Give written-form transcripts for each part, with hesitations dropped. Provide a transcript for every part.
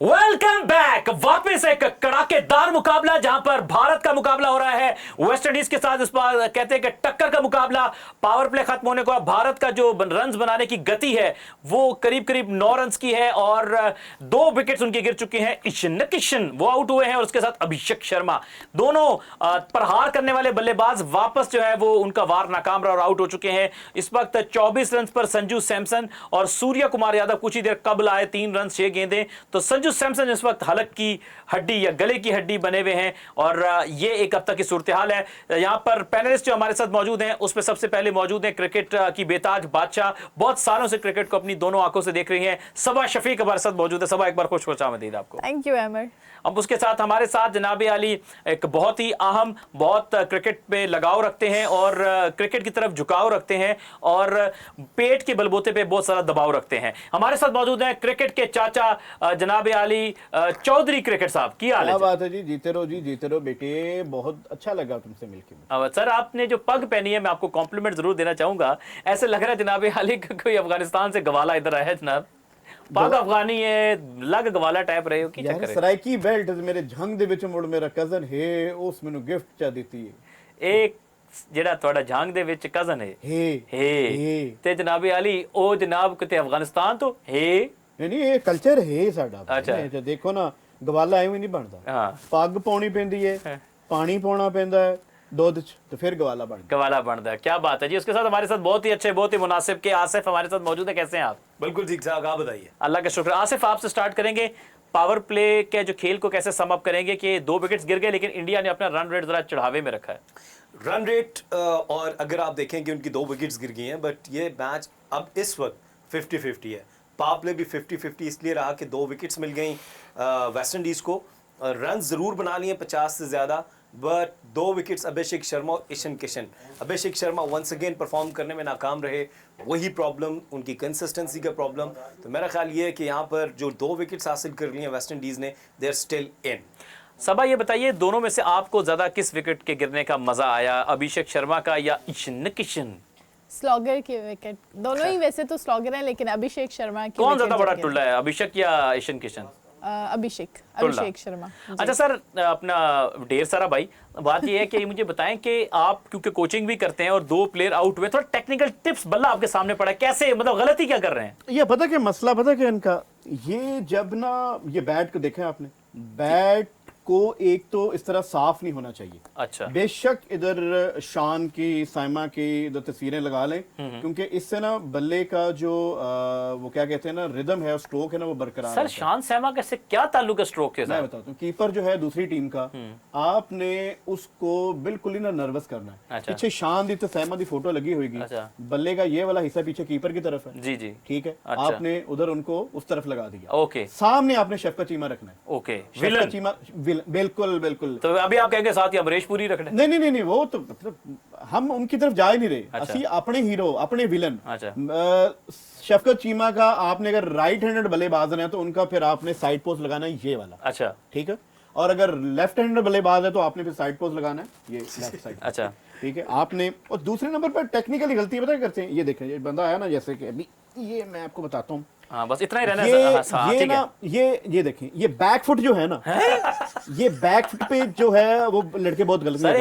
Welcome back. वापस एक कड़ाकेदार मुकाबला जहां पर भारत का मुकाबला हो रहा है वेस्ट इंडीज के साथ। इस बार कहते हैं कि टक्कर का मुकाबला। पावर प्ले खत्म होने को भारत का जो रन्स बनाने की गति है वो करीब करीब 9 रन्स की है और 2 विकेट्स उनके गिर चुके हैं। ईशान किशन वो आउट हुए हैं और उसके साथ अभिषेक शर्मा, दोनों प्रहार करने वाले बल्लेबाज वापस जो है वो उनका वार नाकाम रहा और आउट हो चुके हैं। इस वक्त 24 रन पर संजू सैमसन और सूर्य कुमार यादव कुछ ही देर कबल आए, 3 रन 6 गेंदें। तो संजू सैमसन इस वक्त हलक की हड्डी या गले की हड्डी बने हुए हैं और ये एक अब तक की सूरत हाल है। यहां पर पैनलिस्ट जो हमारे साथ मौजूद हैं उसमें सबसे पहले मौजूद हैं क्रिकेट की बेताज बादशाह, बहुत सालों से क्रिकेट को अपनी दोनों आंखों से देख रही हैं, सबा शफीक हमारे साथ मौजूद है। सबा, एक बार खुशआमदीद आपको। थैंक यू अमर। अब उसके साथ हमारे साथ जनाबे अली एक बहुत ही अहम, बहुत क्रिकेट पे लगाव रखते हैं और क्रिकेट की तरफ झुकाव रखते हैं और पेट के बलबूते पे बहुत सारा दबाव रखते हैं। हमारे साथ मौजूद हैं क्रिकेट के चाचा जनाबे अली चौधरी। क्रिकेट साहब की हाल है? क्या बात है जी, जीते रहो बेटे, बहुत अच्छा लगा तुमसे मिलकर। सर, आपने जो पग पहनी है मैं आपको कॉम्प्लीमेंट जरूर देना चाहूंगा। ऐसे लग रहा है जनाबे अली कोई अफगानिस्तान से गवाला इधर आया है जनाब। पाक अफगानी है, लग गवाला टाइप रहे हो की चक्कर है? सराइकी बेल्ट मेरे झंग ਦੇ ਵਿੱਚ ਮੁੜ ਮੇਰਾ ਕਜ਼ਨ ਹੈ, ਉਸ ਮੈਨੂੰ ਗਿਫਟ ਚਾ ਦਿੱਤੀ ਹੈ। एक ਜਿਹੜਾ ਤੁਹਾਡਾ ਜੰਗ ਦੇ ਵਿੱਚ ਕਜ਼ਨ ਹੈ ਹੈ ਤੇ ਜਨਾਬੇ ਅਲੀ ਉਹ ਜਨਾਬ ਕਿਤੇ ਅਫਗਾਨਿਸਤਾਨ ਤੋਂ ਹੈ? ਨਹੀਂ ਇਹ ਕਲਚਰ ਹੈ ਸਾਡਾ। ਅੱਛਾ, ਜੇ ਦੇਖੋ ਨਾ ਗਵਾਲਾ ਐਵੇਂ ਨਹੀਂ ਬਣਦਾ। ਹਾਂ, ਪੱਗ ਪਾਉਣੀ ਪੈਂਦੀ ਹੈ, ਪਾਣੀ ਪਾਉਣਾ ਪੈਂਦਾ ਹੈ दूध तो फिर गवाला बनता है। क्या बात है जी। उसके साथ हमारे साथ बहुत ही अच्छे, बहुत ही मुनासिब के आसिफ हमारे साथ मौजूद है। कैसे हैं आप? बिल्कुल ठीक साहब, आप बताइए। अल्लाह का शुक्र। आसिफ, आपसे स्टार्ट करेंगे। पावर प्ले के जो खेल को कैसे सम अप करेंगे कि 2 विकेट्स गिर गए लेकिन इंडिया ने अपना रन रेट जरा चढ़ावे में रखा है। रन रेट और अगर आप देखें कि उनकी 2 विकेट्स गिर गई हैं, बट ये मैच अब इस वक्त 50-50 है। पावर प्ले भी 50-50 इसलिए रहा कि 2 विकेट्स मिल गई वेस्ट इंडीज़ को। रन ज़रूर बना लिए 50 से ज़्यादा, बट 2 विकेट्स अभिषेक शर्मा और Ishan Kishan. Abhishek Sharma once again perform करने में नाकाम रहे, वही प्रॉब्लम, उनकी कंसिस्टेंसी का प्रॉब्लम। तो मेरा ख्याल ये है कि यहाँ पर जो 2 विकेट्स हासिल कर लिए हैं वेस्ट इंडीज़ ने, दे आर स्टिल इन। सबा, ये बताइए दोनों में से आपको ज़्यादा किस विकेट के गिरने का मज़ा आया, अभिषेक शर्मा का या ईशान किशन? स्लॉगर की विकेट, दोनों ही वैसे तो स्लॉगर हैं लेकिन अभिषेक शर्मा की कौन ज़्यादा बड़ा टुल्ला है, अभिषेक या ईशान किशन? अभिषेक शर्मा। अच्छा सर, अपना ढेर सारा भाई, बात ये है कि मुझे बताएं कि आप क्योंकि कोचिंग भी करते हैं और 2 प्लेयर आउट हुए, थोड़ा टेक्निकल टिप्स बल्ला आपके सामने पड़ा है, कैसे मतलब गलती क्या कर रहे हैं? ये पता क्या मसला, पता क्या इनका, ये जब ना ये बैट को देखा आपने, बैट को एक तो इस तरह साफ नहीं होना चाहिए। अच्छा, बेशक इधर शान की, साइमा की इधर तस्वीरें लगा लें क्योंकि इससे ना बल्ले का जो वो क्या कहते हैं ना रिदम है, स्ट्रोक है ना, वो बरकरार सर शान साइमा का से क्या ताल्लुक है स्ट्रोक के साथ? मैं बताता हूँ। कीपर जो है दूसरी टीम का, आपने उसको बिल्कुल ही ना नर्वस करना है। अच्छा। पीछे शान दी तो साइमा दी फोटो लगी होगी। अच्छा। बल्ले का ये वाला हिस्सा पीछे कीपर की तरफ है। जी जी, ठीक है। अच्छा। आपने उधर उनको उस तरफ लगा दिया। ओके, सामने आपने शफकत चीमा रखना है। ओके, शफकत चीमा बिल्कुल बिल्कुल। तो अभी आप कहेंगे साथ ही अमरीश पुरी रखना? नहीं, वो तो मतलब हम उनकी तरफ जा ही नहीं रहे। अच्छा। असली अपने हीरो, अपने विलन। अच्छा। शफकत चीमा का आपने अगर राइट हैंडेड बल्लेबाज है तो उनका फिर आपने साइड पोस्ट लगाना है, ये वाला। अच्छा, ठीक है। और अगर लेफ्ट हैंडेड बल्लेबाज है तो आपने फिर साइड पोस्ट लगाना है, ये लेफ्ट साइड। अच्छा, ठीक है। आपने और दूसरे नंबर पर टेक्निकली गलती पता करते हैं, ये देखें, ये बंदा आया ना, जैसे कि अभी ये मैं आपको बताता हूँ। हाँ बस इतना ही रहना है। ये ना ये देखें, ये बैक फुट जो है ना, ये बैक फुट पे जो है वो लड़के बहुत गलत सर,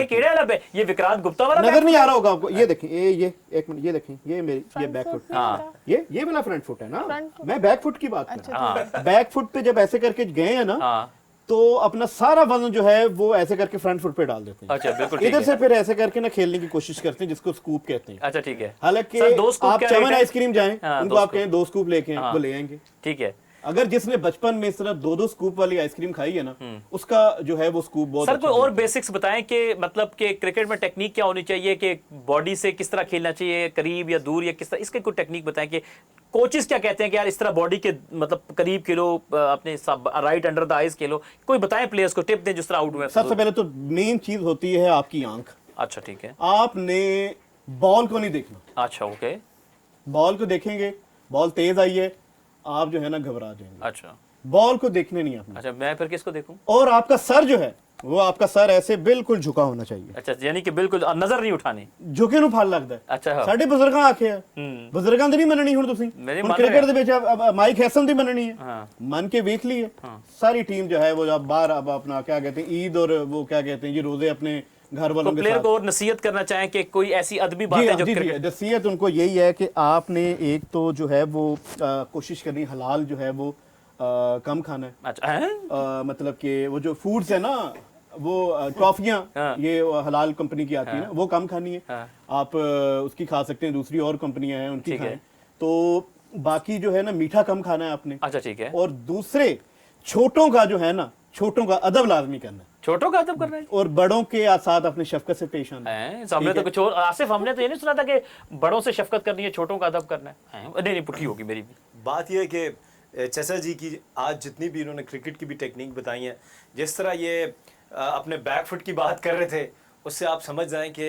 ये विक्रांत गुप्ता वाला नजर नहीं आ रहा होगा आपको। ये देखें, ये एक मिनट, ये देखें, ये मेरी ये बैक फुट, हाँ, ये वाला फ्रंट फुट है ना, मैं बैक फुट की बात कर रहा हाँ, हूँ। बैक फुट पे जब ऐसे करके गए हैं ना, हाँ, तो अपना सारा वजन जो है वो ऐसे करके फ्रंट फुट पे डाल देते हैं। अच्छा, बिल्कुल ठीक इधर है। से फिर ऐसे करके ना खेलने की कोशिश करते हैं, जिसको स्कूप कहते हैं। अच्छा ठीक है। हालांकि सर, 2 स्कूप आप क्या चमन रेट है? आइसक्रीम जाएं, हाँ, उनको 2 आप कहें 2 स्कूप लेके आएं, हाँ, वो ले आएंगे। ठीक है। अगर जिसने बचपन में इस तरह 2-2 स्कूप वाली आइसक्रीम खाई है ना, उसका जो है वो स्कूप बहुत सर अच्छा कोई और होता है। बेसिक्स बताएं कि मतलब कि क्रिकेट में टेक्निक क्या होनी चाहिए, कि बॉडी से किस तरह खेलना चाहिए, करीब या दूर या किस तरह, इसके कोई टेक्निक बताएं कि कोचेस क्या कहते हैं कि यार इस तरह बॉडी के मतलब करीब खेलो, अपने राइट अंडर द आइज खेलो, कोई बताएं प्लेयर्स को, टिप दें जिस तरह आउट हुए। सबसे पहले तो मेन चीज होती है आपकी आंख। अच्छा ठीक है। आपने बॉल को नहीं देखना। अच्छा, ओके। बॉल को देखेंगे, बॉल तेज आई है, आप जो है ना घबरा जाएंगे। अच्छा, बॉल को देखने नहीं आपने। अच्छा, मैं फिर किसको देखूं? और आपका सर जो है वो आपका सर ऐसे बिल्कुल झुका होना चाहिए। अच्छा, यानी कि बिल्कुल नजर नहीं उठानी। झुके ਨੂੰ ਫਲ ਲੱਗਦਾ अच्छा हाँ। ਸਾਡੇ ਬਜ਼ੁਰਗਾਂ ਆਖਿਆ ਬਜ਼ੁਰਗਾਂ ਦੀ ਨਹੀਂ ਮੰਨਣੀ ਹੁਣ ਤੁਸੀਂ मेरी ਹੁਣ मान ਕ੍ਰਿਕਟ रहे ਦੇ ਵਿੱਚ ਮਾਈਕ ਹੈਸਨ ਦੀ ਮੰਨਣੀ है हाँ। मन के देख लिए सारी टीम जो है वो जब बाहर अब अपना क्या कहते हैं ईद और वो क्या कहते हैं जी रोजे अपने घर तो वालों के प्लेयर साथ। को और नसीहत करना चाहें कि कोई ऐसी अदबी बात जी, है जो जी, जी, क्रिकेट नसीहत उनको यही है कि आपने एक तो जो है वो कोशिश करनी हलाल जो है वो कम खाना है। अच्छा हैं? मतलब कि वो जो फूड्स है ना वो टॉफियाँ हाँ। ये हलाल कंपनी की आती है ना वो कम खानी है। हाँ। आप उसकी खा सकते हैं, दूसरी और कंपनियां हैं उनकी ठीक है। खाएं। तो बाकी जो है ना मीठा कम खाना है आपने। अच्छा ठीक है। और दूसरे छोटों का जो है ना छोटों का अदब लाजमी करना है छोटों का अदब करना है। और बड़ों के साथ अपने शफकत से पेश आना है। हैं? हमने तो कुछ और आसिफ, हमने तो ये नहीं सुना था कि बड़ों से शफकत करनी है, छोटों का अदब करना है। हैं? नहीं नहीं, पुठी होगी मेरी भी। बात यह है कि चचा जी की आज जितनी भी इन्होंने क्रिकेट की भी टेक्निक बताई है, जिस तरह ये अपने बैक फुट की बात कर रहे थे, उससे आप समझ जाएं कि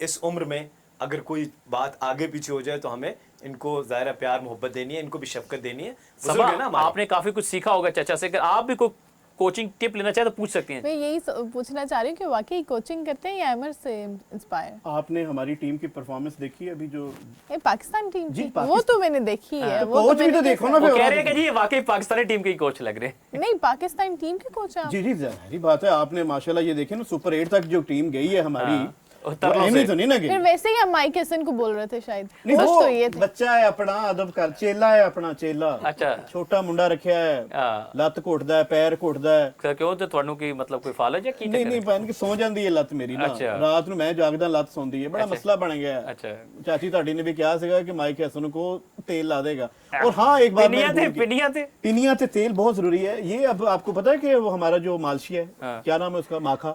इस उम्र में अगर कोई बात आगे पीछे हो जाए तो हमें इनको ज़ाहिर प्यार मोहब्बत देनी है, इनको भी शफकत देनी है। बुजुर्ग है ना सबा, हमारे। आपने काफी कुछ सीखा होगा चाचा से। अगर आप भी कोई कोचिंग टिप लेना चाहे तो पूछ सकती हैं। मैं यही पूछना चाह रही हूँ कि वाकई कोचिंग करते हैं या एमर से इंस्पायर? आपने हमारी टीम की परफॉर्मेंस देखी है अभी जो ये पाकिस्तान टीम जी, की वो पाकिस्तान- तो मैंने देखी है। तो वो कोच भी तो मैंने देखो ना वो फिर। कह रहे हैं कि जी ये वाकई पाकिस्तानी टीम के ही कोच लग रहे हैं। नहीं, पाकिस्तान टीम के कोच हैं आप? जी जी जाहिर बात है आपने माशाल्लाह ये देखे ना सुपर 8 तक जो टीम गई है हमारी हाँ, वो तरलों ऐनी से। तो नहीं ना फिर गई। वैसे ही हम माइक हैसन को बोल रहे थे शायद। नहीं कोच वो तो ये थे। बच्चा है अपना अदब कर चेला है अपना चेला। अच्छा। छोटा मुंडा रखा है हाँ। ਲੱਤ ਘੁੱਟਦਾ ਹੈ ਪੈਰ ਘੁੱਟਦਾ ਹੈ। सर क्यों तो ਤੁਹਾਨੂੰ ਕੀ मतलब कोई फालज है की नहीं नहीं पैन की सो ਜਾਂਦੀ ਹੈ ਲੱਤ ਮੇਰੀ ਨਾ अच्छा। ਰਾਤ ਨੂੰ ਮੈਂ ਜਾਗਦਾ ਲੱਤ ਸੌਂਦੀ ਹੈ ਬੜਾ ਮਸਲਾ ਬਣ ਗਿਆ ਹੈ। अच्छा ਚਾਚੀ ਤੁਹਾਡੀ ਨੇ ਵੀ ਕਿਹਾ ਸੀਗਾ ਕਿ ਮਾਈਕ ਹੈਸਨ को तेल ला देगा। और हाँ एक बात पिनिया थे, पिनिया थे। पिनिया थे तेल बहुत जरूरी है। ये अब आपको पता है कि वो हमारा जो मालशी है हाँ। क्या नाम है उसका माखा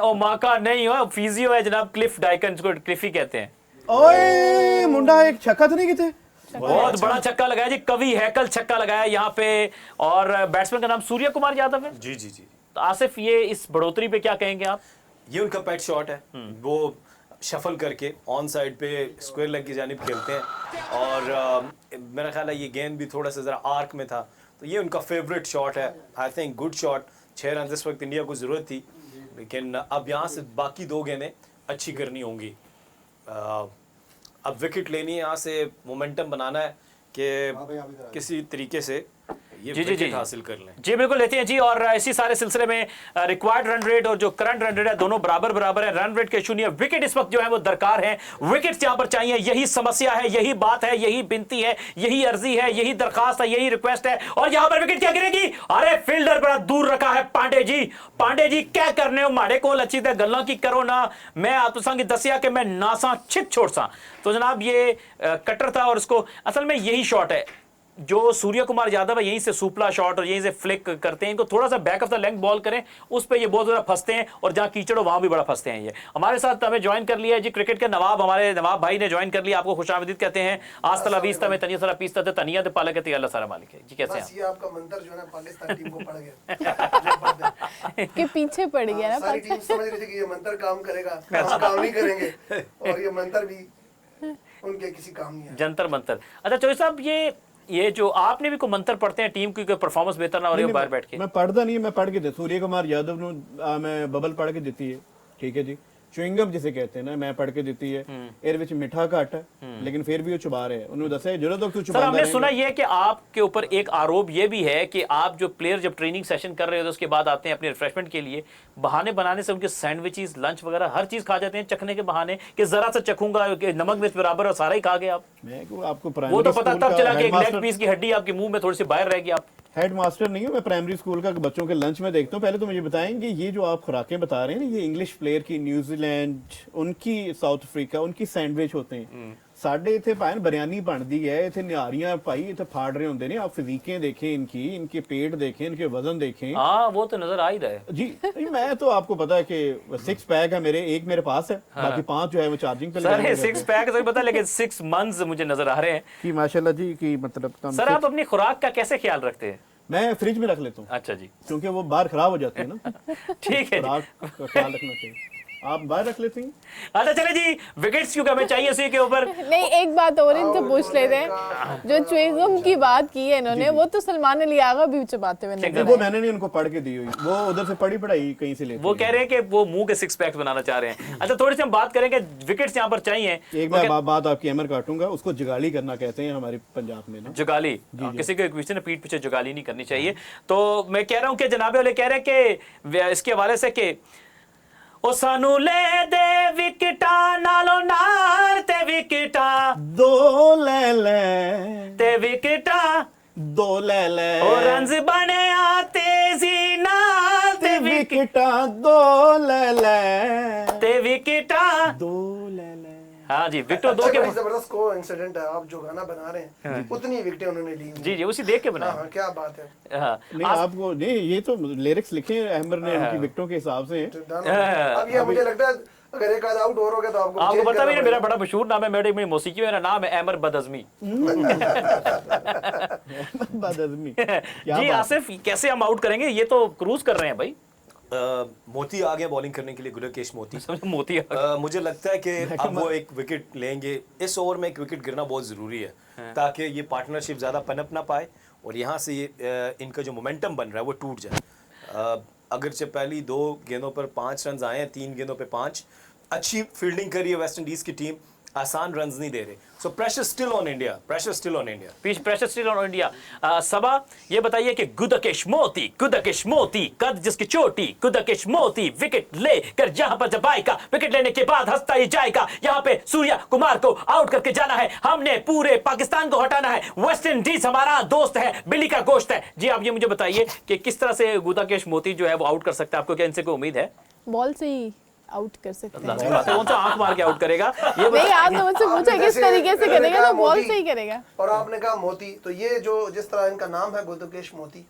ओ माँ का नहीं हो, फिजियो है जनाब, क्लिफ डाइकन, को क्लिफी कहते हैं। ओए मुंडा एक छक्का तो नहीं किते बहुत बड़ा छक्का लगाया जी, कवि हैकल छक्का लगाया यहाँ पे। और बैट्समैन का नाम सूर्य कुमार यादव है। जी जी जी। तो आसिफ ये इस बढ़ोतरी पे क्या कहेंगे आप? ये उनका पेट शॉट है। वो शफल करके ऑन साइड पे स्क्वायर लेग की जानिब खेलते हैं। और मेरा ख्याल है ये गेंद भी थोड़ा सा ज़रा आर्क में था, तो ये उनका फेवरेट शॉट है। I think good shot. 6 run इस वक्त इंडिया को ज़रूरत थी, लेकिन अब यहाँ से बाकी 2 गेंदें अच्छी करनी होंगी। अब विकेट लेनी है, यहाँ से मोमेंटम बनाना है कि किसी तरीके से ये जी, जी, विकेट जी। हासिल कर लें। जी बिल्कुल लेते हैं जी। और इसी सारे सिलसिले में रिक्वायर्ड रन रेट और जो करंट रन रेट है दोनों बराबर बराबर है। रन रेट के शून्य, विकेट इस वक्त जो है वो दरकार है। विकेट्स यहां पर चाहिए, यही समस्या है, यही बात है, यही बिनती है, यही अर्जी है, यही दरखास्त है, यही रिक्वेस्ट है। और यहां पर विकेट क्या गिरेगी? अरे फील्डर बड़ा दूर रखा है पांडे जी। पांडे जी क्या करने हो माड़े को अच्छी तरह गल्ला की करो ना। मैं आप संग दसिया कि मैं नासा छित छोड़ सा। तो जनाब ये कटर था और उसको असल में यही शॉट है जो सूर्य कुमार यादव है, यहीं से सुपला शॉट और यहीं से फ्लिक करते हैं। इनको थोड़ा सा back of the length ball करें, उस पे ये बहुत ज़्यादा फंसते हैं और जहां कीचड़ हो वहां भी बड़ा फंसते हैं। ये हमारे साथ हमें ज्वाइन कर लिया है जी क्रिकेट के नवाब, हमारे नवाब भाई ने ज्वाइन कर लिया। आपको खुशामदीद कहते हैं। आज तला बीसता में तनिया सरा पीसता थे तनिया ते पाला कहते अल्लाह सारा मालिक है जी। कैसे बस हैं ये आपका मंत्र जो है ना पाकिस्तान टीम को पड़ गया। के पीछे पड़ गया ना सारी टीम समझ रही थी कि ये मंत्र काम करेगा, हम काम नहीं करेंगे, और ये मंत्र भी उनके किसी काम नहीं है। जंतर मंतर। अच्छा चौधरी साहब ये जो आपने भी कोई मंत्र पढ़ते हैं टीम की परफॉर्मेंस बेहतर ना हो रही हो बाहर बैठ के? मैं पढ़ता नहीं, मैं पढ़ के दे सूर्य कुमार यादव नु मैं बबल पढ़ के देती है, ठीक है जी। च्युइंगम जिसे कहते हैं ना, मैं पढ़ के देती है। ਇਹਦੇ ਵਿੱਚ ਮਿੱਠਾ ਘੱਟ ਹੈ लेकिन फिर भी वो चुबा रहे हैं। उन्होंने दसा ਜਦੋਂ तक तू सर चुबाता हमने सुना ये कि आपके ऊपर एक आरोप ये भी है कि आप जो प्लेयर जब ट्रेनिंग सेशन कर रहे होते हैं उसके बाद आते हैं अपने रिफ्रेशमेंट के लिए, बहाने बनाने से उनके सैंडविचेस लंच वगैरह हर चीज खा जाते हैं चखने के बहाने कि जरा सा चखूंगा कि नमक मिर्च बराबर और सारा ही खा गए आप। मैं को आपको वो तो पता तब चला कि एक लेग हेडमास्टर पीस की हड्डी आपके मुंह में थोड़ी सी बाहर रहेगी। आप हेडमास्टर नहीं हूँ मैं, प्राइमरी स्कूल का बच्चों के लंच में देखता हूँ। पहले तो मुझे बताएंगे ये जो आप खुराकें बता रहे हैं ना, ये इंग्लिश प्लेयर की, न्यूजीलैंड उनकी, साउथ अफ्रीका उनकी सैंडविच होते हैं। ਸਾਡੇ ਇੱਥੇ ਭਾਈ ਬਿਰਿਆਨੀ ਬਣਦੀ ਹੈ, ਇੱਥੇ ਨਿਹਾਰੀਆਂ ਭਾਈ ਇੱਥੇ फाड़ रहे होंगे ने। आप फिजीकें देखें इनकी, इनके पेट देखें, इनके वजन देखें। हाँ वो तो नजर आ ही रहा है जी नहीं, मैं तो आपको पता है कि 6 पैक है मेरे, एक मेरे पास है, बाकी 5 जो है वो चार्जिंग पे सर लगाए हुए 6 पैक सही पता, लेकिन 6 मंथ्स मुझे नजर आ रहे हैं। कि माशाल्लाह जी की मतलब सर आप अपनी खुराक का कैसे ख्याल रखते हैं? मैं फ्रिज में रख लेता हूँ अच्छा जी क्योंकि वो बाहर खराब हो जाती है ना। ठीक है जी। खुराक का ख्याल रखना चाहिए। आप बाहर रख लेते हैं। अच्छा चले जी, विकेट्स क्योंकि हमें चाहिए उसी के ऊपर। नहीं, एक बात और इनसे पूछ लेते हैं, जो च्युइंगम की बात की है इन्होंने, वो तो सलमान अली आगा भी चबाते हुए नजर वो आए। मैंने नहीं उनको पढ़ के दी हुई, वो उधर से पढ़ी पढ़ाई कहीं से लेते वो कह रहे हैं कि वो मुंह के 6 पैक बनाना चाह रहे हैं। अच्छा थोड़ी सी हम बात करेंगे, विकेट्स यहाँ पर चाहिए। एक मैं बात आपकी अमर काटूंगा, उसको जगाली करना कहते हैं हमारे पंजाब में ना। जुगाली, किसी को किसी ने पीठ पीछे जुगाली नहीं करनी चाहिए। तो मैं कह रहा हूं कि जनाबे वाले कह रहे हैं कि इसके हवाले से कि ओ सानू ले दे विकेटा नालो नार ते विकेटा, दो ले ले ते विकेटा, दो ले ले ओ रन्स बने आ तेजी नाल ते विकेटा, दो ले ले ते विकेटा, दो ले ले। हाँ जी, विकेटों दो के। बड़ी जबरदस्त को इंसिडेंट है, आप जो गाना बना रहे हैं उतनी विकेटें उन्होंने ली। जी जी, उसी देख के हाँ बनाया। हाँ, क्या बात है। हाँ नहीं आपको नहीं, ये तो लिरिक्स लिखे हैं अहमर ने उनकी विकेटों के हिसाब से। अब ये मुझे लगता है अगर एक आध आउट और हो गया तो आपको आपको change पता करना भी मेरा पड़ेगा। बड़ा मशहूर नाम है, मेरी मौसीकी मेरा नाम है अहमर बदअज़मी। बदअज़मी क्या जी बात। आसिफ, कैसे हम आउट करेंगे? ये तो क्रूज कर रहे हैं भाई। मोती आ गया बॉलिंग करने के लिए, गुलकेश मोती। समझो मोती मुझे लगता है कि अब वो एक विकेट लेंगे। इस ओवर में एक विकेट गिरना बहुत ज़रूरी है ताकि ये पार्टनरशिप ज़्यादा पनप ना पाए और यहाँ से ये इनका जो मोमेंटम बन रहा है वो टूट जाए। अगरचे पहली 2 गेंदों पर 5 रन आए हैं, 3 गेंदों पे 5, अच्छी फील्डिंग करी है वेस्ट इंडीज़ की टीम, आसान रन्स नहीं दे रहे। So pressure still on India, pressure still on India, pressure still on India. Saba ये बताइए कि गुदकेश मोती कद जिसकी चोटी, गुदकेश मोती विकेट ले कर जहां पर जब आएगा, विकेट लेने के बाद हंसता ही जाएगा। यहाँ पे सूर्या कुमार को आउट करके जाना है, हमने पूरे पाकिस्तान को हटाना है। वेस्ट इंडीज हमारा दोस्त है, बिल्ली का गोश्त है। जी आप ये मुझे बताइए कि किस तरह से गुदकेश मोती जो है वो आउट कर सकता है, आपको क्या इनसे कोई उम्मीद है? बॉल से ही आउट कर सकते हैं। कौन सा आंख मार के आउट करेगा ये नहीं, आपने मुझसे पूछा किस तरीके से करेगा, तो बॉल से ही करेगा। और आपने कहा मोती, तो ये जो जिस तरह इनका नाम है गुलकेश मोती,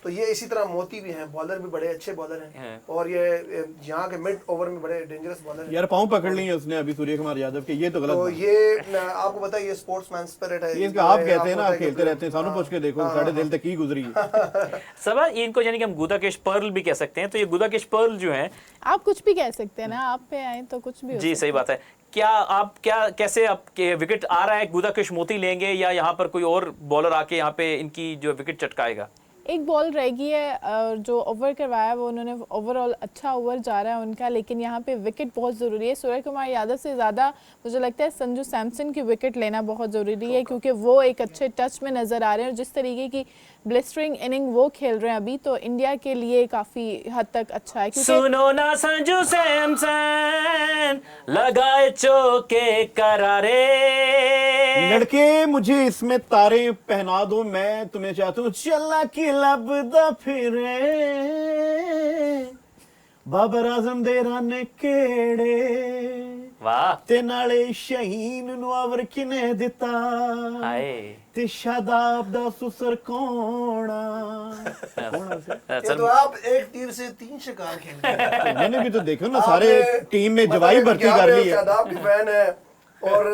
तो ये इसी तरह मोती भी हैं, बॉलर भी बड़े अच्छे बॉलर हैं और ये यहाँ के मिड ओवर में बड़े डेंजरस बॉलर हैं। यार पाँव पकड़ लिए उसने अभी सूर्य कुमार यादव के, ये तो गलत तो बात है। ये आपको पता है ये स्पोर्ट्समैन स्पिरिट है। ये इसका आप कहते हैं ना, आप खेलते रहते हैं, सानू पूछ के देखो साढ़े दिल तक ही गुजरी है। सबा इनको यानी कि हम गुदाकेश पर्ल भी कह सकते हैं। तो ये गुदाकेश पर्ल जो है, आप कुछ भी कह सकते हैं ना, आप पे आए तो कुछ भी हो जी सकता सही बात है। क्या आप कैसे आप के विकेट आ रहा है, गुदाकेश मोती लेंगे या यहाँ पर कोई और बॉलर आके यहाँ पे इनकी जो विकेट चटकाएगा? एक बॉल रह गई है, जो ओवर करवाया वो उन्होंने, ओवरऑल अच्छा ओवर जा रहा है उनका, लेकिन यहाँ पे विकेट बहुत ज़रूरी है। सूर्य कुमार यादव से ज़्यादा मुझे लगता है संजू सैमसन की विकेट लेना बहुत ज़रूरी है, क्योंकि वो एक अच्छे टच में नज़र आ रहे हैं और जिस तरीके की ब्लिस्टरिंग इनिंग वो खेल रहे हैं अभी, तो इंडिया के लिए काफ़ी हद तक अच्छा है। सुनो ना संजू सैमसन लगाए चौके करारे, लड़के मुझे इसमें तारे पहना दो, मैं तुम्हें चाहता हूँ चला की लबदा फिरे, बाबर आजम दे रन केड़े, वाह ते नाले शहीन नु अवर किने दिता, हाय ते शादाब दा सुसर कोणा। ये तो आप एक तीर से 3 शिकार खेल रहे हैं। मैंने भी तो देखो ना, सारे टीम में जवाई भर्ती कर ली है। शादाब की फैन है और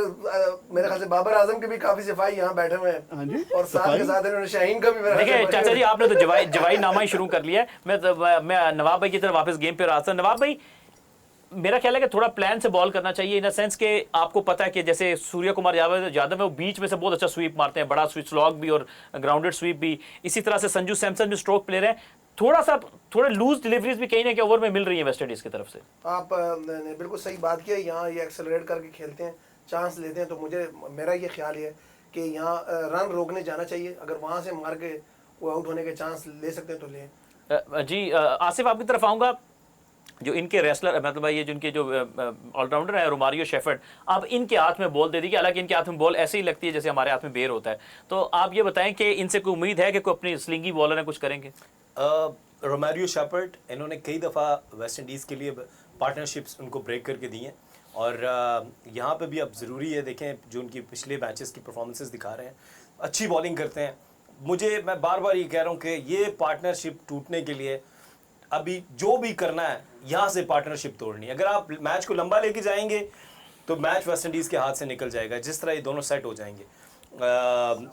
मेरे ख्याल से बाबर आजम के भी काफी सिपाही यहाँ बैठे हुए हैं। हाँ जी, और साथ सिपाही? के साथ इन्होंने शाहीन का भी मेरा देखिए चाचा जी, आपने तो जवाई नामा ही शुरू कर लिया है। मैं नवाब भाई की तरफ वापस गेम पे रहा था। नवाब भाई, मेरा ख्याल है कि थोड़ा प्लान से बॉल करना चाहिए, इन द सेंस कि आपको पता है कि जैसे सूर्य कुमार यादव है वो बीच में से बहुत अच्छा स्वीप मारते हैं, बड़ा स्विच स्लॉग भी और ग्राउंडेड स्वीप भी। इसी तरह से संजू सैमसन जो स्ट्रोक प्लेयर है, थोड़ा लूज डिलीवरीज भी कहीं ना कहीं ओवर में मिल रही है वेस्ट इंडीज की तरफ से। आप ने बिल्कुल सही बात की है। यहाँ ये एक्सेलरेट करके खेलते हैं, चांस लेते हैं, तो मेरा ये ख्याल है कि यहाँ रन रोकने जाना चाहिए। अगर वहाँ से मार के वो आउट होने के चांस ले सकते हैं तो लें। जी आसिफ, आपकी तरफ आऊँगा। जो इनके रेसलर, मतलब ये जिनके जो ऑलराउंडर है रोमारियो शेफर्ड, आप इनके हाथ में बॉल दे दीजिए। हालांकि इनके हाथ में बॉल ऐसे ही लगती है जैसे हमारे हाथ में बेर होता है। तो आप ये बताएं कि इनसे कोई उम्मीद है कि कोई अपनी स्लिंगी बॉलर है कुछ करेंगे? रोमारियो शेफर्ड, इन्होंने कई दफ़ा वेस्ट इंडीज़ के लिए पार्टनरशिप्स उनको ब्रेक करके दी हैं और यहाँ पे भी अब ज़रूरी है, देखें जो उनकी पिछले मैचेस की परफॉर्मेंसेस दिखा रहे हैं, अच्छी बॉलिंग करते हैं। मैं बार बार ये कह रहा हूँ कि ये पार्टनरशिप टूटने के लिए अभी जो भी करना है, यहाँ से पार्टनरशिप तोड़नी। अगर आप मैच को लंबा लेके जाएंगे तो मैच वेस्ट इंडीज़ के हाथ से निकल जाएगा, जिस तरह ये दोनों सेट हो जाएंगे।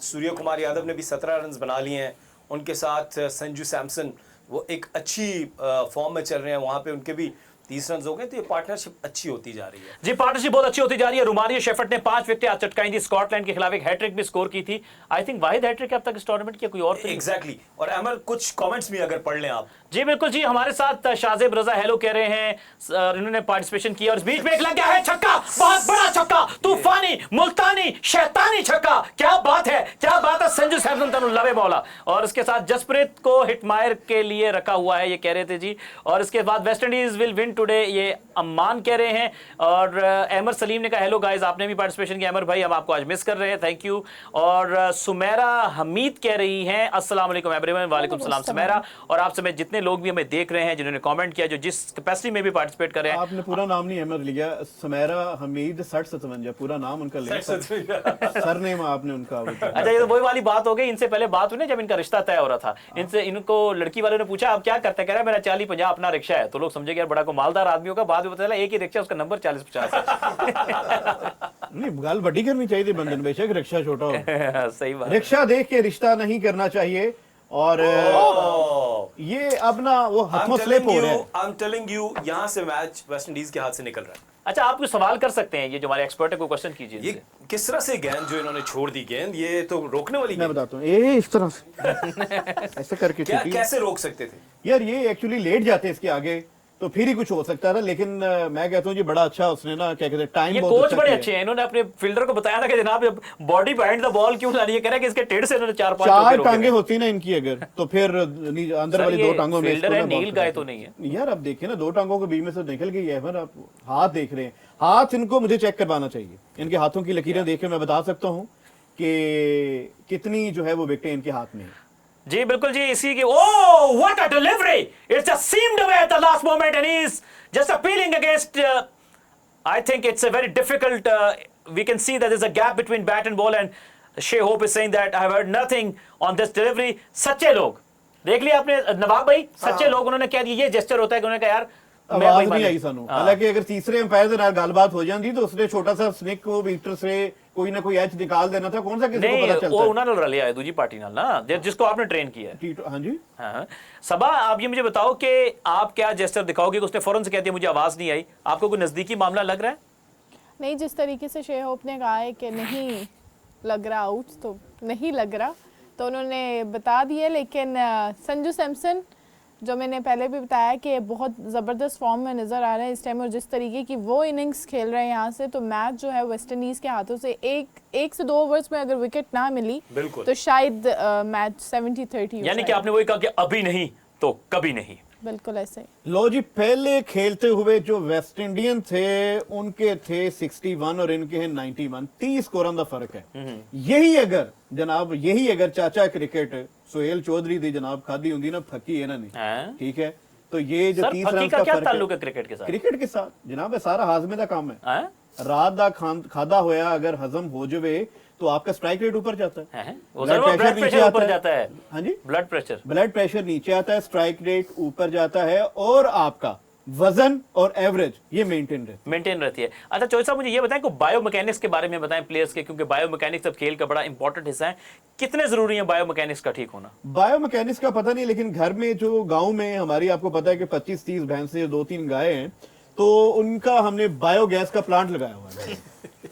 सूर्य कुमार यादव ने भी 17 रन बना लिए हैं, उनके साथ संजू सैमसन वो एक अच्छी फॉर्म में चल रहे हैं, वहाँ पे उनके भी 30 रन हो गए, तो ये पार्टनरशिप अच्छी होती जा रही है। जी पार्टनरशिप बहुत अच्छी होती जा रही है। रोमारियो शेफर्ड ने 5 विकेटें आज चटकाई थी, स्कॉटलैंड के खिलाफ एक हैट्रिक भी स्कोर की थी। आई थिंक वाहिद हैट्रिक अब तक इस टूर्नामेंट की, कोई और तो नहीं। एग्जैक्टली। और अमर कुछ कमेंट्स भी अगर पढ़ लें आप। जी बिल्कुल जी, हमारे साथ शाहजेब रजा हेलो कह रहे हैं, इन्होंने पार्टिसिपेशन किया और इस बीच में एक लग गया है छक्का, बहुत बड़ा छक्का, तूफानी मुल्तानी शैतानी छक्का, क्या बात है, क्या बात है। संजू सैमसन तनुल्लावे बॉला और इसके साथ जसप्रीत को हिटमायर के लिए रखा हुआ है, ये कह रहे थे जी। और इसके बाद West Indies will win today, ये अम्मान कह रहे हैं। और अहमद सलीम ने कहा हेलो गाइस, आपने भी पार्टिसिपेशन किया अमर भाई, हम आपको आज मिस कर रहे हैं, थैंक यू। और सुमेरा हमीद कह रही हैं अस्सलाम वालेकुम एवरीवन। वालेकुम सलाम सुमेरा। और आप समेत जितने लोग भी हमें देख रहे हैं, जिन्होंने कमेंट किया, जो जिस कैपेसिटी में भी पार्टिसिपेट कर रहे हैं। आपने पूरा नाम नहीं अहमद लिया, सुमेरा हमीद 6057 पूरा नाम उनका लिया, सरनेम आपने उनका। अच्छा ये तो वही वाली बात हो गई, इनसे पहले बात हुई ना जब इनका रिश्ता तय हो रहा था, इनसे इनको लड़की वालों ने पूछा आप क्या करते हैं, कह रहा है मेरा 40-50 अपना रिक्शा है। तो लोग समझे कि यार बड़ा को मालदार आदमी होगा, बाद में पता चला एक ही रिक्शा, उसका नंबर 40-50 है। नहीं गाल बड़ी करनी चाहिए थी बंधन, बेशक रिक्शा छोटा हो, सही बात। रिक्शा देख के रिश्ता नहीं करना चाहिए। और ये अब ना वो हाथों स्लिप हो रहे हैं। आई एम टेलिंग यू, यहाँ से मैच वेस्ट इंडीज के हाथ से निकल रहा है। अच्छा आप कुछ सवाल कर सकते हैं, ये जो हमारे एक्सपर्ट है कोई क्वेश्चन कीजिए ये इनसे। किस तरह से गेंद जो इन्होंने छोड़ दी, गेंद ये तो रोकने वाली मैं गेंद। बताता हूँ, ये इस तरह से ऐसे करके क्या छूटी। कैसे रोक सकते थे यार ये एक्चुअली लेट जाते इसके आगे तो फिर ही कुछ हो सकता था, लेकिन मैं कहता हूँ जी बड़ा अच्छा उसने ना क्या कहते हैं टाइम, ये बहुत कोच अच्छा बड़े किया। अच्छे हैं, इन्होंने अपने फील्डर को बताया था कि जनाब बॉडी बिहाइंड द बॉल क्यों लानी है, कह रहे हैं कि इसके टेढ़ से इन्होंने 4-5 चार टांगे होती ना इनकी अगर, तो फिर अंदर वाली दो टांगों में फील्डर है, इसको ना नील बहुत गाय तो नहीं है। यार अब देखिए ना, दो टांगों के बीच में से निकल गई है। आप हाथ देख रहे हैं, हाथ इनको मुझे चेक करवाना चाहिए, इनके हाथों की लकीरें देख के मैं बता सकता हूँ कि कितनी जो है वो विकेटें इनके हाथ में है। जी बिल्कुल जी, इसी की oh what a delivery, it's just seamed away at the last moment and he is just appealing against, I think it's a very difficult, we can see that there is a gap between bat and ball and Shai Hope is saying that I have heard nothing on this delivery. सच्चे लोग देख लिया आपने नवाब भाई, सच्चे लोग उन्होंने क्या ये जेस्चर होता है कि उन्होंने कहा यार आवाज नहीं आई सानू। हालांकि अगर तीसरे अंपायर से गलबात हो जाती तो उसने छोटा सा स्निक को मीटर से कोई ना कोई एच निकाल देना था, कौन सा किसी को पता चलता वो है। उन्होंने रलिया है दूसरी पार्टी नाल ना, जिसको आपने ट्रेन किया है। हाँ जी। हाँ सबा, आप ये मुझे बताओ कि आप क्या जेस्चर दिखाओगे कि उसने फौरन से कह दिया मुझे आवाज नहीं आई, आपको कोई नजदीकी मामला लग रहा है? नहीं, जिस तरीके से शे होप ने कहा है कि नहीं लग रहा आउट, तो नहीं लग रहा, तो उन्होंने बता दिया। लेकिन संजू सैमसन जो मैंने पहले भी बताया कि बहुत ज़बरदस्त फॉर्म में नज़र आ रहे हैं इस टाइम, और जिस तरीके की वो इनिंग्स खेल रहे हैं यहाँ से, तो मैच जो है वेस्ट इंडीज़ के हाथों से एक से 2 ओवर्स में अगर विकेट ना मिली तो शायद मैच 70-30 यानी कि आपने वही कहा कि अभी नहीं तो कभी नहीं। बिल्कुल ऐसे ही। लो जी, पहले खेलते हुए जो वेस्ट इंडियन थे उनके थे 61 और इनके हैं 91, 30 स्कोर का फर्क है। यही अगर जनाब, यही अगर चाचा क्रिकेट सुहेल चौधरी दी जनाब खादी होंगी ना फकी है ना नहीं, ठीक है, तो ये जो 30 रन का क्या फर्क ताल्लुक है क्रिकेट के साथ? क्रिकेट के साथ जनाब सारा हाजमे का काम है। रात दा खादा होया अगर हजम हो जावे तो आपका स्ट्राइक रेट ऊपर जाता है, ब्लड प्रेशर ऊपर जाता है। हाँ जी, ब्लड प्रेशर नीचे आता है, स्ट्राइक रेट ऊपर जाता है और आपका वजन और एवरेज ये मेंटेन रहती है। अच्छा चौधरी साहब मुझे ये बताएं कि बायो मैकेनिक्स के बारे में बताएं प्लेयर्स के, क्योंकि बायो मैकेनिक्स अब खेल का बड़ा इंपॉर्टेंट हिस्सा है, कितने जरूरी है बायो मैकेनिक्स का ठीक होना? बायो मैकेनिक्स का पता नहीं, लेकिन घर में जो गांव में हमारी आपको पता है कि 25-30 भैंसे 2-3 गाय हैं, तो उनका हमने बायोगैस का प्लांट लगाया हुआ है।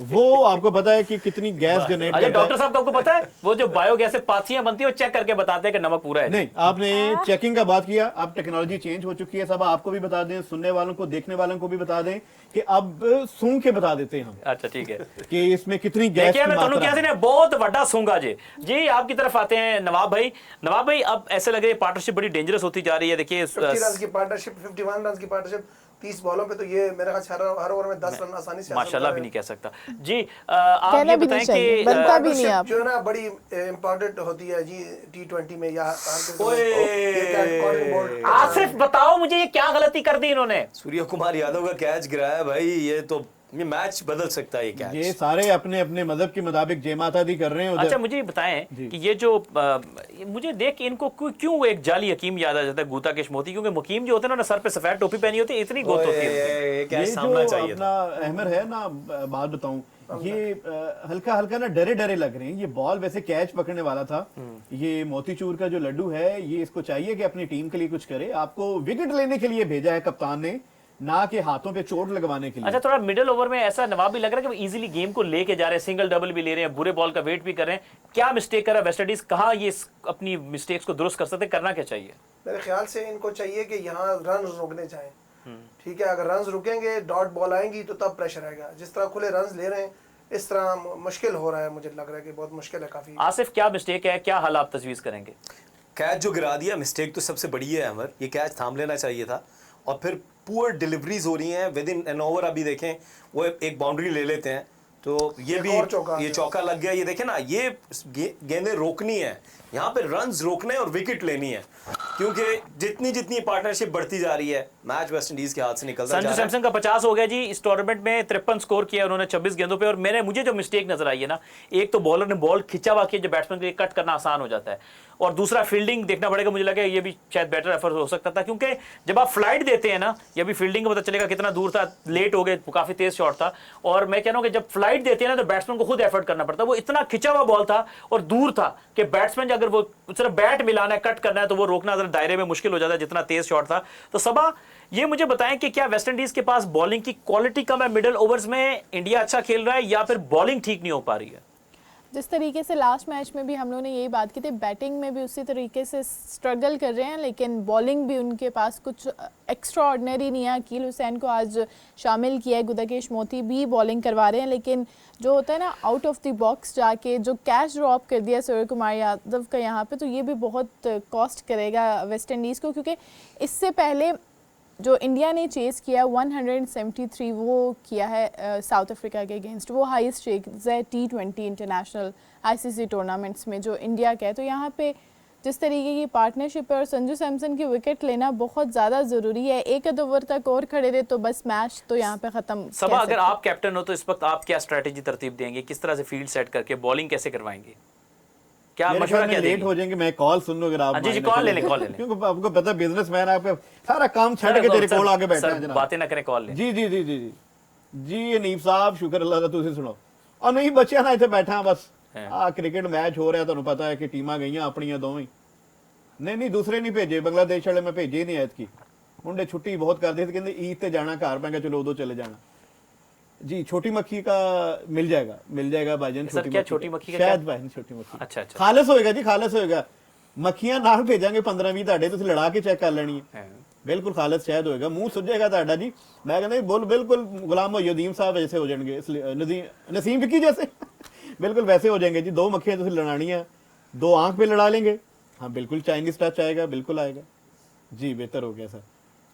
वो आपको पता है कि कितनी गैस जनरेट करता है। डॉक्टर साहब आपको पता है वो जो बायोगैस से पाथियां बनती है वो चेक करके बताते हैं कि नमक पूरा है? नहीं, आपने चेकिंग का बात किया, अब टेक्नोलॉजी चेंज हो चुकी है, सब आपको भी बता दें, सुनने वालों को देखने वालों को भी बता दें कि अब सूंघ के बता देते हैं हम। अच्छा ठीक है कि इसमें कितनी गैस की मात्रा है। बहुत बड़ा सूंघा जी आपकी तरफ आते हैं नवाब भाई अब ऐसे लग रहा है पार्टनरशिप बड़ी डेंजरस होती जा रही है। देखिए 50 रन की पार्टनरशिप, 51 रन की पार्टनरशिप 30 बॉलों पे, तो ये मेरे ख्याल हर ओवर में 10 रन आसानी से माशाल्लाह भी नहीं कह सकता जी। आप ये बताएं कि बनता भी नहीं आप जो है ना बड़ी इंपॉर्टेंट होती है जी T20 में या आसिफ बताओ मुझे ये क्या गलती कर दी इन्होंने? सूर्य कुमार यादव का कैच गिराया भाई, ये मैच बदल सकता है। ये कैच ये सारे अपने अपने मजहब के मुताबिक जय माता दी कर रहे हैं। अच्छा मुझे बताएं कि ये जो मुझे देख के इनको क्यों एक जाली हकीम याद आ जाता है, गूता केश मोती, क्योंकि मुकीम जो होते हैं ना सर पे सफेद टोपी पहनी होती है, इतनी गोत होती है। ये जो अपना अहमर है ना, बात बताऊं, ये हल्का हल्का ना डरे डरे लग रहे हैं। ये बॉल वैसे कैच पकड़ने वाला था, ये मोतीचूर का जो लड्डू है, ये इसको चाहिए कि अपनी टीम के लिए कुछ करे। आपको विकेट लेने के लिए भेजा है कप्तान ने, ना कि हाथों पे चोट लगवाने के लिए। अच्छा, थोड़ा मिडिल ओवर में ऐसा नवाब भी लग रहा है कि वो इजीली गेम को लेके जा रहे हैं, सिंगल डबल भी ले रहे हैं, बुरे बॉल का वेट भी कर रहे हैं। क्या मिस्टेक कर रहा है वेस्ट इंडीज, कहाँ ये अपनी मिस्टेक्स को दुरुस्त कर सकते हैं, करना क्या चाहिए? मेरे ख्याल से इनको चाहिए कि यहाँ रन रोकने चाहें। ठीक है, अगर रन रुकेंगे, डॉट बॉल आएंगी तो तब प्रेशर आएगा। जिस तरह खुले रन ले रहे हैं इस तरह मुश्किल हो रहा है, मुझे लग रहा है कि बहुत मुश्किल है काफ़ी। आसिफ, क्या मिस्टेक है, क्या हल आप तजवीज़ करेंगे? कैच जो गिरा दिया, मिस्टेक तो सबसे बड़ी है अमर, ये कैच थाम लेना चाहिए था। और फिर पुअर डिलीवरीज हो रही हैं विद इन एन ओवर। अभी देखें वो एक बाउंड्री ले लेते हैं तो ये भी ये चौका लग गया। ये देखें ना, ये गेंदें रोकनी है, यहाँ पे रन्स रोकने और विकेट लेनी है, क्योंकि जितनी पार्टनरशिप बढ़ती जा रही है मैच वेस्ट इंडीज के हाथ से निकलता जा रहा है। संजू सैमसन का 50 हो गया जी इस टूर्नामेंट में, 53 स्कोर किया उन्होंने 26 गेंदों पे। और मुझे जो मिस्टेक नजर आई है ना, एक तो बॉलर ने बॉल खिंचा हुआ किया जो बैट्समैन के लिए कट करना आसान हो जाता है, और दूसरा फील्डिंग देखना पड़ेगा। मुझे लगा ये भी शायद बेटर एफर्ट हो सकता था, क्योंकि जब आप फ्लाइट देते हैं ना, ये भी फील्डिंग का पता चलेगा कितना दूर था, लेट हो गए, काफी तेज शॉट था। और मैं कह रहा हूं कि जब फ्लाइट देते हैं ना तो बैट्समैन को खुद एफर्ट करना पड़ता है। वो इतना खिंचा हुआ बॉल था और दूर था कि बैट्समैन अगर वो सिर्फ बैट मिलाना है, कट करना है, तो वो रोकना जरा दायरे में मुश्किल हो जाता है, जितना तेज शॉट था। तो सबा, ये मुझे बताएं कि क्या वेस्ट इंडीज के पास बॉलिंग की क्वालिटी कम है मिडिल ओवर्स में, इंडिया अच्छा खेल रहा है, या फिर बॉलिंग ठीक नहीं हो पा रही है? जिस तरीके से लास्ट मैच में भी हम लोगों ने यही बात की थी, बैटिंग में भी उसी तरीके से स्ट्रगल कर रहे हैं, लेकिन बॉलिंग भी उनके पास कुछ एक्स्ट्रा ऑर्डिनरी नहीं है। अकील हुसैन को आज शामिल किया है, गुदाकेश मोती भी बॉलिंग करवा रहे हैं, लेकिन जो होता है ना आउट ऑफ द बॉक्स जाके जो कैच ड्रॉप कर दिया सूर्य कुमार यादव का यहाँ पे, तो ये भी बहुत कॉस्ट करेगा वेस्ट इंडीज़ को, क्योंकि इससे पहले जो इंडिया ने चेस किया 173 वो किया है साउथ अफ्रीका के अगेंस्ट, वो हाईएस्ट स्ट्रेक्स है T20 इंटरनेशनल ICC टूर्नामेंट्स में जो इंडिया का है। तो यहाँ पे जिस तरीके की पार्टनरशिप है और संजू सैमसन की विकेट लेना बहुत ज़्यादा ज़रूरी है। एक आध ओवर तक और खड़े रहे तो बस मैच तो यहाँ पे ख़त्म। सबा, अगर आप कैप्टन हो तो इस वक्त आप क्या स्ट्रैटेजी तरतीब देंगे, किस तरह से फील्ड सेट करके बॉलिंग कैसे करवाएंगे, क्या मशवरा क्या लेट हो जाएंगे? मैं कॉल सुन लूं अगर आप। जी कॉल ले लें, कॉल ले लें, क्योंकि आपको पता है बिजनेसमैन आपका सारा काम छड़ के तेरे कॉल आके बैठे हैं जनाब। बातें ना करें, कॉल ले। जी जी जी जी जी अनीफ साहब, शुक्र अल्लाह दा तुसी सुनो। और नहीं बच्चे ना इतने बैठा बस आ क्रिकेट मैच हो रहा, ਤੁਹਾਨੂੰ पता है कि टीमां गईयां ਆਪਣੀਆਂ ਦੋਵੇਂ। नहीं दूसरे नहीं भेजे, बांग्लादेश वाले मैं भेजे नहीं ऐतकी, मुंडे छुट्टी बहुत करते थे, कहते ईद ते जाना घर, मैं चलो उदो चले जाना। जी छोटी मक्खी का मिल जाएगा भाईजान। छोटी मक्खी का शायद भाई छोटी मक्खी। अच्छा खालिस होएगा जी, खालिस होएगा। मक्खियां नाल भेजांगे 15-20 ਤੁਹਾਡੇ, ਤੁਸੀਂ ਲੜਾ ਕੇ ਚੈੱਕ ਕਰ ਲੈਣੀ ਹੈ। ਬਿਲਕੁਲ ਖਾਲਿਸ ਸ਼ਾਇਦ ਹੋਏਗਾ, ਮੂੰਹ ਸੁੱਜੇਗਾ ਤੁਹਾਡਾ ਜੀ। ਮੈਂ ਕਹਿੰਦਾ बोल बिल्कुल गुलाम मोहद्दीन साहब जैसे हो जाएंगे, नसीम विक्की जैसे बिल्कुल वैसे हो जाएंगे जी। 2 मक्खियां ਤੁਸੀਂ लड़ानी है, 2 आंख पे लड़ा लेंगे। हाँ बिल्कुल चाइनीज टच आएगा, बिल्कुल आएगा जी। बेहतर हो गया सर।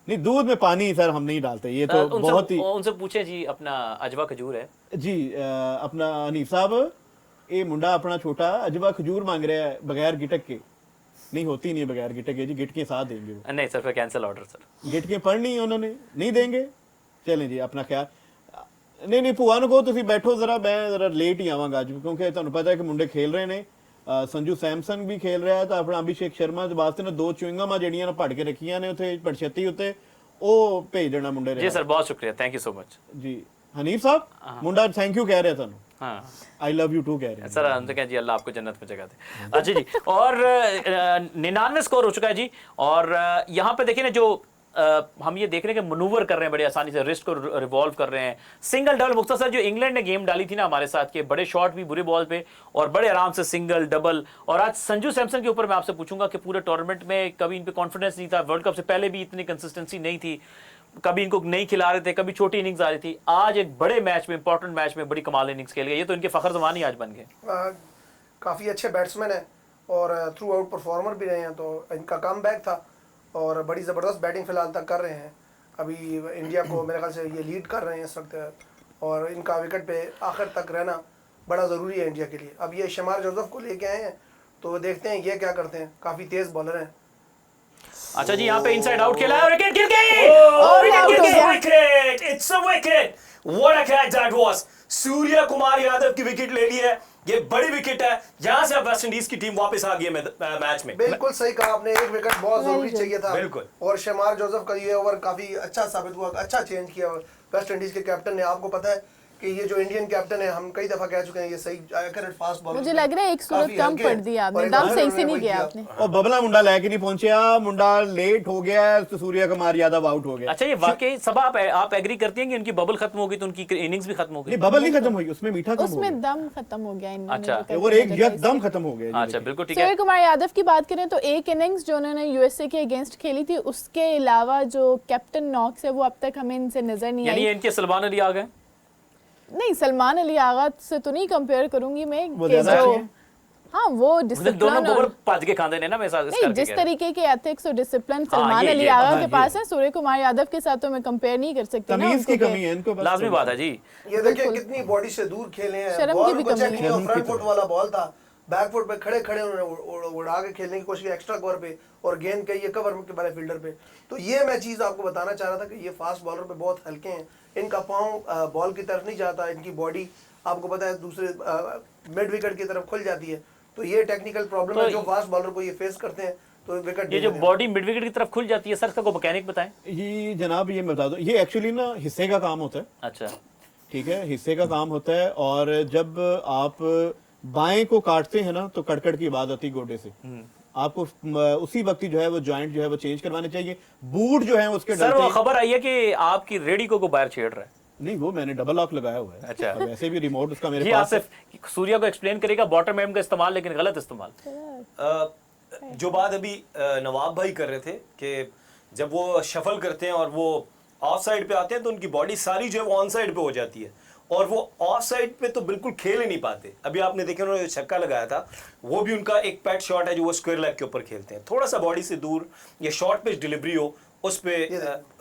नहीं दूध में पानी सर हम नहीं डालते, ये तो बहुत ही। उनसे पूछे जी, अपना अजवा खजूर है जी अपना हनीफ साहब, ये मुंडा अपना छोटा अजवा खजूर मांग रहा है बगैर गिटक के। नहीं होती नहीं बगैर गिटक के जी, गिटके साथ देंगे वो। नहीं सर, फिर कैंसिल ऑर्डर सर। गिटके पढ़नी है उन्होंने, नहीं देंगे। चलें जी अपना ख्याल। नहीं भूआ को तुम बैठो जरा, मैं जरा लेट ही आवांगा अज, क्योंकि तुहानू पता है कि मुंडे खेल रहे हैं। संजू सैमसन भी खेल रहा है, तो अपना अभिषेक शर्मा वास्ते ने 2 चुइंगमा जड़ियां भड़ के रखियां ने उत्थे पड़छती उत्ते, ਉਹ ਭੇਜ ਦੇਣਾ ਮੁੰਡੇ ਨੇ। जी सर, बहुत शुक्रिया, थैंक यू सो मच जी। हनीफ साहब मुंडा थैंक यू कह रहा है ਤੁਹਾਨੂੰ। हाँ, आई लव यू टू कह रहे हैं सर। हम तो कहें जी अल्लाह आपको जन्नत में जगह दे। अच्छा जी, और 99 स्कोर हो चुका है जी। और यहाँ पे देखिए ना, जो हम ये देख रहे हैं कि मनूवर कर रहे हैं बड़े आसानी से, रिस्ट को रिवॉल्व कर रहे हैं, सिंगल डबल। मुख्तसर जो इंग्लैंड ने गेम डाली थी ना हमारे साथ के, बड़े शॉट भी बुरे बॉल पे और बड़े आराम से सिंगल डबल। और आज संजू सैमसन के ऊपर मैं आपसे पूछूंगा कि पूरे टूर्नामेंट में कभी इन पे कॉन्फिडेंस नहीं था, वर्ल्ड कप से पहले भी इतनी कंसिस्टेंसी नहीं थी, कभी इनको नहीं खिला रहे थे, कभी छोटी इनिंग्स आ रही थी। आज एक बड़े मैच में, इंपॉर्टेंट मैच में बड़ी कमाल इनिंग्स खेल गए, ये तो इनके फखर ज़मान ही आज बन गए। काफ़ी अच्छे बैट्समैन हैं और थ्रू आउट परफॉर्मर भी रहे हैं, तो इनका कम बैक था और बड़ी ज़बरदस्त बैटिंग फिलहाल तक कर रहे हैं। अभी इंडिया को मेरे ख्याल से ये लीड कर रहे हैं इस वक्त, और इनका विकेट पे आखिर तक रहना बड़ा ज़रूरी है इंडिया के लिए। अब ये शमार जोसेफ को लेके आए हैं, तो देखते हैं ये क्या करते हैं, काफ़ी तेज़ बॉलर हैं। अच्छा जी, यहाँ पे इनसाइड आउट खेला है, विकेट गिर गई। Wicket, it's a wicket, what a catch that was. Surya Kumar Yadav की विकेट ले ली है, ये बड़ी विकेट है। यहां से अब वेस्ट इंडीज की टीम वापस आ गई है मैच में। बिल्कुल सही कहा आपने, एक विकेट बहुत जरूरी चाहिए था। बिल्कुल। और शमार जोसेफ का ये ओवर काफी अच्छा साबित हुआ, अच्छा चेंज किया वेस्ट इंडीज के कैप्टन ने। आपको पता है कि ये जो इंडियन कैप्टन है, हम कई दफा कह चुके हैं, ये सही एक्यूरेट फास्ट बॉलर मुझे लग रहा है एक सूरत कम पड़ दी आपने, दम सही से नहीं किया आपने। और बबला मुंडा लेके नहीं पहुंचे, मुंडा लेट हो गया तो सूर्य कुमार यादव आउट हो गया। अच्छा, ये वाकई सब आप एग्री करती हैं कि उनकी बबल खत्म हो गई तो उनकी इनिंग्स भी खत्म हो गई? नहीं, बबल नहीं खत्म हुई, उसमें मीठा कम हो उसमें गया। दम खत्म हो गया इन्होंने अच्छा। जो करके और एक भेजा था यकदम खत्म हो गया। अच्छा, बिल्कुल ठीक है। सूर्य कुमार यादव की बात करें तो एक इनिंग्स जो उन्होंने यूएसए के अगेंस्ट खेली थी, उसके अलावा जो कैप्टन नॉक्स है वो अब तक हमें इनसे नजर नहीं यानी आई। इनके सलमान अली आ गए? नहीं, सलमान अली आगा से तो नहीं कंपेयर करूंगी मैं वो कि ज्यादा जो अच्छी है। हाँ वो दोनों डिसिप्लिन गोबर और पाज के खाते ने ना मेरे साथ इस नहीं, करके जिस कह रहे हैं। तरीके के एथिक्स और डिसिप्लिन हाँ, सलमान ये- अली ये- आगा हाँ, के ये- पास है, सूर्य कुमार यादव के साथ तो मैं कंपेयर नहीं कर सकती ना तमीज उनको की कि- कमी है इनको बस। लाजमी बात है जी। ये देखिए कितनी बॉडी से दूर खेले हैं, शर्म की बॉल भी बचा कमी नहीं है। और शर्म की फ्रंट फुट कमी। वाला बॉल था, बैक फुट पे खड़े खड़े उन्होंने उड़ा के खेलने की कोशिश की एक्स्ट्रा कवर पे, और गेंद कही है कवर के वाले फील्डर पे। तो ये मैं चीज आपको बताना चाह रहा था कि ये फास्ट बॉलर पे बहुत हल्के हैं, इनका पाँव बॉल की तरफ नहीं जाता, इनकी बॉडी आपको पता है दूसरे मिड विकेट की तरफ खुल जाती है। तो ये टेक्निकल प्रॉब्लम तो है जो फास्ट बॉलर को ये फेस करते हैं, तो विकेट ये जो बॉडी मिड विकेट की तरफ खुल जाती है सर, इसका कोई मैकेनिक बताएं। ये जनाब ये मैं बता दूं, ये एक्चुअली ना हिस्से का काम होता है। अच्छा, ठीक है, हिस्से का काम होता है। और जब आप बाएं को काटते हैं ना तो कड़कड़ की बात आती है गोडे से। आपको उसी वक्त ही जो है वो जॉइंट जो है वो चेंज करवाने चाहिए। बूट जो है उसके सर डलते वो ही- खबर आई है कि आपकी रेडी को बाहर छेड़ रहा है। नहीं, वो मैंने डबल लॉक लगाया हुआ है। अच्छा। अब वैसे भी रिमोट उसका मेरे जी पास है। आसिफ, सूर्या को एक्सप्लेन करेगा बॉटम एम का इस्तेमाल, लेकिन गलत इस्तेमाल। जो बात अभी नवाब भाई कर रहे थे कि जब वो शफल करते हैं और वो ऑफ साइड पे आते हैं तो उनकी बॉडी सारी जो है वो ऑन साइड पे हो जाती है, और वो ऑफ साइड पे तो बिल्कुल खेल ही नहीं पाते। अभी आपने देखा उन्होंने जो छक्का लगाया था वो भी उनका एक पैट शॉट है जो वो स्क्वायर लेग के ऊपर खेलते हैं, थोड़ा सा बॉडी से दूर या शॉर्ट पिच डिलीवरी हो उस पे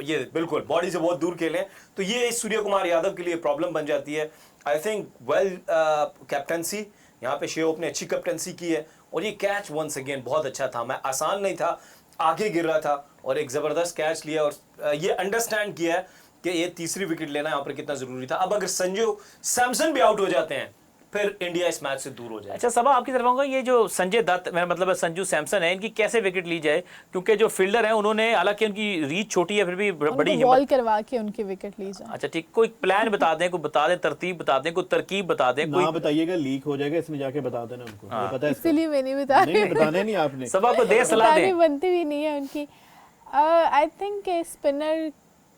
ये बिल्कुल बॉडी से बहुत दूर खेलें, तो ये सूर्य कुमार यादव के लिए प्रॉब्लम बन जाती है। आई थिंक वेल कैप्टनसी यहाँ पे शेओप ने अच्छी कैप्टनसी की है, और ये कैच वंस अगेन बहुत अच्छा था, मैं आसान नहीं था, आगे गिर रहा था और एक जबरदस्त कैच लिया, और ये अंडरस्टैंड किया है कि ये तीसरी विकेट लेना यहाँ पर कितना जरूरी था। अब अगर संजू सैमसन भी आउट हो जाते हैं फिर इंडिया इस मैच से दूर हो जाए। अच्छा सबा, आपकी तरफ आऊंगा, ये जो संजय दत्त, मेरा मतलब है संजू सैमसन है, इनकी कैसे विकेट ली जाए? क्योंकि जो फील्डर हैं उन्होंने, हालांकि उनकी रीच छोटी है फिर भी बड़ी उनको बॉल हिम्मत। करवा के उनकी विकेट ली जाए। अच्छा ठीक, कोई प्लान बता दें, कोई बता दें, तरतीब बता दें, कोई तरकीब बता दें, ना कोई बताइएगा, लीक हो जाएगा, इसमें जाके बता देना उनको। ये पता है इसको। इसीलिए मैं नहीं बता रही, नहीं बताने नहीं आपने। सबा को दे सलाह बतानी दें। बनती भी नहीं है उनकी। आई थिंक स्पिनर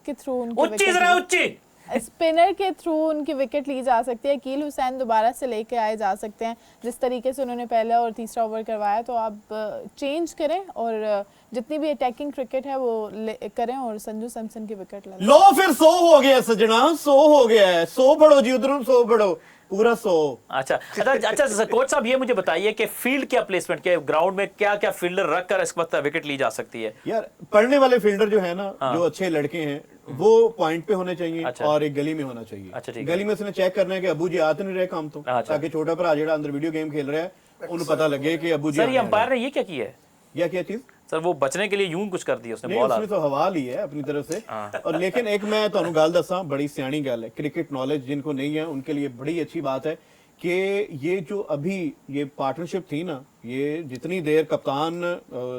के थ्रू उनकी उच्ची विकेट जरा उच्ची। स्पिनर के थ्रू उनकी विकेट ली जा सकती है। अकील हुसैन दोबारा से लेके आए जा सकते हैं, जिस तरीके से उन्होंने पहला और तीसरा ओवर करवाया, तो आप चेंज करें और जितनी भी अटैकिंग क्रिकेट है वो करें और संजू सैमसन की विकेट ले लें। लो फिर 100 हो गया सजना, 100 हो गया है। 100 पढ़ो जी, उधरों 100 पढ़ो, पूरा 100। अच्छा कोच साहब, ये मुझे बताइए कि फील्ड क्या प्लेसमेंट, के ग्राउंड में क्या क्या फील्डर रखकर इस वक्त विकेट ली जा सकती है? यार पढ़ने वाले फील्डर जो है ना, जो अच्छे लड़के हैं वो पॉइंट पे होने चाहिए। अच्छा। और एक गली में होना चाहिए। अच्छा, ठीक है। गली में उसने चेक करना है कि अबू जी आ तो नहीं रहे काम तो, अच्छा। ताकि छोटा भरा जेड़ा अंदर वीडियो गेम खेल रहा है उन्हें पता लगे कि अबू जी सर ये आने अंपायर वाले ने ये क्या किया है? हैं। या क्या चीज? सर वो बचने के लिए यूं कुछ कर दिया उसने, नहीं, बॉल उसने तो हवा ली है अपनी तरफ से। और लेकिन एक मैं ਤੁਹਾਨੂੰ ਗੱਲ ਦੱਸਾਂ, बड़ी सियाणी गल है, क्रिकेट नॉलेज जिनको नहीं है उनके लिए बड़ी अच्छी बात है कि ये जो अभी ये पार्टनरशिप थी ना, ये जितनी देर कप्तान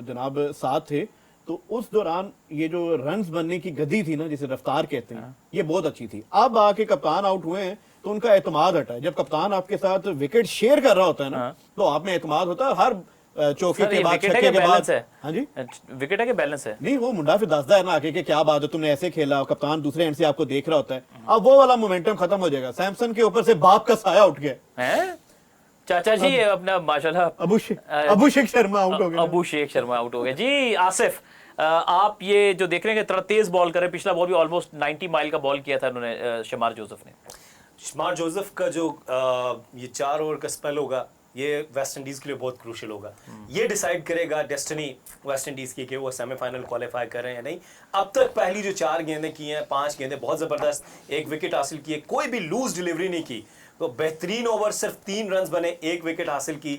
जनाब साथ थे, तो उस दौरान ये जो रन्स बनने की गति थी ना, जिसे रफ्तार कहते हैं, ये बहुत अच्छी थी। अब आके कप्तान आउट हुए हैं तो उनका एतमाद हटा है। जब कप्तान आपके साथ विकेट शेयर कर रहा होता है ना, तो आप में एतमाद होता है। हर चौके सर के ये बाद, विकेट है छक्के कि के बाद। बैलेंस है? हाँ जी, विकेट है कि बैलेंस है? नहीं, वो मुंडा फिर दसदा है ना आके कि क्या बात है, तुमने ऐसे खेला, कप्तान दूसरे एंड से आपको देख रहा होता है। अब वो वाला मोमेंटम खत्म हो जाएगा। सैमसन के ऊपर से बाप का साया उठ गया। हैं? चाचा जी अपना माशाल्लाह अभिषेक शर्मा आउट हो गया। अबू शेख शर्मा आउट हो गए जी। आसिफ, आप ये जो देख रहे हैं कि थोड़ा तेज बॉल करे, पिछला बॉल भी ऑलमोस्ट 90 माइल का बॉल किया था उन्होंने, शमार जोसेफ ने। शमार जोसेफ का जो ये 4 ओवर का स्पेल होगा, ये वेस्ट इंडीज के लिए बहुत क्रूशियल होगा। ये डिसाइड करेगा डेस्टिनी वेस्ट इंडीज की कि वो सेमीफाइनल क्वालिफाई कर रहे हैं या नहीं। अब तक पहली जो 4 गेंदें की हैं, 5 गेंदें बहुत जबरदस्त, 1 विकेट हासिल की है, कोई भी लूज डिलीवरी नहीं की, तो बेहतरीन ओवर, सिर्फ 3 रन बने, 1 विकेट हासिल की,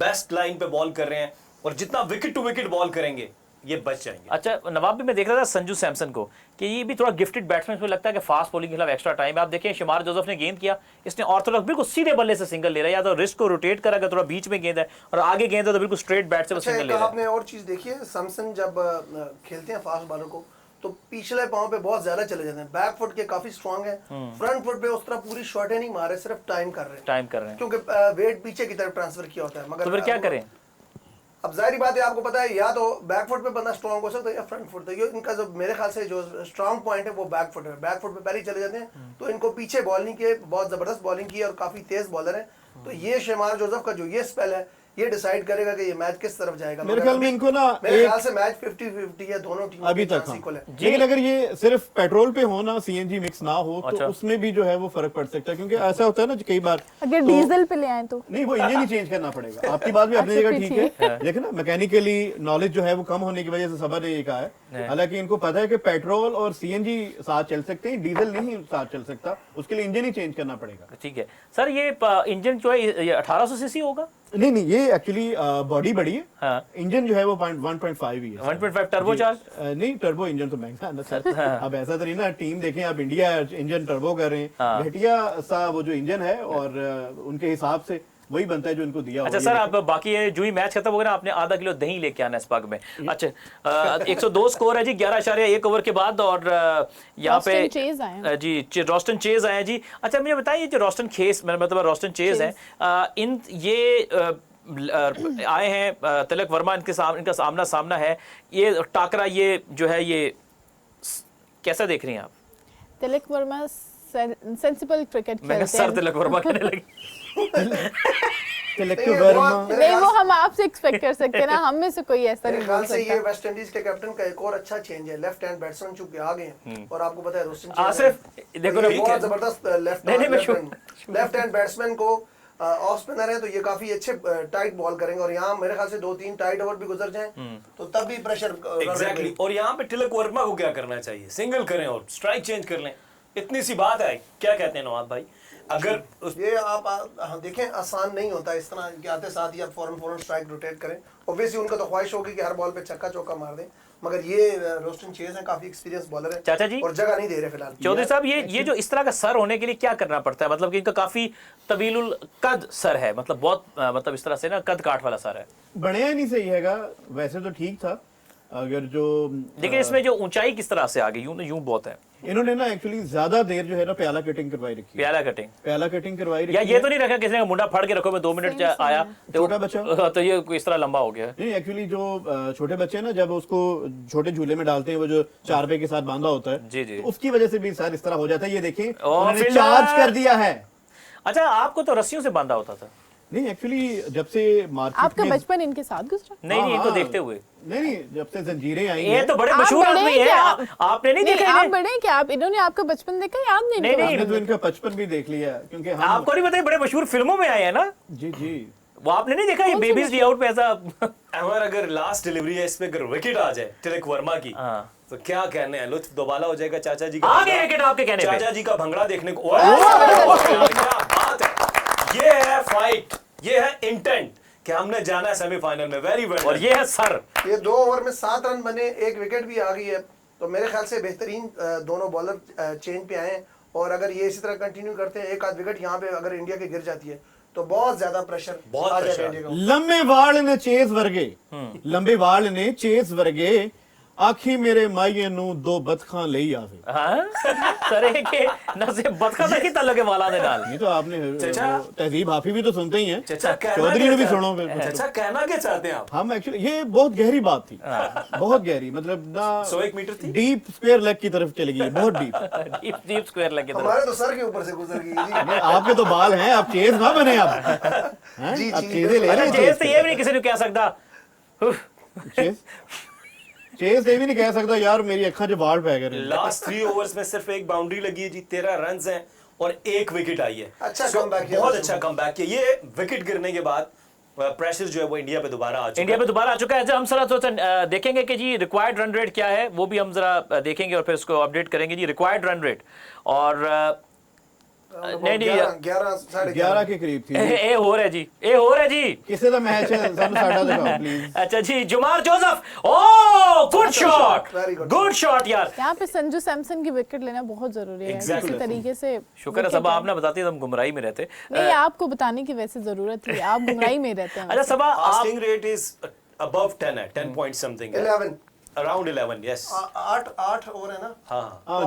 बेस्ट लाइन पे बॉल कर रहे हैं, और जितना विकेट टू विकेट बॉल करेंगे ये बच जाएंगे। अच्छा नवाब भी मैं देख रहा था संजू सैमसन को कि ये भी थोड़ा गिफ्टेड बैट्समैन, में लगता है कि फास्ट बॉलिंग के खिलाफ एक्स्ट्रा टाइम है। आप देखें शमार जोसेफ ने गेंद किया, इसने ऑर्थोडॉक्स बिल्कुल सीधे बल्ले से सिंगल ले रहा है, या तो रिस्ट को रोटेट करेगा, थोड़ा बीच में गेंद है और आगे गेंद है तो बिल्कुल स्ट्रेट बैट से वो अच्छा, सिंगल एक ले रहा है। आपने और चीज देखी है, सैमसन जब खेलते हैं फास्ट बॉलर को, तो पिछले पाँव पे बहुत ज्यादा चले जाते हैं। बैक फुट के काफी स्ट्रांग है, फ्रंट फुट पे उस तरह पूरी शॉट नहीं मार रहे, सिर्फ टाइम कर रहे हैं क्योंकि वेट पीछे की तरफ ट्रांसफर किया होता है। मगर तो फिर क्या करें? अब जाहिर बात है, आपको पता है या तो बैक फुट पे बंदा स्ट्रांग हो सकता है या फ्रंट फुट। तो ये इनका जो मेरे ख्याल से जो स्ट्रांग पॉइंट है वो बैक फुट है। बैक फुट पे पहले ही चले जाते हैं, तो इनको पीछे बॉलिंग की, बहुत जबरदस्त बॉलिंग की और काफी तेज बॉलर है। तो ये शमार जोसेफ का जो ये स्पेल है, ये डिसाइड करेगा कि ये मैच किस तरफ जाएगा। मेरे ख्याल में इनको ना मेरे ख्याल से मैच 50-50 है, दोनों टीमों अभी के तक चांस इक्वल है। लेकिन अगर ये सिर्फ पेट्रोल पे हो ना, सीएनजी मिक्स ना हो, तो उसमें भी जो है वो फर्क पड़ सकता है। क्योंकि ऐसा होता है ना कई बार, अगर डीजल पे ले आए तो नहीं, वो इंजन ही चेंज करना पड़ेगा। आपकी बात भी अपनी अच्छा, जगह फिर ठीक है, लेकिन ना मैकेनिकली नॉलेज जो है वो कम होने की वजह से सबा ने ये कहा है। हालांकि इनको पता है कि पेट्रोल और सीएनजी साथ चल सकते हैं, डीजल नहीं साथ चल सकता, उसके लिए इंजन ही चेंज करना पड़ेगा। ठीक है सर, ये इंजन जो है ये 1800 सीसी होगा? नहीं, ये एक्चुअली बॉडी बड़ी है। हाँ। इंजन जो है वो 1.5 ही है। 1.5 टर्बो चार्ज? नहीं, टर्बो इंजन तो महंगा है ना सर। अब ऐसा तो नहीं ना, टीम देखें आप, इंडिया इंजन टर्बो कर रहे हैं, घटिया सा वो जो इंजन है, और उनके हिसाब से वही बनता है जो इनको दिया। अच्छा सर, अब बाकी ये जो ही मैच खत्म हो गया ना, आपने आधा किलो दही लेके आना इस पाग में। अच्छा 102 स्कोर है जी 11.1 ओवर के बाद, और यहाँ पे रॉस्टन चेज आए हैं। जी रॉस्टन चेज आए हैं जी। अच्छा मुझे बताइए, जो रॉस्टन खेस मतलब रॉस्टन चेज हैं, इन ये आए हैं तिलक वर्मा, इनका सामना है, ये टाकरा, ये जो है ये कैसा देख रही हैं आप? तिलक वर्मा सेंसिबल क्रिकेट खेलते हैं। सर तिलक वर्मा कहने लगी। वर्मा नहीं, वो हम आपसे एक्सपेक्ट कर सकते हैं ना, हम में से कोई ऐसा मेरे नहीं ख्याल बोल से ये सकता। वेस्ट इंडीज के कैप्टन का एक और अच्छा चेंज है। लेफ्ट हैंड बैट्समैन चूंकि आ गए हैं, और आपको पता है रोस्टन आसिफ देखो ना, बहुत जबरदस्त नहीं, लेफ्ट हैंड बैट्समैन को ऑफ स्पिनर है, तो ये काफी अच्छे टाइट बॉल करेंगे। और यहाँ मेरे ख्याल से 2-3 टाइट ओवर भी गुजर जाएं तो तब भी प्रेशर एग्जैक्टली। और यहाँ पे तिलक वर्मा को क्या करना चाहिए? सिंगल करें और स्ट्राइक चेंज कर लें, इतनी सी बात है। क्या कहते हैं नवाब भाई? अगर ये आप देखें, आसान नहीं होता इस तरह के आते साथ ही आप फौरन स्ट्राइक रोटेट करें। ऑब्वियसली उनका तो ख्वाहिश होगी कि हर बॉल पे छक्का चौका मार दें, मगर ये रोस्टन चेज है, काफी एक्सपीरियंस बॉलर है चाचा जी, और जगह नहीं दे रहे फिलहाल। चौधरी साहब, ये जो इस तरह का सर होने के लिए क्या करना पड़ता है? मतलब कि इनका काफी तवीलुल कद सर है, मतलब बहुत मतलब इस तरह से ना कद काठ वाला सर है। बढ़िया नहीं सही हैगा, वैसे तो ठीक था। अगर जो लेकिन इसमें जो ऊंचाई किस तरह से आ गई, यूं बहुत है। इन्होंने ना एक्चुअली ज्यादा देर जो है ना प्याला कटिंग करवाई रखी है। प्याला कटिंग करवाई रखी या है। ये तो नहीं रखा किसी ने मुंडा फाड़ के रखो, मैं 2 मिनट आया छोटा बच्चा तो ये इस तरह लंबा हो गया। नहीं, एक्चुअली जो छोटे बच्चे हैं ना, जब उसको छोटे झूले में डालते हैं, वो जो चारपे के साथ बांधा होता है, जी जी, तो उसकी वजह से भी सर इस तरह हो जाता है। ये देखिए, फिर उन्होंने चार्ज कर दिया है। अच्छा, आपको तो रस्सियों से बांधा होता था? नहीं, एक्चुअली जब से मार्केट आपका बचपन इनके साथ गुजरा? नहीं, इनको देखते हुए नहीं, जब से जंजीरें आई ये हैं। तो बड़े मशहूर आदमी है, आपने नहीं देखा? आप बड़े हैं क्या? आप इन्होंने आपका बचपन देखा? याद नहीं? हमने तो इनका बचपन भी देख लिया, क्योंकि हम आपको नहीं पता, बड़े मशहूर फिल्मों में आए हैं ना। जी वो आपने नहीं देखा, ये बेबीज डे आउट पे ऐसा। हमारा अगर लास्ट डिलीवरी है, इसमें अगर विकेट आ जाए तिलक वर्मा की, तो क्या कहने हैं, लुत्फ दोबाला हो जाएगा चाचा जी का। आगे विकेट आपके कहने पे। चाचा जी का भंगड़ा देखने को। क्या बात है, ये है फाइट, ये है इंटेंट कि हमने जाना है सेमीफाइनल में। Very well. और ये है सर, ये 2 ओवर में 7 रन बने, 1 विकेट भी आ गई है, तो मेरे ख्याल से बेहतरीन दोनों बॉलर चेंज पे आए हैं। और अगर ये इसी तरह कंटिन्यू करते हैं, एक आध विकेट यहाँ पे अगर इंडिया के गिर जाती है, तो बहुत ज्यादा प्रेशर बहुत आ जाएगा प्रेशर। इंडिया को। लंबे वाल ने चेस वर्गे, लंबे वाल ने चेस वर्गे, आखी मेरे माइये नू 2 बतखां लई आवे। सरे के नसे बदखा तक ही तलके वाला दे नाल। ये तो आपने तहजीब हाफी भी तो सुनते ही हैं, चाचा चौधरी ने भी सुनो। चाचा कहना क्या चाहते हैं आप? हम एक्चुअली, ये बहुत गहरी बात थी, बहुत गहरी, मतलब ना 101 मीटर थी, डीप स्क्वायर लेग की तरफ चली गई, बहुत डीप। डीप स्क्वायर लगे हमारे तो सर के ऊपर से गुजर गई जी। आपके तो बाल हैं, आप चेस ना बने आप, हैं? जी, आप जी, चेज़ें ले रहे चेस तो हैं। ये भी नहीं किसी ने कह सकता। चेस ये भी नहीं कह सकता यार मेरी अखा च बाल पै गए। लास्ट 3 ओवर्स में सिर्फ 1 बाउंड्री लगी है जी, 13 रन्स हैं और 1 विकेट आई है। अच्छा कमबैक किया, बहुत अच्छा कमबैक किया। ये विकेट गिरने के बाद प्रेशर जो है वो इंडिया पे दोबारा आ चुका है। हम जरा देखेंगे कि जी रिक्वायर्ड रन रेट क्या है, वो भी हम जरा देखेंगे और फिर उसको अपडेट करेंगे जी। रिक्वायर्ड रन रेट और नहीं 11 के करीब थी। ए हो रहा है जी किसे दा मैच है, सानू साडा दिखाओ प्लीज। अच्छा जी, Shamar Joseph, oh good shot, very good. Good shot यार। यहाँ पे संजू सैमसन की विकेट लेना बहुत जरूरी है। Exactly. किसी तरीके से शुक्र है सबा आप ना बताती तो हम गुमराही में रहते। नहीं, आपको बताने की वैसे जरूरत थी, आप गुमराही में रहते हैं। अच्छा सबा, फास्टिंग रेट इज अबव 10 है, 10 पॉइंट समथिंग है। 11 अराउंड 11 यस 8 ओवर है ना। हाँ हाँ,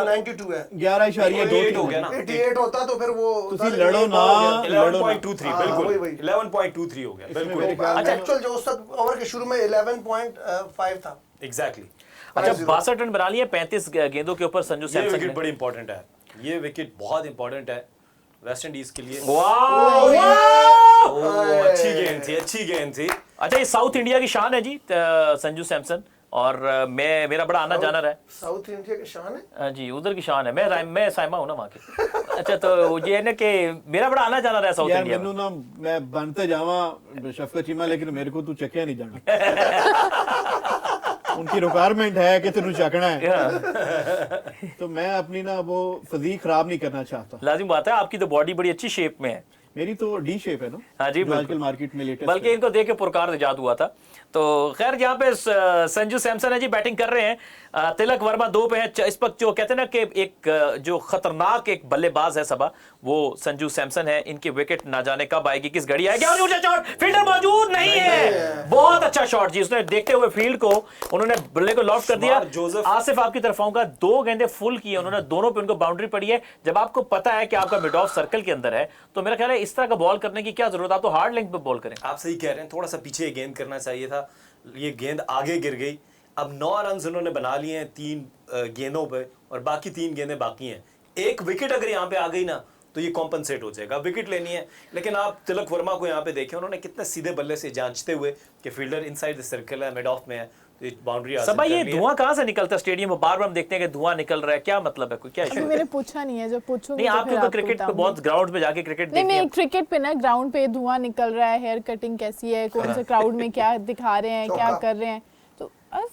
92 है। 11.2 हो गया ना। 88 होता तो फिर वो तुसी लड़ो ना, लड़ो ना। 11.23 हाँ, बिल्कुल वही। 11.23 हो गया इसमें बिल्कुल मेरे ख्याल अच्छा एक्चुअल जो उस वक्त ओवर के शुरू में 11.5 था। एग्जैक्टली। अच्छा 62 रन बना लिए 35 गेंदों के ऊपर संजू ये सैमसन विकेट ने। बड़ी इंपॉर्टेंट है, ये विकेट बहुत इंपॉर्टेंट है वेस्ट इंडीज के लिए। वाह ओह, अच्छी गेंद थी, अच्छी गेंद थी। अच्छा ये साउथ इंडिया की शान है जी संजू सैमसन, और मेरा बड़ा आना जाना रहा है। साउथ इंडिया की शान है। जी उधर की शान है, मैं साइमा हूं ना वहां के। अच्छा तो ये है ना कि मेरा बड़ा आना जाना रहा है साउथ यार इंडिया मैनू में। ना मैं बनते जावा शफकत चीमा, लेकिन मेरे को तू चकिया नहीं जाना। उनकी रिक्वायरमेंट है कि तेनू चकना है, तो मैं अपनी ना वो फिजीक खराब नहीं करना चाहता। लाजिम बात है, आपकी तो बॉडी बड़ी अच्छी शेप में है। मेरी तो डी शेप है ना। हाँ जी, जो बिल्कुल। आजकल मार्केट में लेटेस्ट बल्कि इनको देख के पुरकार इजाद हुआ था। तो खैर यहाँ पे संजू सैमसन है जी, बैटिंग कर रहे हैं। तिलक वर्मा 2 पे है। इस वक्त जो कहते हैं ना कि एक जो खतरनाक एक बल्लेबाज है सबा, वो संजू सैमसन है। इनकी विकेट ना जाने कब आएगी, किस घड़ी आएगी। और ऊंचा शॉट, फील्डर मौजूद नहीं है। बहुत अच्छा शॉट जी, उसने देखते हुए फील्ड को उन्होंने बल्ले को लॉफ्ट कर दिया। Smart Joseph. आसिफ आपकी तरफ आऊंगा, 2 गेंदें फुल की उन्होंने, दोनों पे उनको बाउंड्री पड़ी है। जब आपको पता है कि आपका मिड ऑफ सर्कल के अंदर है, तो मेरा ख्याल है इस तरह का बॉल करने की क्या जरूरत, आप तो हार्ड लेंथ पे बॉल करें। आप सही कह रहे हैं, थोड़ा सा पीछे गेंद करना चाहिए था, ये गेंद आगे गिर गई। अब 9 रन उन्होंने बना लिए हैं 3 गेंदों पे, और बाकी 3 गेंदें बाकी हैं। एक विकेट अगर यहाँ पे आ गई ना तो ये कॉम्पनसेट हो जाएगा। विकेट लेनी है, लेकिन आप तिलक वर्मा को यहाँ पे देखें, उन्होंने कितने सीधे बल्ले से जांचते हुए कि फील्डर इनसाइड द सर्कल है, मिड ऑफ में है, तो ये बाउंड्री हासिल सबा कर ये ली है। धुआं कहाँ से निकलता है स्टेडियम में? बार बार हम देखते हैं कि धुआं निकल रहा है, क्या मतलब है, कोई क्या अभी इशू? मैंने पूछा नहीं है, जब पूछूंगी नहीं तो आप फिर क्योंकि आपको क्रिकेट पे बताऊंगी। बहुत ग्राउंड पे जाके क्रिकेट नहीं देखते नहीं, हैं। क्रिकेट पे ना ग्राउंड पे धुआं निकल रहा है, हेयर कटिंग कैसी है, कौन से क्राउड में क्या दिखा रहे हैं, क्या चौका। कर रहे हैं, तो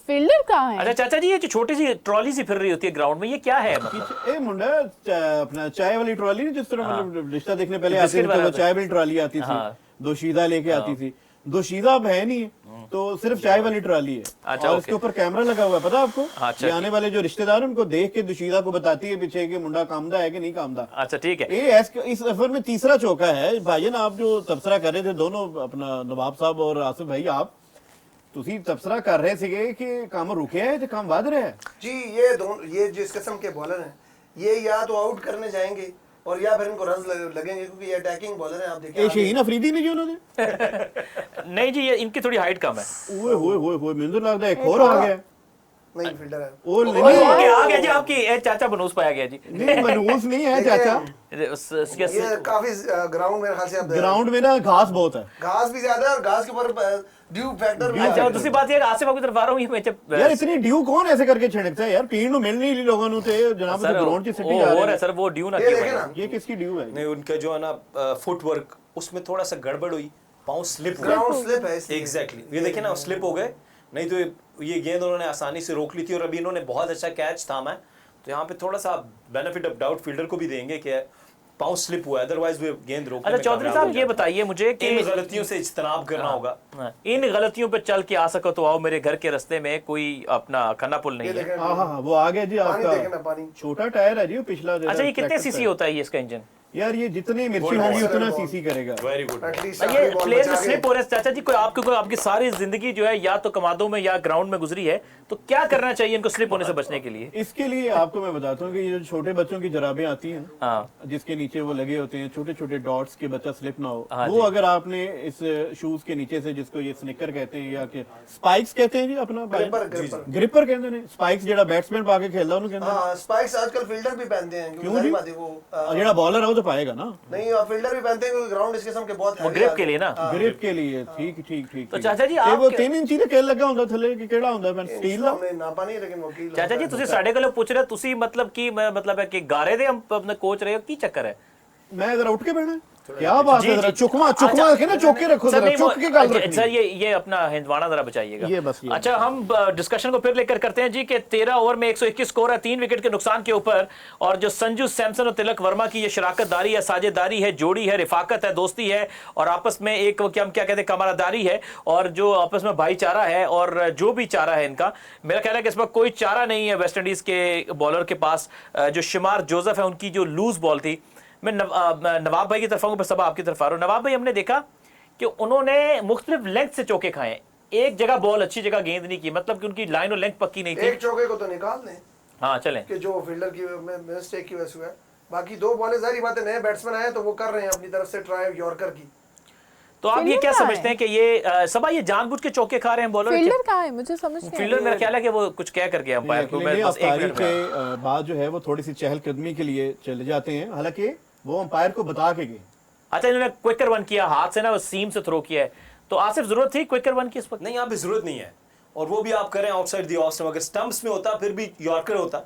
फील्डर कहाँ अच्छा है? चाचा जी, ये जो छोटी सी ट्रॉली सी फिर रही होती है ग्राउंड में, ये क्या है मतलब? पीछे ए मुंडा अपना चाय वाली ट्रॉली नहीं, जिस तरह मतलब रिश्ता देखने पहले आते बिस्किट थे, तो वाला वो था। चाय वाली ट्रॉली आती थी, हाँ। दोशीदा लेके आती थी। दोशीदा अब है नहीं है, तो सिर्फ चाय वाली ट्रॉली है। अच्छा, और ओके। इसके ऊपर कैमरा लगा हुआ है, पता है आपको? हाँ, अच्छा, ये आने वाले जो रिश्तेदार हैं, उनको देख के दोशीदा को बताती है पीछे कि मुंडा कामदा है कि नहीं कामदा। अच्छा ठीक है। ये इस सफर में तीसरा चौका है। भाईजान आप जो तबसरा कर रहे थे, दोनों अपना नवाब साहब और आसिफ भाई, आप तुसी तबसरा कर रहे थे कि काम रुके है तो काम वध रहा है जी ये जिस किस्म के बॉलर हैं, ये या तो आउट करने जाएंगे और या फिर इनको रन लगेंगे, क्योंकि ये अटैकिंग बॉलर हैं। आप देखें ये आगे- शहीन अफरीदी नहीं जो उन्होंने नहीं जी, ये इनकी थोड़ी हाइट कम है। ओए होए होए होए, मुझे लगता है एक और आ गया। नहीं फील्डर है। ओ ओके, नहीं आ गया जी आपकी चाचा बनूस पाया गया जी। नहीं, मनूस नहीं है चाचा। ये काफी ग्राउंड मेरे ख्याल से अब ग्राउंड में ना घास बहुत है घास भी ज्यादा है और घास के ऊपर ड्यू फैक्टर भी अच्छा, है। और दूसरी बात ये है कि आसिफ आपकी तरफ आ रहा हूँ, ये मैं यार। इतनी ड्यू कौन ऐसे करके छिड़कता है यार? पीण नु मिल नहीं रही लोगों नु, ते जनाब सर ग्राउंड की सिटी वो जा और रहे है हैं। सर, वो ड्यू ना ये किया देखें भाई। ना, ये किसकी ड्यू है? नहीं, उनका जो है ना फुटवर्क, उसमें थोड़ा सा गड़बड़ हुई, पाँव स्लिप ग्राउंड स्लिप है इसलिए। एग्जैक्टली, ये देखे ना स्लिप हो गए, नहीं तो ये गेंद उन्होंने आसानी से रोक ली थी। और अभी इन्होंने बहुत अच्छा कैच थामा है, तो यहाँ पे थोड़ा सा बेनिफिट ऑफ डाउट फील्डर को भी देंगे कि पाँव स्लिप हुआ, अदरवाइज वो गेंद रोकने अच्छा में चौधरी कामयाब साहब हो ये जाते। बताइए मुझे कि इन गलतियों से इज्तनाब करना होगा। हाँ, इन गलतियों पे चल के आ सको तो आओ, मेरे घर के रास्ते में कोई अपना खन्ना पुल नहीं ये है। देखें हाँ हाँ हाँ, वो आ गया जी पानी देखें ना, आपका पानी। छोटा टायर है जी, वो पिछला जो अच्छा ये है, कितने ट्रैक्टर सीसी का। होता है ये इसका इंजन? यार ये जितनी मिर्ची Good होगी ball, उतना good ball। सीसी करेगा। Very good. एटलीस्ट ये प्लेयर जो स्लिप हो रहे हैं चाचा जी, कोई आपकी सारी जिंदगी जो है या तो कमादों में या ग्राउंड में गुजरी है, तो क्या करना चाहिए इनको स्लिप होने से बचने के लिए? इसके लिए आपको मैं बताता हूँ कि ये जो छोटे बच्चों की जराबें आती हैं, हाँ जिसके नीचे वो लगे होते हैं छोटे छोटे डॉट्स के, बच्चा स्लिप ना हो, हाँ वो जी। अगर आपने इस शूज के नीचे से, जिसको ये स्निकर कहते हैं या कि स्पाइक्स कहते हैं जी अपना ग्रिपर ग्रिपर कहते हैं, स्पाइक्स जेड़ा बैट्समैन पा के खेलदा उन्हें कहते हैं। हाँ स्पाइक्स आजकल फील्डर भी पहनते हैं, क्योंकि क्यों सारी जी? बात है वो और जेड़ा बॉलर है वो तो पाएगा ना नहीं, फील्डर भी पहनते हैं क्योंकि ग्राउंड इस किस्म के बहुत वो heavy grip आते के लिए हैं। ना? ग्रिप के लिए। ठीक ठीक ठीक। तो चाचा जी, वो आप 3 इंची ਦਾ खेल लगा ਹੁੰਦਾ ਥੱਲੇ कि केड़ा ਹੁੰਦਾ है स्टील ਦਾ। हमने नापा नहीं, लेकिन वकील चाचा जी ਤੁਸੀਂ ਸਾਡੇ ਕੋਲੋਂ ਪੁੱਛ ਰਹੇ ਹੋ, ਤੁਸੀਂ मतलब कि मतलब है कि गारे दे हम अपने कोच रहे हो, की चक्कर है? मैं जरा उठ के बैठना क्या बात है? जरा चुकमा चुकमा रखे ना, चौक के रखो, सर जरा नहीं, चुक के गल सर रखनी। ये अपना हिंदवाड़ा जरा बचाइएगा। ये बस ये। अच्छा हम डिस्कशन को फिर लेकर करते हैं जी कि 13 ओवर में 121 स्कोर है 3 विकेट के नुकसान के ऊपर, और जो संजू सैमसन और तिलक वर्मा की ये शराकतदारी है, साझेदारी है, जोड़ी है, रिफाकत है, दोस्ती है, और आपस में एक क्या कहते हैं कमारादारी है, और जो आपस में भाईचारा है, और जो भी चारा है इनका, मेरा ख्याल है कि इस वक्त कोई चारा नहीं है वेस्ट इंडीज के बॉलर के पास। जो शुमार जोसेफ है, उनकी जो लूज बॉल थी, मैं नवाब भाई की तरफ आऊंगा, सब आपकी तरफ आ रहा हूँ। नवाब भाई, हमने देखा कि उन्होंने मुख्तलिफ लेंथ से चौके खाए, एक जगह बॉल अच्छी जगह गेंद नहीं की, मतलब कि उनकी लाइन और लेंथ पक्की नहीं थी। एक चौके को तो निकाल दें हाँ चलें, कि जो फील्डर की मिस्टेक की वजह से हुआ है। बाकी 2 बॉलें जारी बात है, नए बैट्समैन आए तो वो कर रहे हैं अपनी तरफ से ट्राई यॉर्कर की। तो आप ये फील्डर क्या कहाँ समझते है? हैं कि ये सबा ये जानबूझ के चौके खा रहे हैं बॉलर? फील्डर कहाँ है, मुझे समझ नहीं फील्डर मेरा ख्याल है कि वो कुछ कह कर गया अंपायर को। मैं बस एक अफ्तारी मिनट में के बाद जो है वो थोड़ी सी चहलकदमी के लिए चले जाते हैं, हालांकि वो अंपायर को बता के गए। अच्छा, इन्होंने क्विकर वन किया, हाथ से ना वो सीम से थ्रो किया है, तो आसिफ जरूरत थी क्विकर वन की इस वक्त? नहीं, यहाँ पे जरूरत नहीं है, और वो भी आप करें आउटसाइड द ऑफ स्टंप। अगर स्टंप्स में होता फिर भी यॉर्कर होता,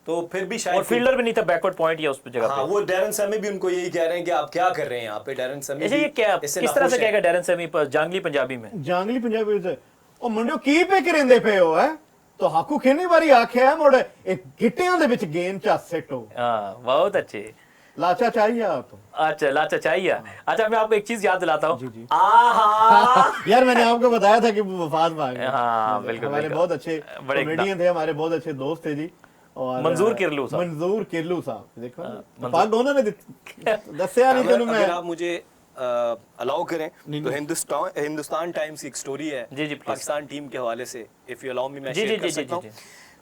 तो फिर भी शायद और फील्डर भी नहीं था बैकवर्ड पॉइंट या उस पे जगह हाँ, पे। वो डैरन सैमी भी उनको यही कह रहे हैं कि आप क्या कर रहे हैं यहाँ पे। डैरन सैमी अच्छा, ये क्या इससे किस तरह से नाखुश है। कहेगा डैरन सैमी पर जांगली पंजाबी में? जांगली पंजाबी से ओ मुंडियो की पे करेंदे पे हो है तो हाकू खेलने वाली आंखें है मोड़ एक गिट्टियां दे विच गेंद चा सेट हो हाँ, बहुत अच्छे। लाचा चाहिए आप तो। अच्छा, लाचा चाहिए। अच्छा, मैं आपको एक चीज याद दिलाता हूँ। जी, जी। आहा यार मैंने आपको बताया था कि वो वफात भाग गए। हाँ, बिल्कुल, हमारे बिल्कुल। बहुत अच्छे बड़े कॉमेडियन थे, हमारे बहुत अच्छे दोस्त थे जी। और मंजूर किरलू साहब। मंजूर किरलू साहब देखो मंजूर। पाक उन्होंने दस्या नहीं तेनू मैं। अगर आप मुझे अलाउ करें नहीं, तो नहीं। हिंदुस्तान टाइम्स की एक स्टोरी है जी, जी, please। पाकिस्तान टीम के हवाले से, इफ यू अलाउ मी मैं जी, शेयर जी, कर जी, जी, सकता हूँ। जी,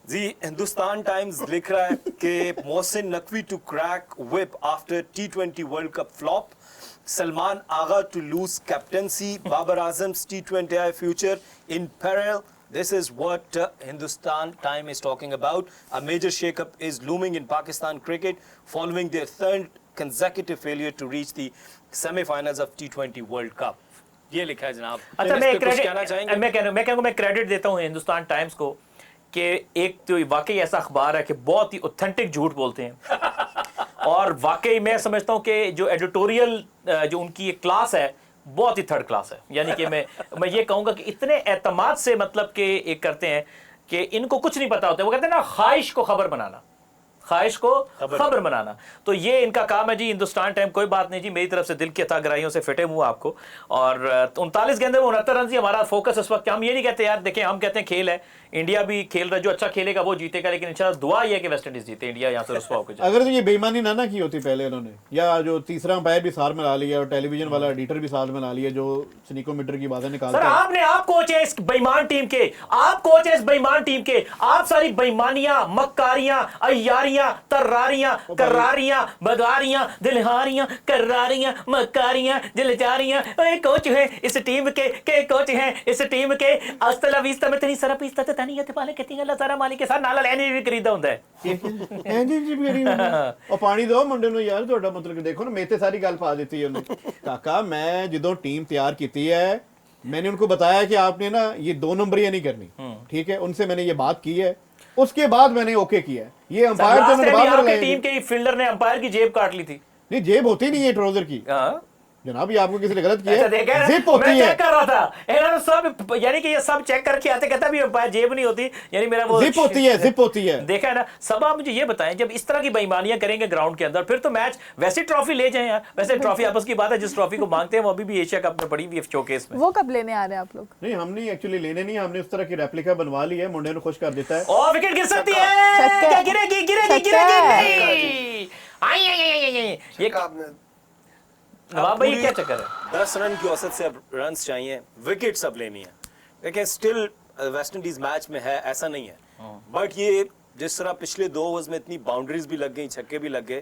जी, हिंदुस्तान टाइम्स लिख रहा है कि Mohsin Naqvi to crack whip after T20 World Cup flop, Salman Agha to lose captaincy, Babar Azam's T20I future in peril. This is what Hindustan Time is talking about. A major shake-up is looming in Pakistan cricket following their third consecutive failure to reach the semi-finals of T20 World Cup. ये लिखा है जनाब। अच्छा, इस मैं पे कुछ कहना क्रेडिट चाहेंगे? मैं क्रेडिट देता हूँ हिंदुस्तान टाइम्स को कि एक तो वाकई ऐसा अखबार है कि बहुत ही ऑथेंटिक झूठ बोलते हैं और वाकई मैं समझता हूँ कि जो एडिटोरियल जो उनकी एक क्लास है बहुत ही थर्ड क्लास है। यानी कि मैं ये कहूँगा कि इतने एतमाद से मतलब कि एक करते हैं कि इनको कुछ नहीं पता होता है। वो कहते हैं ना, ख्वाहिश को खबर बनाना, ख्वाहिश को खबर बनाना। तो ये इनका काम है जी। हिंदुस्तान टाइम, कोई बात नहीं जी, मेरी तरफ से दिल की अता गहराइयों से फिटे मुंह आपको। और 39 गेंदों में 69 रन ही हमारा फोकस इस वक्त। हम ये नहीं कहते यार, देखें हम कहते हैं खेल है, इंडिया भी खेल रहा है, जो अच्छा खेलेगा वो जीतेगा, लेकिन इंशाल्लाह दुआ ये है कि वेस्ट इंडीज जीते, इंडिया यहाँ से रुसवा होकर जाए। अगर तो ये बेईमानी ना की होती पहले उन्होंने, या जो तीसरा अंपायर भी साथ में ला लिया और टेलीविजन वाला एडिटर भी साथ में ला लिया जो स्निकोमीटर की बातें निकालता सर है। आप कोच है इस बेईमान टीम के, आप कोच है इस बेईमान टीम के। आप सारी बेईमानियां, मक्कारियां, अय्यारियां, तर्रारियां, करारियां, बगारियां, दिलहारियां, करारियां, मक्कारियां, दिलजारियां। ओए कोच है इस टीम के कोच हैं इस टीम के। अस्तला विस्ता में तेरी सरा पीस्ता ते तानी ते पाले कहती अल्लाह तारा मालिक के साथ नाला लेने भी खरीदा ਹੁੰਦਾ है। जी मेरी ਉਹ ਪਾਣੀ ਦੋ ਮੁੰਡੇ ਨੂੰ ਯਾਰ। ਤੁਹਾਡਾ मतलब कि देखो ना, मेरे सारी गल पा दी है उन्होंने। काका मैं जो टीम तैयार की है, मैंने उनको बताया कि आपने ना ये 2 नंबरियां नहीं करनी, ठीक है। उनसे मैंने ये बात की है, उसके बाद मैंने ओके किया है। ये अंपायर तो मैंने बाद में टीम के फील्डर ने अंपायर की जेब काट ली थी। नहीं, जेब होती नहीं है ट्राउजर की जनाब, ये आपको किसी ने गलत किया है। जिप होती है। मैं चेक कर रहा था, इन्होंने सब, यानी कि ये सब चेक करके आते, कहता भी अंपायर जेब नहीं होती, यानी मेरा वो जिप होती है, जिप होती है। देखा है ना सब। आप मुझे ये बताएं, जब इस तरह की बेईमानियां करेंगे ग्राउंड के अंदर, फिर तो मैच वैसे ट्रॉफी ले जाएं यार। वैसे ट्रॉफी आपस की बात है, जिस ट्रॉफी को मांगते हैं वो अभी भी एशिया कप में पड़ी हुई है शोकेस में। वो कब लेने आ रहे हैं आप लोग? नहीं, हम नहीं एक्चुअली लेने नहीं, हमने उस तरह की रेप्लिका बनवा ली है, मुंडे ने खुश कर देता है। और विकेट गिर सकती है, क्या गिरेगी गिरेगी गिरेगी। ये आपने नवाब भाई क्या चक्कर है? 10 रन की औसत से अब रन चाहिए, विकेट सब लेनी है। देखिए स्टिल वेस्ट इंडीज मैच में है, ऐसा नहीं है, बट ये जिस तरह पिछले 2 ओवर्स में इतनी बाउंड्रीज भी लग गई, छक्के भी लग गए,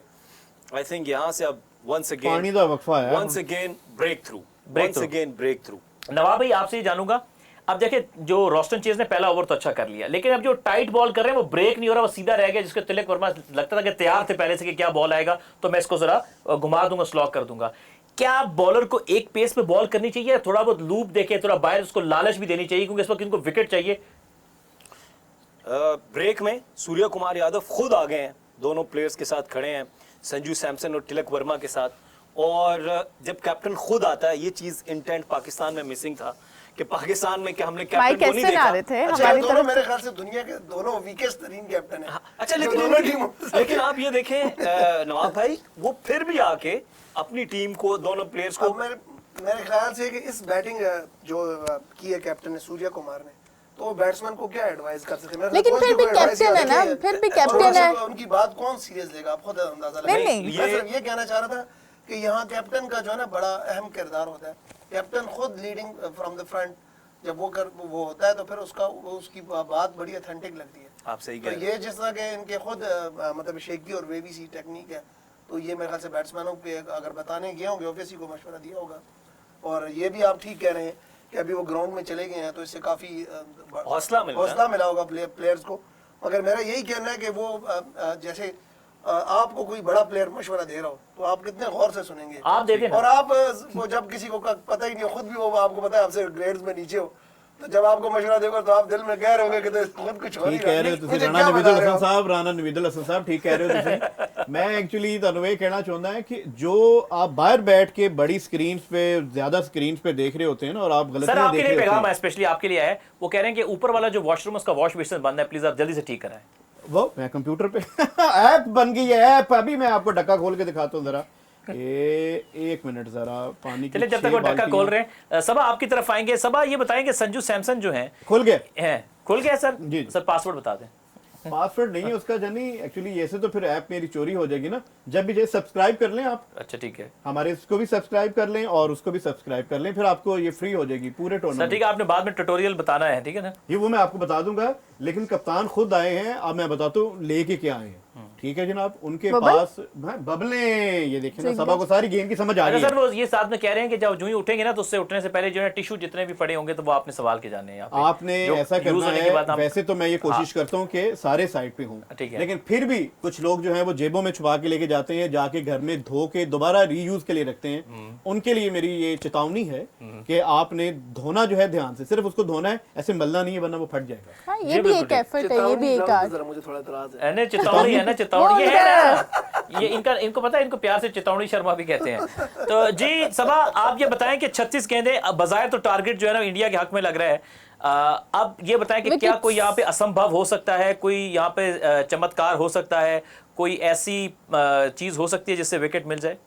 आई थिंक यहाँ से अब वंस पानी का वक्फा है। Again break through. नवाब भाई आपसे ही जानूंगा, अब देखिए जो रोस्टन चेज ने पहला ओवर तो अच्छा कर लिया, लेकिन अब जो टाइट बॉल कर रहे हैं वो ब्रेक नहीं हो रहा, वो सीधा रह गया, जिसको तिलक वर्मा लगता था कि तैयार थे पहले से कि क्या बॉल आएगा तो मैं इसको जरा घुमा दूंगा, स्लॉक कर दूंगा। क्या बॉलर को एक पेस पे बॉल करनी चाहिए, थोड़ा बहुत लूप देके थोड़ा बाहर उसको लालच भी देनी चाहिए, क्योंकि इस वक्त इनको विकेट चाहिए। ब्रेक में सूर्य कुमार यादव खुद आ गए हैं, दोनों प्लेयर्स के साथ खड़े हैं, संजू सैमसन और तिलक वर्मा के साथ। और जब कैप्टन खुद आता है, ये चीज इंटेंट पाकिस्तान में मिसिंग था कि पाकिस्तान में क्या हमने कैप्टन को नहीं देखा। आ रहे थे अच्छा, हमारी दोनों तरफ मेरे ख्याल से दुनिया के दोनों वीकेस्ट तरीन कैप्टन है। अच्छा, लेकिन लेकिन आप ये देखें नवाब भाई, वो फिर भी आके अपनी टीम को, दोनों प्लेयर्स को, मेरे ख्याल से कि इस बैटिंग जो की है कैप्टन ने सूर्य कुमार ने, तो बैट्समैन को क्या एडवाइस कर सकते हैं? लेकिन फिर भी कैप्टन है ना, फिर भी कैप्टन है। उनकी बात कौन सीरियस लेगा, आप खुद अंदाजा नहीं, लगाइए। नहीं। मैं सिर्फ ये कहना चाह रहा था कि यहाँ कैप्टन का जो है ना बड़ा अहम किरदार होता है। कैप्टन खुद लीडिंग फ्रॉम द फ्रंट जब वो होता है तो फिर उसकी बात बड़ी ऑथेंटिक लगती है। आप सही तो कह रहे हैं। ये जिस तरह के इनके खुद मतलब शेकी और वेवी सी टेक्निक है, तो ये मेरे ख्याल से बैट्समैनों पे अगर बताने गए होंगे ऑब्वियसली को मशवरा दिया होगा। और ये भी आप ठीक कह रहे हैं कि अभी वो ग्राउंड में चले गए हैं तो इससे काफ़ी हौसला मिला होगा प्लेयर्स को। मगर मेरा यही कहना है कि वो जैसे आपको कोई बड़ा प्लेयर मशवरा दे रहा हो तो आप कितने गौर से सुनेंगे। आप देते हैं और आप वो जब किसी को पता ही नहीं हो, खुद भी वो आपको पता है आपसे ग्रेड्स में नीचे हो, तो जब आपको मशवरा देगा तो आप दिल में कह रहे होंगे कि तो खुद कुछ हो नहीं ठीक कह रहे हो रहा। ਤੁਸੀਂ ਰਾਣਾ ਨਵੀਦਲ ਹਸਨ ਸਾਹਿਬ ਰਾਣਾ ਨਵੀਦਲ ਹਸਨ ਸਾਹਿਬ ठीक कह रहे हो ਤੁਸੀਂ। मैं एक्चुअली ਤੁਹਾਨੂੰ ਇਹ कहना चाहता है कि जो आप बाहर बैठ के बड़ी स्क्रीन पे ज्यादा स्क्रीन पे देख रहे होते हैं ना और आप गलत सर आपके देख लिए रहे पैगाम होते है, स्पेशली आपके लिए है। वो कह रहे हैं कि ऊपर वाला जो वॉशरूम उसका वॉश बेसिन बंद है, प्लीज आप जल्दी से ठीक कराएं। हैं वो मैं कंप्यूटर पे ऐप बन गई है ऐप। अभी मैं आपको ढक्का खोल के दिखाता हूँ जरा। एक मिनट जरा पानी की चलिए जब तक वो ढक्का खोल रहे हैं, सबा आपकी तरफ आएंगे। सबा ये बताएंगे संजू सैमसन जो हैं खुल गया खुल गया सर? जी। सर पासवर्ड बता दें। पासवर्ड नहीं है उसका जानी एक्चुअली, ऐसे तो फिर ऐप मेरी चोरी हो जाएगी ना। जब भी जैसे सब्सक्राइब कर लें आप, अच्छा ठीक है हमारे इसको भी सब्सक्राइब कर लें और उसको भी सब्सक्राइब कर लें, फिर आपको ये फ्री हो जाएगी पूरे सर। टूर्नामेंट। ठीक है, आपने बाद में ट्यूटोरियल बताना है, ठीक है ना? ये वो मैं आपको बता दूंगा, लेकिन कप्तान खुद आए हैं। अब मैं बताता हूँ लेके क्या आए हैं। ठीक है जनाब, उनके पास बबले, ये देखिए ना, सबा को सारी गेम की समझ आ अच्छा रही सर, है। वो ये साथ में कह रहे हैं कि जब जो ही उठेंगे ना तो उससे उठने से पहले जो है टिश्यू जितने भी पड़े होंगे तो वो आपने सवाल के जाने हैं यहाँ पे। आपने जो ऐसा use करना होने के है। बाद हम- वैसे तो मैं ये कोशिश करता हूँ कि सारे साइड पे हूँ, ठीक है। लेकिन फिर भी कुछ लोग जो है वो जेबों में छुपा के लेके जाते हैं, जाके घर में धो के दोबारा रीयूज के लिए रखते हैं। उनके लिए मेरी ये चेतावनी है कि आपने धोना जो है ध्यान से, सिर्फ उसको धोना है, ऐसे मलना नहीं है वरना वो फट जाएगा। हाँ, ये भी एक एफर्ट है, ये भी एक आर्ट। जरा मुझे थोड़ा इतराज है। है चितौड़ी है ना, चितौड़ी ये है ना, ये इनको पता है, इनको प्यार से चितौड़ी शर्मा भी कहते हैं। तो जी सबा, आप ये बताएं कि 36 गेंदें बजाय तो टारगेट जो है ना इंडिया के हक में लग रहा है। अब ये बताएं कि क्या कोई यहाँ पे असंभव हो सकता है, कोई यहाँ पे चमत्कार हो सकता है, कोई ऐसी चीज हो सकती है जिससे विकेट मिल जाए?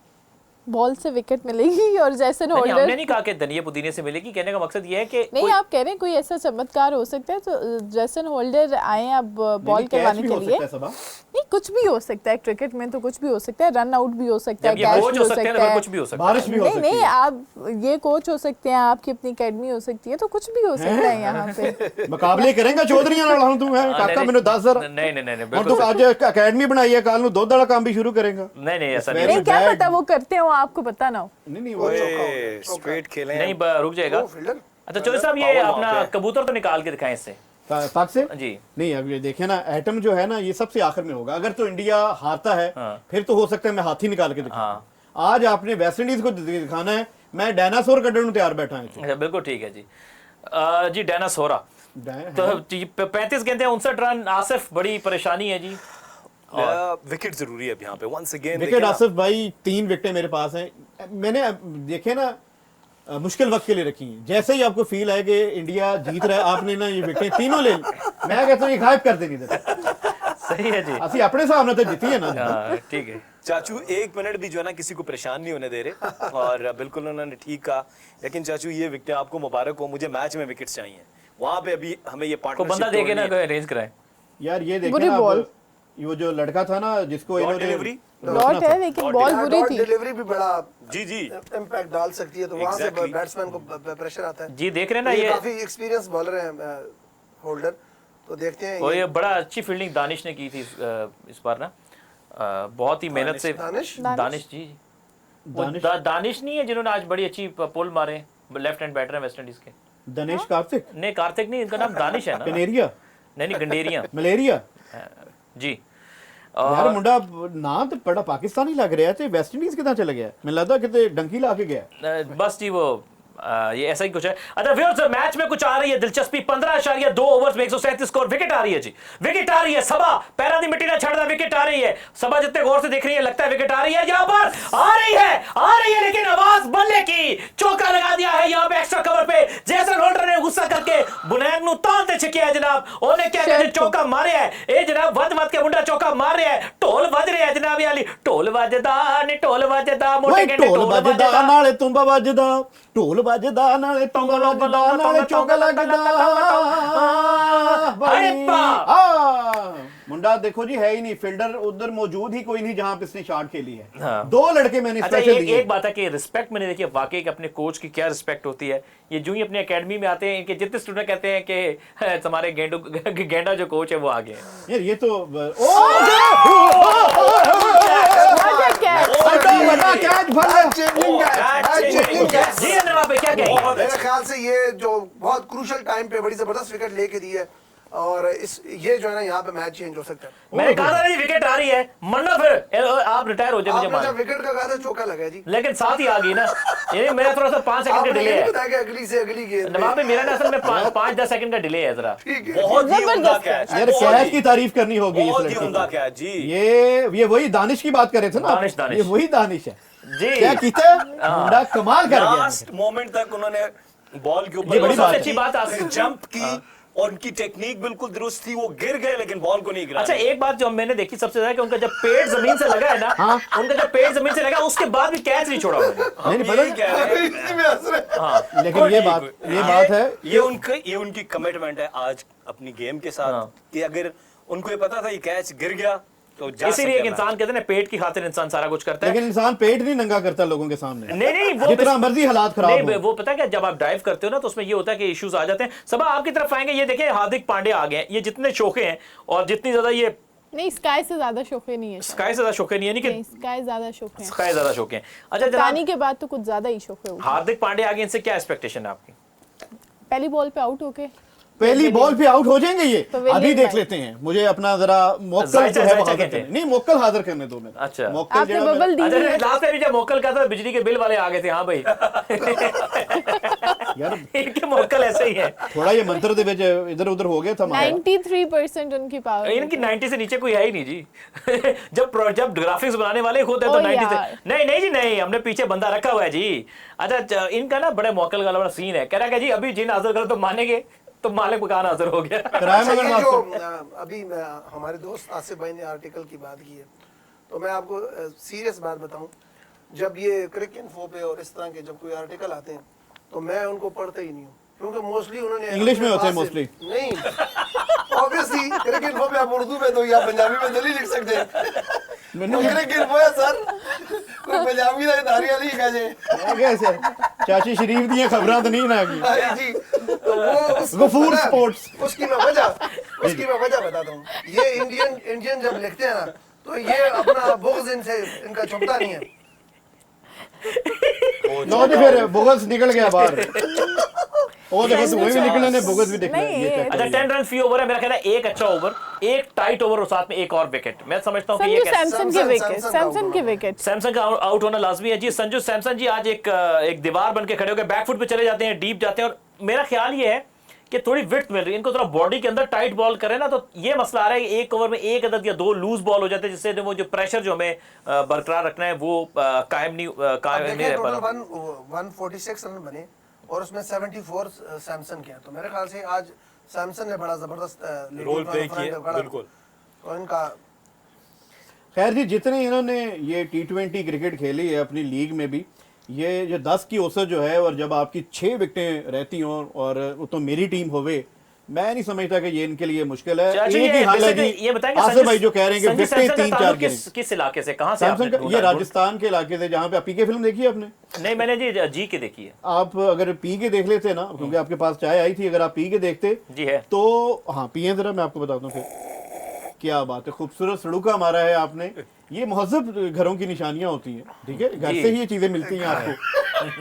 बॉल से विकेट मिलेगी और जैसन नहीं, होल्डर। हमने नहीं कहा कि धनिया पुदीने से मिलेगी, कहने का मकसद ये है कि नहीं, आप कह रहे हैं कोई ऐसा चमत्कार हो सकता है, तो जैसन होल्डर आए अब बॉल करवाने के लिए। नहीं, कुछ भी हो सकता है क्रिकेट में, तो कुछ भी हो सकता है, रन आउट भी हो सकता है, कैच भी हो सकता है, कुछ भी हो सकता है, बारिश भी हो नहीं सकती नहीं, है, आप ये कोच हो सकते हैं, आपकी अपनी एकेडमी हो सकती है, तो कुछ भी हो सकता है यहाँ पे। मुकाबले करेंगे चौधरी नाल हम तू है काका मैंने 10,000 नहीं और तू आज एकेडमी बनाई है, कल ਨੂੰ ਦੁੱਧ ਵਾਲਾ ਕੰਮ भी शुरू करेगा। नहीं ऐसा Very नहीं। नहीं, क्या bad. पता वो करते हो, आपको पता ना हो। नहीं वो स्ट्रेट खेले नहीं रुक जाएगा। फील्डर अच्छा चौधरी साहब, ये अपना कबूतर तो निकाल के दिखाएं इससे पाक से जी। नहीं, अब ये देखे ना, एटम जो है ना ये सबसे आखिर में होगा। अगर तो इंडिया हारता है फिर तो हो सकता है मैं हाथी निकाल के दिखाऊं। आज आपने वेस्ट इंडीज को दिखाना है, मैं डायनासोर कड्ढण ਨੂੰ ਤਿਆਰ बैठा है। अच्छा बिल्कुल ठीक है जी। जी डायनासोरा तो 35 गेंदें 59 रन। आसिफ, बड़ी परेशानी है जी। विकेट जरूरी है अब यहाँ पे वंस अगेन। विकेट आसिफ भाई 3 विकेटें मेरे पास हैं। मैंने देखे ना मुश्किल वक्त के लिए रखी हैं। जैसे ही आपको फील है कि इंडिया जीत रहा है, आपने ना ये विकेटें तीनों ले ली। मैं कहता हूँ ये गायब कर देनी इधर। सही है जी, असि अपने सामने तो जीती है ना। ठीक है। चाचू 1 मिनट भी जो है ना किसी को परेशान नहीं होने दे रहे और बिल्कुल उन्होंने ठीक कहा। लेकिन चाचू ये विकेट आपको मुबारक हो, मुझे मैच में विकेट्स चाहिए। वहां पे अभी हमें ये को पार्टनरशिप बंदा देके ना अरेंज कराए यार ये बुरी देखिए बॉल। ना, ये वो जो लड़का था ना जिसको इन्होंने डिलीवरी डॉट है लेकिन बॉल बुरी थी। डिलीवरी भी बड़ा जी जी इम्पैक्ट डाल सकती है, तो वहां से Exactly. बैट्समैन को प्रेशर आता है। जी। देख रहे हैं ना ये ये, काफी एक्सपीरियंस बॉलर हैं होल्डर, तो देखते हैं। और ये बड़ा अच्छी फील्डिंग दानिश ने की थी इस बार ना, बहुत ही मेहनत से। दानिश? दानिश जी, वो दानिश नहीं है जिन्होंने आज बड़ी अच्छी पोल मारे, लेफ्ट हैंड बैटर है वेस्ट इंडीज के। दिनेश कार्तिक, नहीं कार्तिक नहीं, इनका नाम दानिश है ना। कनेरिया, नहीं गंडेरिया मलेरिया जी। यार मुंडा ना तो बड़ा पाकिस्तानी लग रहा है, तो वेस्ट इंडीज कितना चला गया? मैं लगता कि डंकी ला के गया। बस जी वो ये ऐसा ही कुछ है। अच्छा व्यूअर्स, मैच में कुछ आ रही है दिलचस्पी। 15.2 ओवर्स में 137 स्कोर। विकेट आ रही है जी, विकेट आ रही है। सबा पैरा दी मिट्टी ना छड़ना, विकेट आ रही है। सबा जितने गौर से देख रही है लगता है विकेट आ रही है। यहाँ पर आ रही है लेकिन आवाज बल्ले की। चौका लगा दिया है यहाँ पे एक्स्ट्रा कवर पे। जैसन होल्डर ने गुस्सा करके बुनैन नु तांते छिकिया है जनाब। उन्हें क्या कहते चौका मारे है ए जनाब, वद के मुंडा चौका मार रहे हैं। ढोल बज रहे हैं जनाब, याली ढोल वजदा ने ढोल वजदा, मोटे गेंडे ढोल वजदा, नाले तुंबा वजदा, ढोल वजदा नाले तुंबा वजदा, नाले चौका लगदा। मुंडा देखो जी, है ही नहीं फील्डर, उधर मौजूद ही कोई नहीं जहां पे इसने शॉट खेली है। हाँ। 2 लड़के मैंने अच्छा स्पेशल एक लिए। बात है कि रिस्पेक्ट मैंने देखी वाकई कि अपने कोच की क्या रिस्पेक्ट होती है। ये जो ही अपनी एकेडमी में आते हैं, इनके जितने स्टूडेंट कहते हैं कि हमारे गेंडा जो कोच है वो आ गए हैं। यार ये तो जी नवाब भाई क्या कहेंगे? मेरे ख्याल से ये जो बहुत क्रूशल टाइम पे बड़ी जबरदस्त विकेट लेके दी है, और ये जो है ना यहाँ पे मैच चेंज हो सकता है। मैंने कहा था नहीं विकेट आ रही है, मरना फिर आप रिटायर हो जाए मुझे आपने मालूम। जब विकेट का कहा था चौका लगा जी, लेकिन साथ ही आ गई ना, ये मेरा थोड़ा सा 5 सेकंड का आपने डिले ये है। नहीं बताया कि अगली से अगली गेंद नवाब भाई मेरा ना असल में 5-10 सेकंड का डिले है जरा। ठीक है। बहुत ही उम्दा जबरदस्त कैच, यार कैच की तारीफ करनी होगी इस बहुत ही लड़के उम्दा की। कैच जी। ये वही दानिश की बात कर रहे थे ना, दानिश। ये वही दानिश है जी क्या कीता है, मुंडा कमाल कर गया। लास्ट मोमेंट तक उन्होंने बॉल के ये ऊपर बड़ी बात है। अच्छी बात है। जंप की और उनकी टेक्निक बिल्कुल दुरुस्त थी, वो गिर गए लेकिन बॉल को नहीं गिरा। अच्छा एक बात जो मैंने देखी सबसे ज्यादा कि उनका जब पेट जमीन से लगा है ना, उनका जब पेट जमीन से लगा उसके बाद भी कैच नहीं छोड़ा उन्होंने। नहीं पता, यही कह रहे हैं। इसी में हंस रहे हैं। हाँ लेकिन ये बात है, ये उनकी कमिटमेंट है आज अपनी गेम के साथ, हाँ। कि अगर उनको ये पता था ये कैच गिर गया तो जा इसीलिए एक सकते इंसान कहते हैं ना पेट की खातिर इंसान सारा कुछ करता है। लेकिन इंसान पेट नहीं नंगा करता लोगों के सामने, नहीं वो जितना मर्जी हालात खराब नहीं हो। वो पता है क्या, जब आप डाइव करते हो ना तो उसमें ये होता है कि इश्यूज आ जाते हैं। सब आपकी तरफ आएंगे, ये देखें हार्दिक पांड्या आ गए हैं, ये जितने शौके हैं और जितनी ज्यादा ये नहीं, स्काई से ज्यादा शौके नहीं है। स्काई से ज्यादा शौके नहीं है, नहीं नहीं, कि स्काई ज्यादा शौके हैं। स्काई ज्यादा शौके हैं। अच्छा जनाब तानी के बाद तो कुछ ज्यादा ही शौके हो गए। हार्दिक पांड्या आगे, इनसे क्या एक्सपेक्टेशन है आपकी? पहली बॉल पे आउट होके पहली बॉल पे आउट हो जाएंगे ये, पवेलियन अभी देख भाई। लेते हैं। मुझे अपना जरा मोक्कल जायजा- जो है वो जायजा हाजिर कहते करने, हैं। नहीं मोक्कल हाजिर करने दो मेरे। अच्छा। मोक्कल आपने जो है बबल दी अच्छा हुई है। लास्ट में भी जब मोकल का था बिजली के बिल वाले आ गए थे। हाँ भाई यार इनके मोकल ऐसे ही है। थोड़ा ये मंत्र दे इधर उधर हो गया था हमारा। 93% उनकी पावर। इनकी 90 से नीचे कोई है ही नहीं जी। जब ग्राफिक्स बनाने वाले खुद है तो ओ 90 से यार। नहीं जी नहीं, हमने पीछे बंदा रखा हुआ है जी। अच्छा इनका ना बड़े मोकल का बड़ा सीन है, कह रहा है कि जी अभी जिन हाजिर करो तो मानेंगे, तो मालिक मकान हाजिर हो गया। किराए अच्छा, मगर ये जो मास्टर अभी हमारे दोस्त आसिफ भाई ने आर्टिकल की बात की है, तो मैं आपको सीरियस बात बताऊं, जब ये क्रिक इन्फो पे और इस तरह के जब कोई आर्टिकल आते हैं तो मैं उनको पढ़ता ही नहीं हूँ, क्योंकि मोस्टली उन्होंने इंग्लिश में होते हैं अपने पास mostly। से- नहीं ऑब्वियसली क्रिक इन्फो पे आप उर्दू में तो या पंजाबी में तो नहीं लिख सकते। मैंने क्रिक इन्फो है सर, कोई पंजाबी का दारिया नहीं कह जाए। कैसे चाची शरीफ दी खबरां तो नहीं ना की। अरे जी, तो गफूर स्पोर्ट्स। उसकी मैं वजह बताता हूँ। ये इंडियन जब लिखते हैं ना तो ये अपना बुग़्ज़ इनसे इनका छुपता नहीं है। लो जी फिर बुगल्स निकल गया बाहर। वो देखो तो वही भी निकले ने बुगल्स भी निकले। नहीं, ये check अच्छा करिए। 10 रन फी ओवर है मेरा ख्याल है, एक अच्छा ओवर, एक टाइट ओवर और साथ में एक और विकेट। मैं समझता हूँ कि ये संजू कैसे सैमसन के विकेट, सैमसन के विकेट। सैमसन का आउट होना लाजमी है जी। संजू सैमसन जी आज एक दीवार बन के खड़े होकर बैकफुट पे चले जाते हैं, डीप जाते हैं, और मेरा ख्याल ये है कि थोड़ी विड्थ मिल रही है इनको, थोड़ा बॉडी के अंदर टाइट बॉल करें ना तो ये मसला आ रहा है कि एक ओवर में एक अदद या 2 लूज बॉल हो जाते हैं, जिससे वो जो प्रेशर जो हमें बरकरार रखना है वो कायम नहीं रह पा रहा। 146 रन बने और उसमें 74 सैमसन के हैं, तो मेरे ख्याल से आज सैमसन ने बड़ा जबरदस्त रोल प्ले किया, बिल्कुल। तो इनका खैर जी जितने इन्होंने ये T20 क्रिकेट खेली है अपनी लीग में भी, ये जो 10 की औसत जो है, और जब आपकी 6 विकेटें रहती हों और वो तो मेरी टीम होवे, मैं नहीं समझता कि ये इनके लिए मुश्किल है। चाची, एक ही हाल है ये जी, बताएंगे आसिफ भाई जो कह रहे हैं कि संजू विकेटें सैमसन का 3-4 ताल्लुक गिरी। किस इलाके से, कहाँ से सैमसंग आपने का ये ढूंढा? राजस्थान के इलाके से, जहाँ पे पी के फिल्म देखी है आपने? नहीं मैंने जी के देखी है आप अगर पी के देख लेते ना, क्योंकि आपके पास चाय आई थी, अगर आप पी के देखते जी है। तो हाँ पिए जरा, मैं आपको बताता हूँ फिर। क्या बात है, खूबसूरत सड़ूका मारा है आपने। ये महज़ब घरों की निशानियां होती हैं, ठीक है, घर जी। से ही ये चीजें मिलती हैं आपको,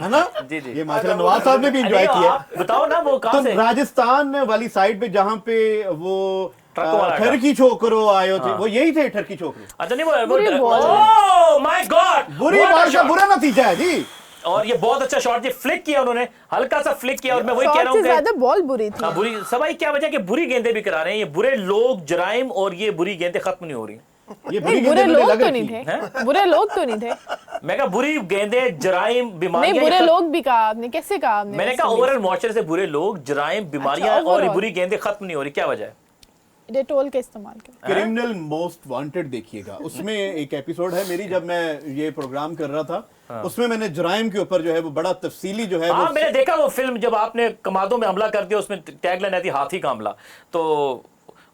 है ना? जी, जी। ये माशाल्लाह नवाज साहब ने भी एंजॉय अरे, किया। आप बताओ ना वो कहाँ तो से? राजस्थान वाली साइड पे जहाँ पे वो ट्रकों वाला था। ठरकी छोकरो आए थे, वो यही थे ठरकी छोकरो। अच्छा नहीं वो बुरी बॉल है। ओह माय गॉड, बुरी बार का बुरा नतीजा है जी। और ये बहुत अच्छा शॉट जी, फ्लिक किया उन्होंने, हल्का सा फ्लिक किया, और मैं वही कह शॉट रहा से हूँ ज्यादा बॉल बुरी थी। हाँ बुरी सवाई क्या वजह कि बुरी गेंदें भी करा रहे हैं ये बुरे लोग, जराइम, और ये बुरी गेंदें खत्म नहीं हो रही। ये नहीं, बुरी बुरे गेंदें लोग लग तो रखी नहीं हैं। थे, बुरे लोग तो नहीं थे। मैं कहा बुरी गेंदें, जराइम, नहीं, बीमारियां, बुरे ये लोग भी कहा आपने, कैसे कहा आपने? मैंने कहा ओवरऑल मुआशरे से बुरे लोग, जराइम, बीमारियां, और ये overall। बुरी गेंदें खत्म नहीं हो रही, क्या वजह है? डेटोल का इस्तेमाल कर। क्रिमिनल मोस्ट वांटेड देखिएगा, उसमें एक एपिसोड है मेरी, जब मैं ये प्रोग्राम कर रहा था, उसमें मैंने जराइम के ऊपर जो है वो बड़ा तफसीली जो है हाँ वो मैंने देखा वो फिल्म, जब आपने कमादों में हमला कर दिया, उसमें टैगलाइन आई थी हाथी का हमला, तो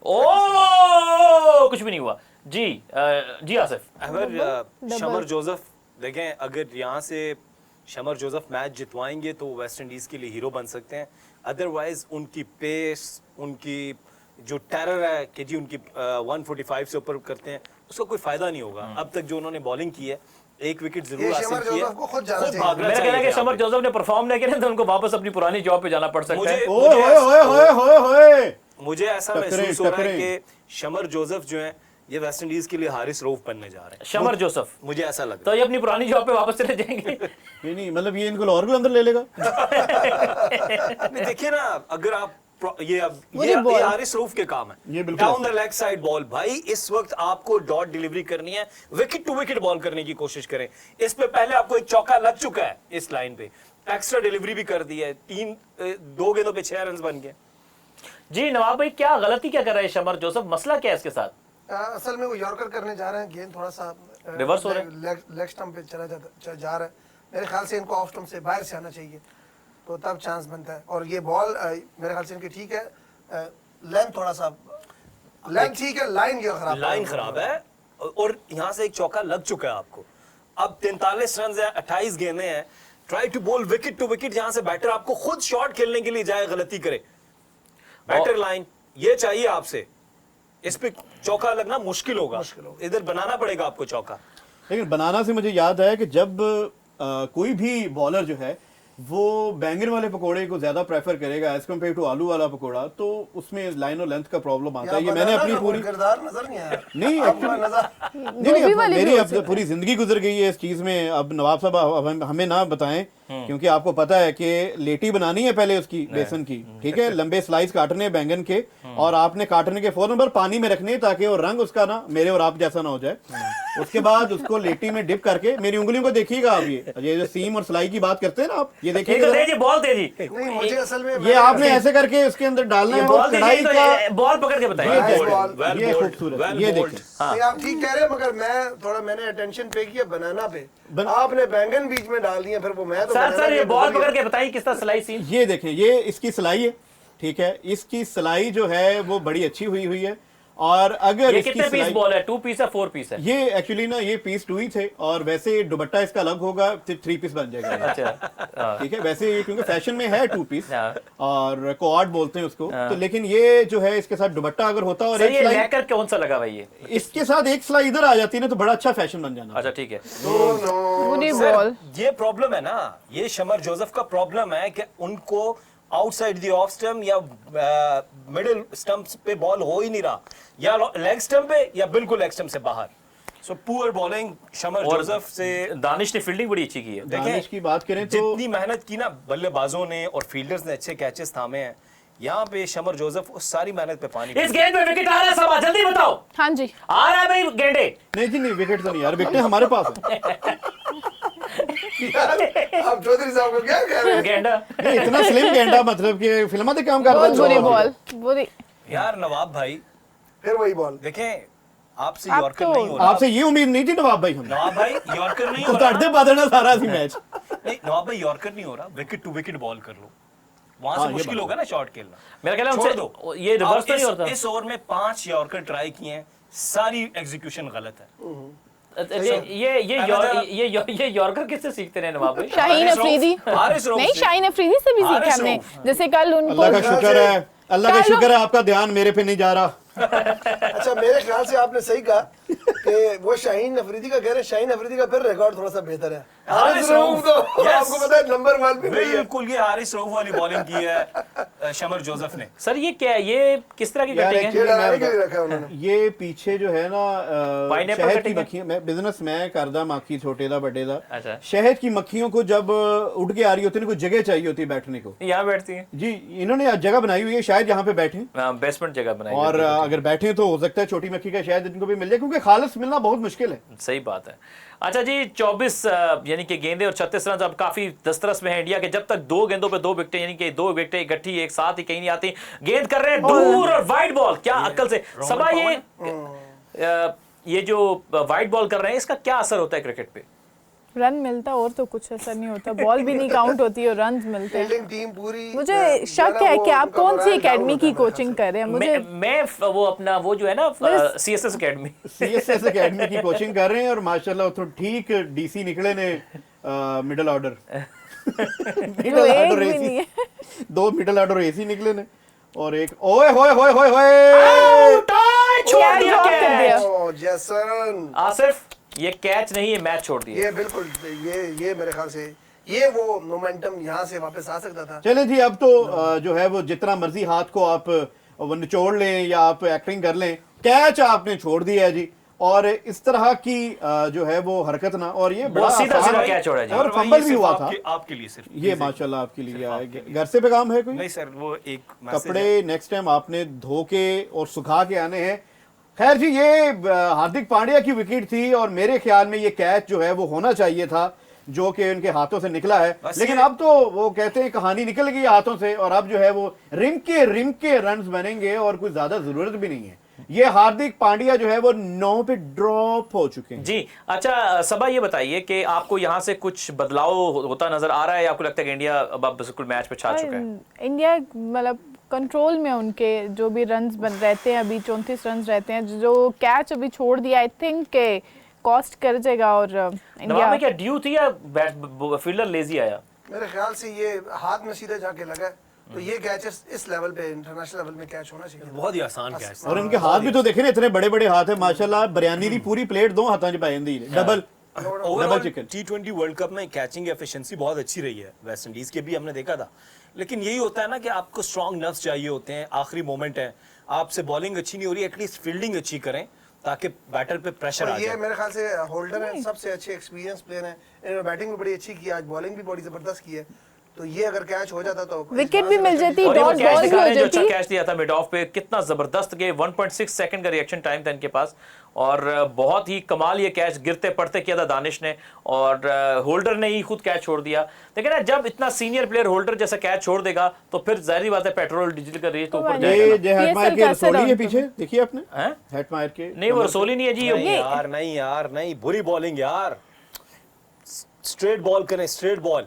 ओ कुछ भी नहीं हुआ जी। जी आसिफ, अगर शमर जोसेफ देखें, अगर यहाँ से शमर जोसेफ मैच जितवाएंगे तो वेस्ट इंडीज के लिए हीरो बन सकते हैं। अदरवाइज उनकी पेस, उनकी जो टेरर है कि जी उनकी 145 से ऊपर करते हैं, उसका कोई फायदा नहीं होगा। अब तक जो उन्होंने बॉलिंग की है, एक विकेट जरूर ये हासिल शमर की है, जोसेफ को खुद जाना खुद चाहिए। भागना मेरा कहना है कि चाहिए शमर यहाँ पे। जोसेफ ने परफॉर्म नहीं किया तो उनको वापस अपनी पुरानी जॉब पे जाना पड़ सकता है। मुझे- ओए होए होए होए होए मुझे ऐसा टकरे, महसूस हो रहा है टकरे। कि शमर जोसेफ जो है ये वेस्ट इंडीज के लिए हारिस रऊफ बनने जा रहे हैं। शमर जोसेफ मुझे ऐसा लग तो रहा ये अपनी पुरानी जॉब पे वापस चले जाएंगे। नहीं मतलब ये इनको लाहौर को अंदर ले लेगा। है। नहीं, देखिए ना, अगर आप ये बुरी बॉल। हारिस रऊफ के काम ये है, बिल्कुल down the leg side ball. भाई इस वक्त आपको डॉट डिलीवरी करनी है, विकेट टू विकेट बॉल करने की कोशिश करें। इस पे पहले आपको एक चौका लग चुका है, इस लाइन पे एक्स्ट्रा डिलीवरी भी कर दी है, 2 गेंदों पे 6 रन बन गए। जी नवाब भाई, क्या गलती क्या कर रहे हैं शमर जोसेफ, मसला क्या है इसके साथ? असल में वो यॉर्कर करने जा रहे हैं, गेंद थोड़ा सा रिवर्स हो रहा है। लेग स्टंप पे जा रहा है। मेरे ख्याल से इनको ऑफ स्टंप से बाहर से आना चाहिए, तो तब चांस बनता है। और ये बॉल मेरे ख्याल से इनकी ठीक है, लेंथ थोड़ा सा, लेंथ ठीक है, लाइन ये खराब लाइन खराब है और यहाँ से एक चौका लग चुका है आपको। अब 43 रन है, 28 गेंदें हैं। Try to ball wicket to wicket, जहां से बैटर आपको खुद शॉट खेलने के लिए जाए, गलती करे। बैटर लाइन ये चाहिए आपसे, इस पे चौका लगना मुश्किल होगा, इधर बनाना पड़ेगा आपको चौका। लेकिन बनाना से मुझे याद आया कि जब कोई भी बॉलर जो है वो बैंगन वाले पकोड़े को ज्यादा प्रेफर करेगा एज कम्पेयर टू आलू वाला पकोड़ा, तो उसमें लाइन और लेंथ का प्रॉब्लम आता है। ये मैंने अपनी पूरी किरदार नजर नहीं आया। नहीं आपका actually- नजर नहीं गोभी वाली मेरी भी हो अब पूरी जिंदगी गुजर गई है इस चीज में। अब नवाब साहब अब हमें ना बताएं, क्योंकि आपको पता है कि लेटी बनानी है पहले उसकी बेसन की, ठीक है, लंबे स्लाइस काटने हैं बैंगन के, और आपने काटने के फौरन पर पानी में रखने हैं ताकि वो रंग उसका ना मेरे और आप जैसा ना हो जाए। उसके बाद उसको लेटी में डिप करके, मेरी उंगलियों को देखिएगा आप, ये जो सीम और सिलाई की बात करते हैं ना आप, ये एक तो देखिएगा तेजी, बॉल तेजी, नहीं, मुझे असल में ये आपने ऐसे करके उसके अंदर डालना है और बॉल कढ़ाई तेजी, का तो बॉल पकड़ के ये बताइए। देखिए, ये खूबसूरत, ये देखिए। नहीं, आप ठीक कह रहे हैं, मगर मैंने अटेंशन पे किया बनाना पे, आपने बैंगन बीच में डाल दिया, फिर वो मैं तो सर banana सर ये के बॉल बदले- पकड़ के बताइए किस तरह स्लाइस सीन। ये देखें, ये इसकी सिलाई है, ठीक है, इसकी सिलाई जो है वो बड़ी अच्छी हुई है। और अगर ये इसकी कितने पीस सिलाई, बॉल है, 2 पीस है 4 पीस है? ये एक्चुअली ना ये पीस 2 ही थे, और वैसे दुपट्टा इसका अलग होगा, 3 पीस बन जाएगा। अच्छा हाँ। ठीक है, वैसे ये क्योंकि फैशन में है 2 पीस हाँ। और कोआर्ड बोलते हैं उसको, तो लेकिन ये जो है इसके साथ दुपट्टा अगर होता और सर एक ये सिलाई लेकर कौन सा लगा भाई ये? इसके साथ एक सिलाई इधर आ जाती है ना, तो बड़ा अच्छा फैशन बन जाना। अच्छा ठीक है। बुरी सर, बॉल। ये प्रॉब्लम है ना, ये शमर जोसेफ का प्रॉब्लम है कि उनको आउटसाइड द ऑफ स्टंप या मिडिल स्टंप्स पे बॉल हो ही नहीं रहा, या लेग स्टंप पे या बिल्कुल लेग स्टंप से बाहर। सो पुअर बॉलिंग शमर और जोसेफ से। दानिश ने फील्डिंग बड़ी अच्छी की है। दानिश की बात करें तो जितनी मेहनत की ना बल्लेबाजों ने और फील्डर्स ने, अच्छे कैचेस थामे हैं, यहाँ पे शमर जोसेफ उस सारी मेहनत पे पानी इस गेंद पे विकेट आ रहा है, सबा जल्दी बताओ। हाँ जी, आ रहा है भाई गेंडे। नहीं जी नहीं, विकेट तो नहीं यार, विकेट हमारे पास है। आप चौधरी साहब को क्या कह रहे हैं? गेंडा नहीं, इतना स्लिम गेंडा, मतलब कि फिल्मा से काम कर रहा बहुत बुरी है। बॉल, बुरी। यार नवाब भाई, फिर वही बॉल। देखें आपसे आप यॉर्कर तो- नहीं हो रहा। आपसे ये उम्मीद नहीं थी नवाब भाई, हमें नवाब भाई यॉर्कर नहीं हो तो रहा। तड़ते बादल सारा सी मैच। नहीं नवाब भाई यॉर्कर नहीं हो रहा, विकेट टू विकेट बॉल कर लो, वहां हाँ, से ये मुश्किल बात होगा ना शॉट खेलना। मेरा ख्याल है छोड़ उनसे दो, ये रिवर्स तो नहीं अब होता। इस ओवर में 5 यॉर्कर ट्राई किए हैं, सारी एग्जीक्यूशन गलत है। ये यॉर्कर किससे सीखते रहे नवाब भाई? शाहीन अफरीदी, हारिस रऊफ नहीं से। शाहीन अफरीदी से भी हारिस सीखा हमने, रऊफ। जैसे कल उनको अल्लाह का शुक्र है, अल्लाह का चलो। शुक्र है आपका ध्यान मेरे पे नहीं जा रहा। अच्छा, मेरे ख्याल से आपने सही कहा कि वो शाहीन अफरीदी का कह रहे हैं, शाहीन अफरीदी का फिर रिकॉर्ड थोड़ा सा बेहतर है। हारिस रऊफ तो yes। आपको पता है नंबर 1 पे नहीं है। बिल्कुल, ये हारिस रऊफ वाली बॉलिंग की है शमर जोसेफ ने। सर ये क्या है, ये किस तरह की यार, कटिंग है? ये डराने के लिए रखा है उन्होंने। ये पीछे जो है ना Pineapple शहद की cutting है? मक्खियां, मैं बिजनेस मैं करदा मक्खी छोटे दा बड़े दा, अच्छा। शहद की मक्खियों को जब उड़ के आ रही होती है, इनको जगह चाहिए होती है बैठने को। यहाँ बैठती है, जी, इन्होंने आज जगह बनाई हुई है, शायद यहाँ पे बैठे, बेसमेंट जगह बनाई है। और अगर बैठे तो हो सकता है छोटी मक्खी का शायद इनको भी मिल जाए, क्योंकि खालिस मिलना बहुत मुश्किल है। सही बात है। अच्छा जी, 24 यानी कि गेंदे और 36 रन अब काफी दस्तरस में है इंडिया के। जब तक 2 गेंदों पे 2 विकेटें, यानी कि 2 विकेटें इकट्ठी एक साथ ही कहीं नहीं आती। गेंद कर रहे हैं दूर और वाइड बॉल, क्या अक्ल से सबा ये जो वाइड बॉल कर रहे हैं, इसका क्या असर होता है क्रिकेट पे? रन मिलता और तो कुछ ऐसा नहीं होता, बॉल भी नहीं काउंट होती और रन मिलते हैं। फील्डिंग टीम पूरी मुझे शक है कि आप कौन सी एकेडमी की कोचिंग कर रहे हैं। मुझे मैं वो अपना वो जो है ना CSS एकेडमी CSS एकेडमी की कोचिंग कर रहे हैं और माशाल्लाह तो ठीक DC निकले ने मिडिल ऑर्डर मिडिल एक ऑर्डर भी AC नहीं है। 2 मिडिल ऑर्डर AC निकले ने और एक ओए होए होए होए होए छोड़ क्या दिया ड्रॉप कर कैच। दिया। ओह जैसन, आसिफ ये कैच नहीं है, मैच छोड़ दिया। ये बिल्कुल ये मेरे ख्याल से ये वो मोमेंटम यहाँ से वापस आ सकता था। चले जी अब तो जो है वो जितना मर्जी हाथ को आप वो निचोड़ लें या आप एक्टिंग कर लें, कैच आपने छोड़ दिया है जी। और इस तरह की जो है वो हरकत ना, और ये बड़ा सीधा आसान सीधा है। कैच छोड़ा जी। और भाई, फंबल ये भी सिर्फ हुआ था आपके लिए सिर्फ ये माशाल्लाह आपके लिए सिर्फ आया। आपके लिए। घर से पे काम है कोई नहीं सर, वो एक मैसेज है। कपड़े नेक्स्ट टाइम आपने धो के और सुखा के आने हैं। खैर जी ये हार्दिक पांड्या की विकेट थी और मेरे ख्याल में ये कैच जो है वो होना चाहिए था जो कि उनके हाथों से निकला है, बस लेकिन ये- अब तो वो कहते हैं कहानी निकल गई हाथों से और अब जो है वो रिम के रन्स बनेंगे और कोई ज्यादा जरूरत भी नहीं है। ये हार्दिक पांड्या जो है वो 9 पे ड्रॉप हो चुके हैं। जी अच्छा सबा ये बताइए कि आपको यहाँ से कुछ बदलाव होता नजर आ रहा है या आपको लगता है कि इंडिया अब बिल्कुल मैच पे छा चुका है? इंडिया मतलब कंट्रोल में उनके जो भी रन्स बन रहते हैं, अभी 34 रन्स रहते हैं। जो कैच अभी छोड़ दिया आई थिंक के कॉस्ट कर जाएगा और नवाब इंडिया में क्या ड्यू थी या फील्डर लेजी आया? मेरे ख्याल से ये हाथ में सीधे जाके लगा, तो ये कैचेस इस लेवल पे इंटरनेशनल लेवल में कैच होना चाहिए। बहुत ही आसान कैच था। और इनके हाथ भी तो देखे ना, इतने बड़े बड़े हाथ है माशाल्लाह। बिरयानी दी पूरी प्लेट 2 हाथों च पाई दी double overall chicken. T20 world cup में कैचिंग एफिशिएंसी बहुत अच्छी रही है, वेस्ट इंडीज के भी हमने देखा था। लेकिन यही होता है ना कि आपको स्ट्रॉन्ग नर्व्स चाहिए होते हैं, आखिरी मोमेंट है, आपसे बॉलिंग अच्छी नहीं हो रही, एटलीस्ट फील्डिंग अच्छी करें ताकि बैटर पे प्रेशर आ और ये जाए। मेरे ख्याल से होल्डर है, सबसे अच्छे एक्सपीरियंस प्लेयर हैं। इन्होंने बैटिंग भी बड़ी अच्छी की, आज बॉलिंग भी बड़ी जबरदस्त की है। तो ये अगर कैच हो जाता तो विकेट भी मिल जाती, और ये वो डॉट कैच बॉल भी दिखा हो रहे हैं जो अच्छा जाती। कैच दिया था मिड ऑफ पे, कितना जबरदस्त के 1.6 सेकंड का रिएक्शन टाइम था इनके पास और बहुत ही कमाल ये कैच गिरते पड़ते किया था दानिश ने और होल्डर ने ही खुद कैच छोड़ दिया। लेकिन ना जब इतना सीनियर प्लेयर होल्डर जैसा कैच छोड़ देगा तो फिर जाहिर बात है पेट्रोल डीजल का रेट तो ऊपर जाएगा ये ना। जो हेटमायर के PSL का रसोली है असर पीछे, देखिए आपने हैं? हेटमायर के नहीं वो रसोली नहीं है जी नहीं ये यार, नहीं यार, नहीं, बुरी बॉलिंग यार। स्ट्रेट बॉल करें, स्ट्रेट बॉल।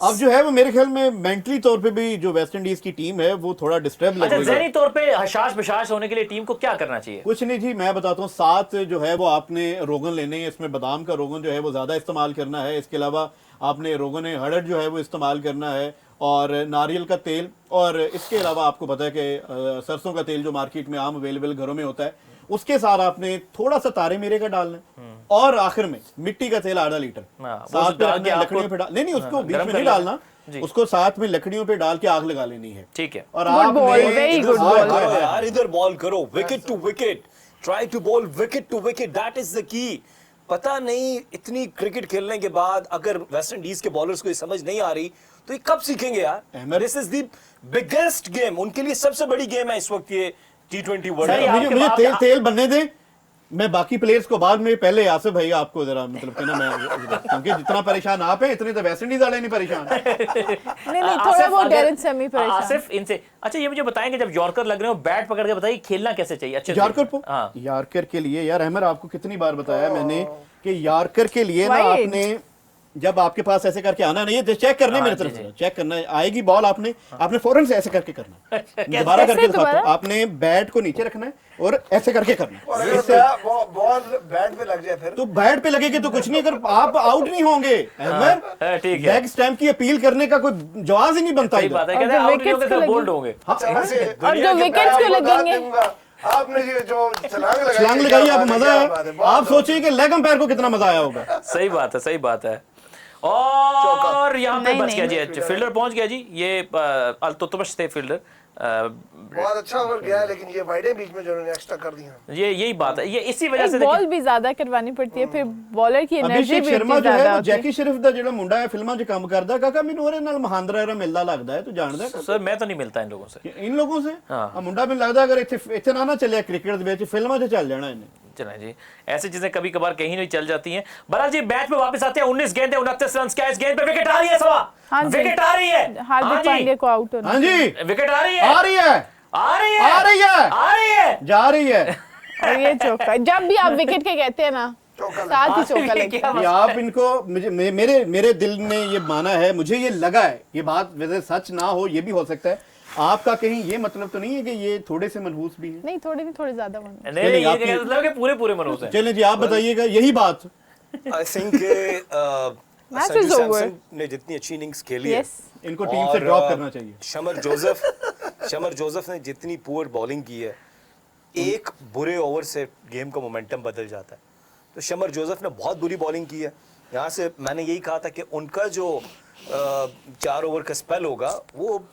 अब जो है वो मेरे ख्याल में मेंटली तौर पे भी जो वेस्ट इंडीज की टीम है वो थोड़ा डिस्टर्ब लग अच्छा रही है। ज़हनी तौर पे हशाश बशाश होने के लिए टीम को क्या करना चाहिए? कुछ नहीं जी, मैं बताता हूँ। 7 जो है वो आपने रोगन लेने हैं, इसमें बादाम का रोगन जो है वो ज़्यादा इस्तेमाल करना है। इसके अलावा आपने रोगन हड़ड जो है वो इस्तेमाल करना है और नारियल का तेल, और इसके अलावा आपको पता है कि सरसों का तेल जो मार्केट में आम अवेलेबल घरों में होता है, उसके साथ आपने थोड़ा सा तारे मीरे का डालना है और आखिर में मिट्टी का तेल आधा लीटर हाँ, वो साथ पे डाल के रखना है, आपको- लकड़ियों पे डाल नहीं उसको हाँ, बीच गरम में कर नहीं लेना। डालना, जी। उसको साथ में लकड़ियों पे डाल के आग लगा लेनी है। ठीक है। और Good ball, आपने very good हाँ, ball. हाँ, करो हाँ। यार, इधर बॉल करो, wicket to wicket, try to ball wicket to wicket, that is the key. पता नहीं इतनी क्रिकेट खेलने के बाद अगर वेस्ट इंडीज के बॉलर्स को ये समझ नहीं आ रही तो ये कब सीखेंगे यार? Ahmed- this is the biggest game, उनके लिए सबसे बड़ी गेम है इस वक्त ये T20 वर्ल्ड सही कप। है। मुझे आपके मुझे बाप- तेल बनने दें, मैं बाकी प्लेयर्स को बाद में, पहले आसिफ भाई आपको जरा मतलब कहना मैं क्योंकि जितना परेशान आप हैं इतने तो वेस्ट इंडीज वाले नहीं परेशान। नहीं थोड़ा आसिफ, बहुत अगर- डेरिन सेमी परेशान। आसिफ इनसे अच्छा ये मुझे बताएंगे जब यॉर्कर लग रहे हो बैट पकड़ के बताइए खेलना कैसे चाहिए अच्छे से? यार्कर को हाँ यार्कर के लिए यार अहमद आपको कितनी बार बताया मैंने कि यार्कर के लिए ना Wide. आपने जब आपके पास ऐसे करके आना नहीं है, चेक करना है मेरी तरफ से, चेक करना है, आएगी बॉल आपने फौरन से ऐसे करके करना है। दोबारा कैसे करके दिखाता हूं। दोबारा? आपने बैट को नीचे रखना है और ऐसे करके करना और है। अगर इससे- बॉल बैट पे लग जाए फिर तो बैट पे लगेगी तो कुछ नहीं, अगर आप आउट नहीं होंगे अहमद, हाँ, ठीक है। लेग स्टैम्प की अपील करने का कोई जवाब ही नहीं बनता सही इधर। बात है और कहते हैं जो आउट नहीं wickets होंगे तो को बोल्ड लगी- होंगे। हाँ, वैसे और जो दुनिया के wickets मैं को बता लगेंगे। दूंगा, आपने ये जो छलांग लगाई छलांग है, लगाई क्या आप बात है, मजा क्या है, बात है, बहुत आप जबरदस्त। सोचिए कि लेग अंपायर को कितना मजा आया होगा। सही बात है, सही बात है। और यहाँ पे नहीं, बच गया नहीं। जी, फील्डर पहुंच गया जी, ये अल्तुतमिश थे फील्डर। बहुत अच्छा ओवर गया, लेकिन ये वाइडे बीच में जो उन्होंने एक्स्ट्रा कर दिया। ये यही बात है, ये इसी वजह से एक बॉल भी ज्यादा करवानी पड़ती है, फिर बॉलर की एनर्जी अभिषेक भी शर्मा इतनी जो है ज्यादा वो होती है। जैकी श्रॉफ ਦਾ ਜਿਹੜਾ ਮੁੰਡਾ ਹੈ ਫਿਲਮਾਂ 'ਚ ਕੰਮ ਕਰਦਾ, ਕਾਕਾ ਮੈਨੂੰ ਉਹਦੇ ਨਾਲ ਮਹਾਂਦਰਾ ਰਾ ਮਿਲਦਾ ਲੱਗਦਾ ਹੈ, ਤੂੰ ਜਾਣਦਾ ਹੈ? सर मैं तो नहीं मिलता इन लोगों से। इन लोगों से हाँ। ਆ ਮੁੰਡਾ ਮੈਨੂੰ ਲੱਗਦਾ ਅਗਰ ਇੱਥੇ ਨਾ ਚੱਲਿਆ ਕ੍ਰਿਕਟ ਦੇ ਵਿੱਚ, ਫਿਲਮਾਂ 'ਚ ਚੱਲ ਜਾਣਾ ਇਹਨੇ। चलें जी, ऐसी चीजें कभी कभार कहीं नहीं चल जाती हैं। बहरहाल जी मैच में वापस आते हैं। 19 गेंद है, 29 रन क्या इस गेंद पे विकेट आ रही है सवा? हाँ जी। विकेट आ रही है। हार्दिक हाँ जी, पांड्या को आउट होना। हाँ जी, विकेट आ रही है, आ रही है, आ रही है, आ रही है, आ रही है। जा रही है। और ये चौका, जब भी आप विकेट के कहते हैं ना चौका लगा। साथ ही चौका लग क्या गया। ये आप इनको मुझे मेरे मेरे दिल ने ये माना है, मुझे ये लगा है, ये बात वैसे सच ना हो, ये भी हो सकता है, आपका कहीं ये मतलब तो नहीं है कि ये थोड़े से मनहूस भी है? नहीं थोड़े नहीं, थोड़े ज्यादा मन। नहीं ये आपकी- क्या मतलब कि पूरे मनोज है। चलें जी, आप बताइएगा यही बात। I think Match Sanju is over. Samson ने जितनी अच्छी इनिंग्स खेली है Yes. इनको टीम से और, ड्रॉप करना चाहिए। शमर जोसेफ ने जितनी पुअर बॉलिंग की है, एक बुरे ओवर से गेम का मोमेंटम बदल जाता है। तो शमर जोसेफ ने बहुत बुरी बॉलिंग की है। यहाँ से मैंने यही कहा था कि उनका जो 4 ओवर का स्पेल होगा वो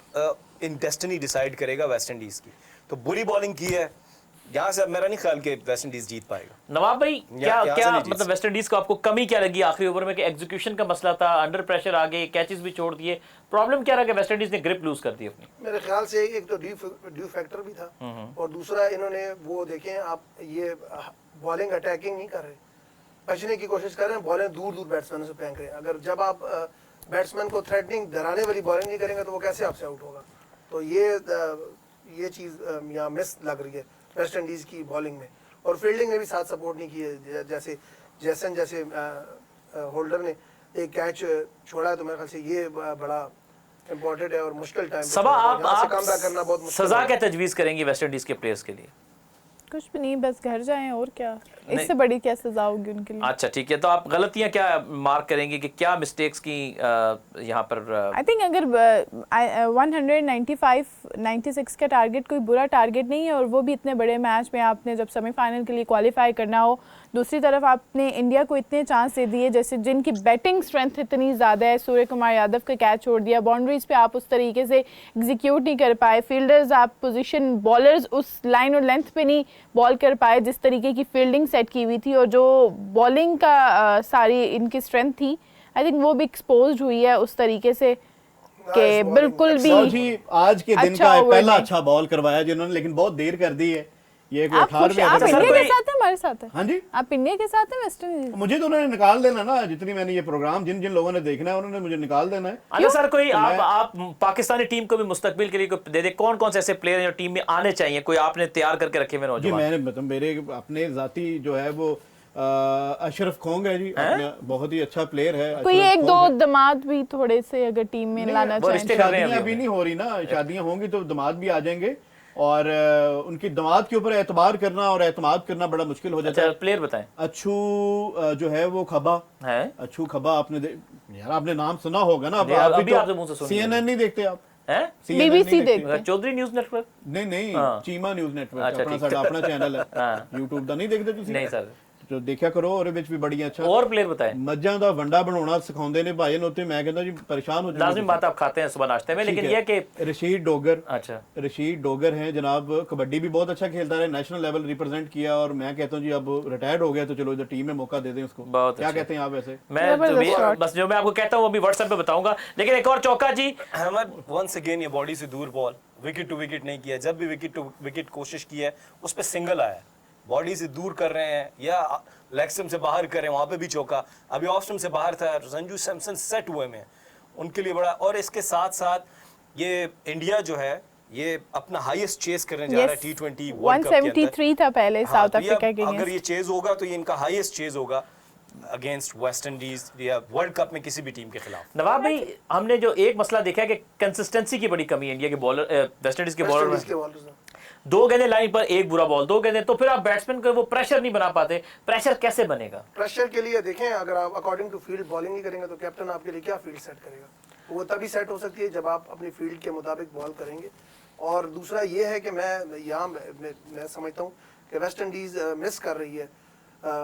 इन डेस्टिनी डिसाइड करेगा वेस्ट इंडीज की। तो बुरी बॉलिंग की है, यहाँ से मेरा नहीं ख्याल कि वेस्ट इंडीज जीत पाएगा। नवाब भाई क्या यहाँ से क्या नहीं जीत मतलब वेस्ट इंडीज को आपको कमी क्या लगी आखिरी ओवर में? कि एग्जीक्यूशन का मसला था, अंडर प्रेशर आ गए, कैचेस भी छोड़ दिए, प्रॉब्लम क्या रहा कि वेस्ट इंडीज ने ग्रिप लूज कर दी अपनी? मेरे ख्याल से एक तो ड्यू फैक्टर भी था, और दूसरा इन्होंने वो देखें आप ये बॉलिंग अटैकिंग नहीं कर रहे, बचने की कोशिश कर रहे हैं, बॉलिंग दूर दूर बैट्समैन से फेंक रहे हैं। अगर जब आप बैट्समैन को थ्रेटनिंग डराने वाली बॉलिंग नहीं करेंगे तो वो कैसे आपसे आउट होगा? तो ये चीज़ यहाँ मिस लग रही है वेस्ट इंडीज की बॉलिंग में। और फील्डिंग ने भी साथ सपोर्ट नहीं की है। जैसे होल्डर ने एक कैच छोड़ा है, तो मेरे ख्याल से ये बड़ा इम्पोर्टेंट है और मुश्किल टाइम सबा आप कम बैक करना बहुत मुश्किल सजा है। क्या तजवीज करेंगी वेस्ट इंडीज के प्लेयर्स के लिए? कुछ भी नहीं, बस घर जाएं और क्या, इससे बड़ी क्या सजा होगी उनके लिए। अच्छा ठीक है, तो आप गलतियां क्या मार्क करेंगे कि क्या मिस्टेक्स की यहाँ पर? आई थिंक अगर 195-96 का टारगेट कोई बुरा टारगेट नहीं है, और वो भी इतने बड़े मैच में आपने जब सेमीफाइनल के लिए क्वालिफाई करना हो। दूसरी तरफ आपने इंडिया को इतने चांस दे दिए, जैसे जिनकी बैटिंग स्ट्रेंथ इतनी ज़्यादा है, सूर्य कुमार यादव का कैच छोड़ दिया, बाउंड्रीज पे आप उस तरीके से एग्जीक्यूट नहीं कर पाए, फील्डर्स आप पोजीशन, बॉलर्स उस लाइन और लेंथ पे नहीं बॉल कर पाए जिस तरीके की फील्डिंग सेट की हुई थी, और जो बॉलिंग का सारी इनकी स्ट्रेंथ थी, आई थिंक वो भी एक्सपोज्ड हुई है उस तरीके से कि बिल्कुल भी जी आज के दिन अच्छा का over पहला नहीं। अच्छा बॉल करवाया जिन्होंने, लेकिन बहुत देर कर दी है। ये आप खुश, 18वें आप ओवर सर, इंडिया कोई- के साथ है, हमारे साथ है, हाँ जी, आप इंडिया के साथ है वेस्ट इंडीज। मुझे तो उन्होंने निकाल देना ना, जितनी मैंने ये प्रोग्राम जिन जिन लोगों ने देखना है उन्होंने मुझे निकाल देना है। अगर सर कोई तो आप पाकिस्तानी टीम को भी मुस्तकबिल के लिए कोई दे दे, कौन कौन से ऐसे प्लेयर हैं जो टीम में आने चाहिए, कोई आपने तैयार करके रखे हुए जी नौजवान? मैंने मतलब मेरे अपने जाती जो है वो अशरफ खोंग है जी, अपना बहुत ही अच्छा प्लेयर है। कोई अशरफ एक खोंग दो है। दमाद भी थोड़े से अगर टीम में लाना वो चाहें। रिश्ते कर रहे हैं शादियां अभी अभी नहीं हो रही ना, शादियां होंगी तो दामाद भी आ जाएंगे, और उनकी दामाद के ऊपर एतबार करना और एतमाद करना बड़ा मुश्किल हो जाता अच्छा है। प्लेयर बताएं। अच्छू जो है वो खबा है अच्छू खबा, यार आपने नाम सुना होगा ना, नहीं, अभी आपके मुंह से सुन लिया। CNN नहीं देखते आप? हैं? CNN BBC नहीं देखते? देखते। Chaudhary news network? नहीं हाँ। चीमा न्यूज़ नेटवर्क अच्छा, अपना ठीक। साडा अपना चैनल है हाँ। YouTube ਦਾ ਨਹੀਂ ਦੇਖਦੇ ਤੁਸੀਂ? नहीं सर। ਜੋ ਦੇਖਿਆ ਕਰੋ, ਉਹਦੇ ਵਿੱਚ ਵੀ ਬੜੀ ਅੱਛਾ और प्लेयर बताएं। ਮੱਝਾਂ ਦਾ ਵੰਡਾ ਬਣਾਉਣਾ ਸਿਖਾਉਂਦੇ ਨੇ ਭਾਈ ਨੂੰ, ਉੱਤੇ ਮੈਂ ਕਹਿੰਦਾ ਜੀ परेशान हो लाजमी जाओगे। बात आप खाते हैं सुबह नाश्ते में, लेकिन यह कि रशीद डोगर, अच्छा रशीद डोगर हैं जनाब, कबड्डी भी बहुत अच्छा खेलता है, नेशनल लेवल रिप्रेजेंट किया, और मैं कहता हूँ जी अब रिटायर्ड हो गया तो चलो इधर टीम में मौका दे दें उसको। बहुत क्या अच्छा। कहते हैं आप ऐसे? मैं जबरदस्त shot। बस जो मैं आपको कहता हूँ अभी व्हाट्सएप पे बताऊंगा, लेकिन एक और चौका जी। अहमद वंस अगेन ये बॉडी से दूर बॉल, विकेट टू विकेट नहीं किया, जब भी विकेट टू विकेट कोशिश की है उस पर सिंगल आया, बॉडी से दूर कर रहे हैं या लेग स्टंप से बाहर कर रहे हैं, वहां पे भी चौका। अभी ऑफ स्टंप से बाहर था, संजू सैमसन सेट हुए में उनके लिए बड़ा। और इसके साथ साथ ये इंडिया जो है ये अपना हाईएस्ट चेस करने जा रहा है T20 वर्ल्ड कप के अंदर। 173 था पहले हाँ, साउथ तो ये अफ्रीका के अगर अगेंस्ट। ये चेज होगा तो ये इनका हाईएस्ट चेज होगा अगेंस्ट वेस्ट इंडीज या वर्ल्ड कप में किसी भी टीम के खिलाफ। नवाब भाई हमने जो एक मसला देखा है कि कंसिस्टेंसी की बड़ी कमी है इंडिया के बॉलर, वेस्ट इंडीज के वेस्ट बॉलर इंडीज में। के बॉलर्स हैं। दो गेंदें लाइन पर, एक बुरा बॉल, दो गेंदें, तो फिर आप बैट्समैन को वो प्रेशर नहीं बना पाते। प्रेशर कैसे बनेगा? प्रेशर के लिए देखें, अगर आप अकॉर्डिंग टू फील्ड बॉलिंग नहीं करेंगे तो कैप्टन आपके लिए क्या फील्ड सेट करेगा? वो तभी सेट हो सकती है जब आप अपनी फील्ड के मुताबिक बॉल करेंगे। और दूसरा ये है कि मैं समझता हूँ कि वेस्ट इंडीज मिस कर रही है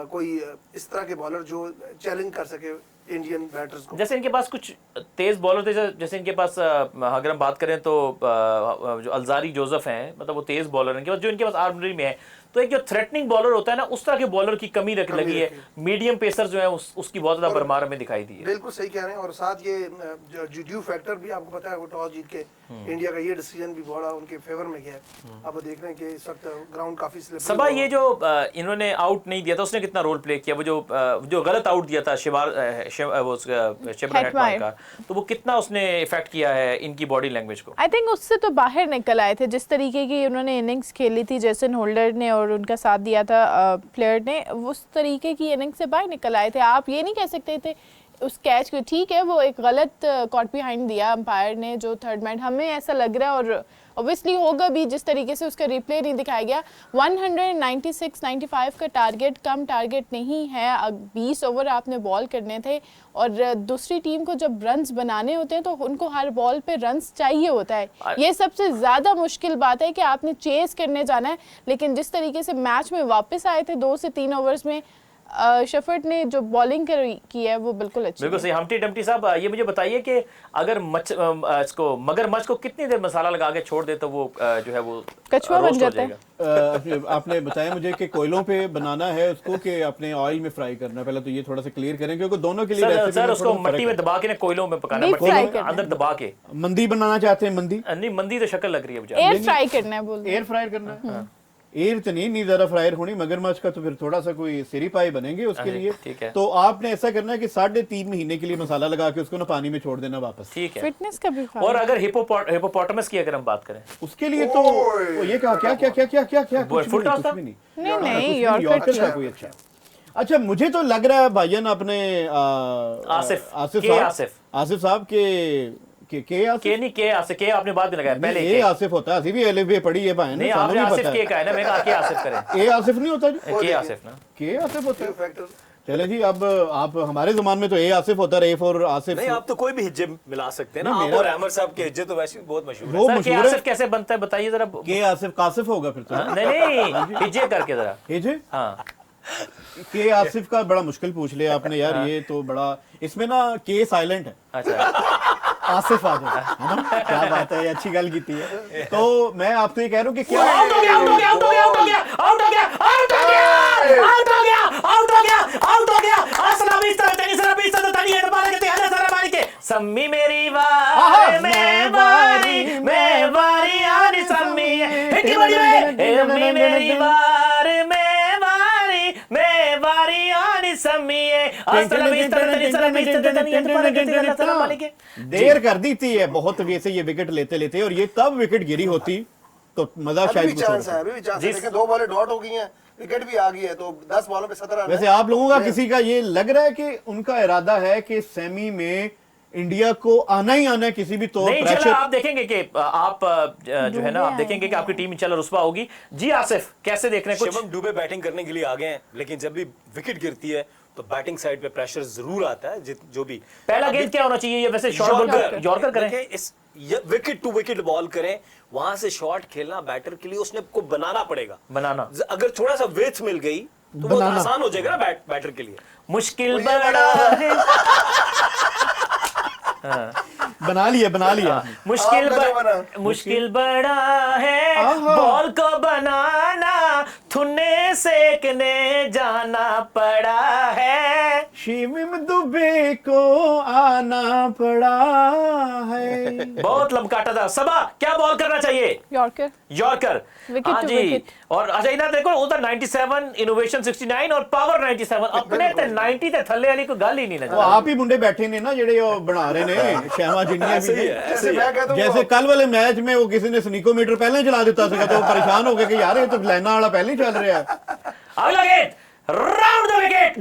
कोई इस तरह के बॉलर जो चैलेंज कर सके इंडियन बैटर्स को। जैसे इनके पास कुछ तेज बॉलर थे, जैसे इनके पास अगर हम बात करें तो जो अलजारी जोसेफ हैं, मतलब वो तेज बॉलर हैं, जो इनके पास आर्मरी में है, तो एक जो थ्रेटनिंग बॉलर होता है ना, उस तरह के बॉलर की कमी लगी है। मीडियम पेसर जो है उसकी बहुत ज्यादा भरमार हमें दिखाई दी है। बिल्कुल सही कह रहे हैं। और साथ ये जो ड्यू फैक्टर भी आपको पता है, वो टॉस जीत के इंडिया का ये डिसीजन भी बड़ा उनके फेवर में गया है। अब देख रहे हैं कि इस वक्त ग्राउंड काफी स्लिपरी सबा ये जो इन्होंने आउट नहीं दिया था, उसने कितना रोल प्ले किया? वो जो गलत आउट दिया था शेबरन हेटमायर का, तो वो कितना उसने इफेक्ट किया है इनकी बॉडी लैंग्वेज को? आई थिंक उससे तो बाहर निकल आए थे, जिस तरीके की उन्होंने इनिंग्स खेली थी जेसन होल्डर ने, और और उनका साथ दिया था प्लेयर ने, उस तरीके की इनिंग से बाहर निकल आए थे। आप ये नहीं कह सकते थे उस कैच को, ठीक है वो एक गलत कॉट बिहाइंड दिया अंपायर ने जो थर्ड मैन, हमें ऐसा लग रहा है और ऑब्वियसली होगा भी जिस तरीके से उसका रिप्ले नहीं दिखाया गया। 196-95 का टारगेट कम टारगेट नहीं है, 20 ओवर आपने बॉल करने थे और दूसरी टीम को जब रन्स बनाने होते हैं तो उनको हर बॉल पे रन्स चाहिए होता है। ये सबसे ज़्यादा मुश्किल बात है कि आपने चेस करने जाना है, लेकिन जिस तरीके से मैच में वापस आए थे 2 से 3 ओवर्स में, शेफर्ड ने जो बॉलिंग की है वो बिल्कुल अच्छी। बिल्कुल सही। हम्टी डम्टी साहब ये मुझे बताइए कि अगर इसको मगरमच्छ को कितनी देर मसाला लगा के छोड़ दे तो वो जो है वो कछुआ बन रोस्ट हो जाता है। जाएगा? आपने बताया मुझे कि कोयलों पे बनाना है उसको कि अपने ऑयल में फ्राई करना है, पहले तो ये थोड़ा सा क्लियर करें क्योंकि दोनों के लिए सर रेसिपी उसको मट्टी में दबा के ना कोयलों में पकाना है, Deep मट्टी fry में करना है। अंदर दबा के। मंदी बनाना चाहते हैं, मंदी नहीं मंदी तो शक्ल लग रही है मुझे। एयर फ्राई करना है बोल एयर फ्रायर करना है। एयर तो नहीं ज्यादा फ्रायर होनी, मगरमच्छ का तो फिर थोड़ा सा कोई सिरी पाई बनेंगे उसके अरे, लिए। ठीक है। तो आपने ऐसा करना है कि 3.5 महीने के लिए मसाला लगा के उसको ना पानी में छोड़ देना वापस। ठीक है। फिटनेस का भी और अगर हिपोपोटामस की अगर हम बात करें, उसके लिए तो वो ये कहा क्या क्या क्या क्या क्या क्या कुछ फुल टॉस था? भी नहीं नहीं यॉर्कर का कोई अच्छा। अच्छा मुझे तो लग रहा है भाईजान अपने आसिफ आसिफ साहब के आसिफ के नहीं के आसिफ के आपने बाद में लगाया पहले ए के। आसिफ होता है, अभी भी अलिफ बे पढ़ी है भाई नहीं ना, आपने सानू भी आसिफ पता के कहा है ना, मैं कहा के आसिफ करें। है। ए आसिफ नहीं होता जो के आसिफ ना। के आसिफ होता है। फैक्टर चले जी, अब आप हमारे जमाने में तो ए आसिफ होता है, ए फॉर आसिफ। नहीं आप तो कोई भी हिज्जे मिला सकते हैं ना, नहीं, आप मेरा- और अहमद साहब के हिज्जे तो वैसे भी बहुत मशहूर है। वो सर के मशहूर है। आसिफ कैसे बनता है बताइए जरा। के आसिफ कासिफ होगा फिर तो। नहीं हिज्जे करके जरा। हेजे हाँ के आसिफ का बड़ा मुश्किल पूछ लिया आपने यार, ये तो बड़ा इसमें ना के साइलेंट है, अच्छा आसिफ आ जाए है ना, क्या बात है, ये अच्छी गल की है। तो मैं आपको ये कह रहा हूँ कि क्या आउट हो गया आउट हो गया आउट हो गया आउट हो गया आउट हो गया आउट हो गया आउट हो गया आउट हो गया आउट हो गया। अस्सलाम इस तरह टेनिस रबी इस तरह तनी है मार के हल्ला सारा मार के सम्मी मेरी वारी मैं वारी आनी सम्मी हिट्टी बड़ी में सम्मी मेरी वारी मैं वारी आनी सम्मी अस्सलाम इस तरह टेनिस रबी इस तरह तनी है मार के हल्ला सारा मार के। देर कर दी थी है बहुत वैसे ये विकेट लेते लेते, और ये तब विकेट गिरी होती तो मजा अभी शायद भी कुछ चांस और है, अभी भी चांस है, लेकिन 2 बॉलें डॉट हो गई हैं, विकेट भी आ गई है, तो 10 बॉलों पे 17 रन वैसे है। आप लोगों का किसी का ये लग रहा है कि उनका इरादा है कि सेमी में इंडिया को आना ही आना है किसी भी तो नहीं इंशाल्लाह प्रेशर। आप देखेंगे कि आप जो है ना आप देखेंगे कि आपकी टीम इंशाल्लाह रुस्वा होगी। जी आसिफ कैसे देख रहे हैं कुछ? शिवम दुबे बैटिंग करने के लिए आ गए हैं, लेकिन जब भी विकेट गिरती है तो बैटिंग साइड पे प्रेशर जरूर आता है। जो भी पहला गेंद क्या होना चाहिए? ये वैसे शॉर्ट बॉल यॉर्कर करें। देखिए, इस विकेट टू विकेट बॉल करें, वहां से शॉट खेलना बैटर के लिए उसने को बनाना पड़ेगा। बनाना अगर थोड़ा सा विड्थ मिल गई तो वो बनाना। आसान हो जाएगा ना बैटर के लिए। मुश्किल बड़ा है बना लिया मुश्किल बड़ा है बॉल को बनाना, थुने सेकने जाना पड़ा है। शिवम दुबे को आना पड़ा है। बहुत लमकाटा था। सबा क्या बॉल करना चाहिए? Yorker yorker. Wicket हाँ to जी। wicket. और अच्छा इधर देखो उधर 97 इनोवेशन 69 और पावर 97 अपने ते 90 ते थल्ले वाली कोई गल ही नहीं वो नजर। आप ही मुंडे बैठे ने ना जेडे वो बना रहे ने शहमा जिन्नियां भी ने। जैसे मैं कहता हूँ जैसे कल वाले मैच में वो किसी ने स्नीकोमीटर पहले ही चला दिता था तो वो परेशान हो गए कि यार ये तो लाइना वाला पहले ही चल रहा है। अगला गेंद राउंड द विकेट।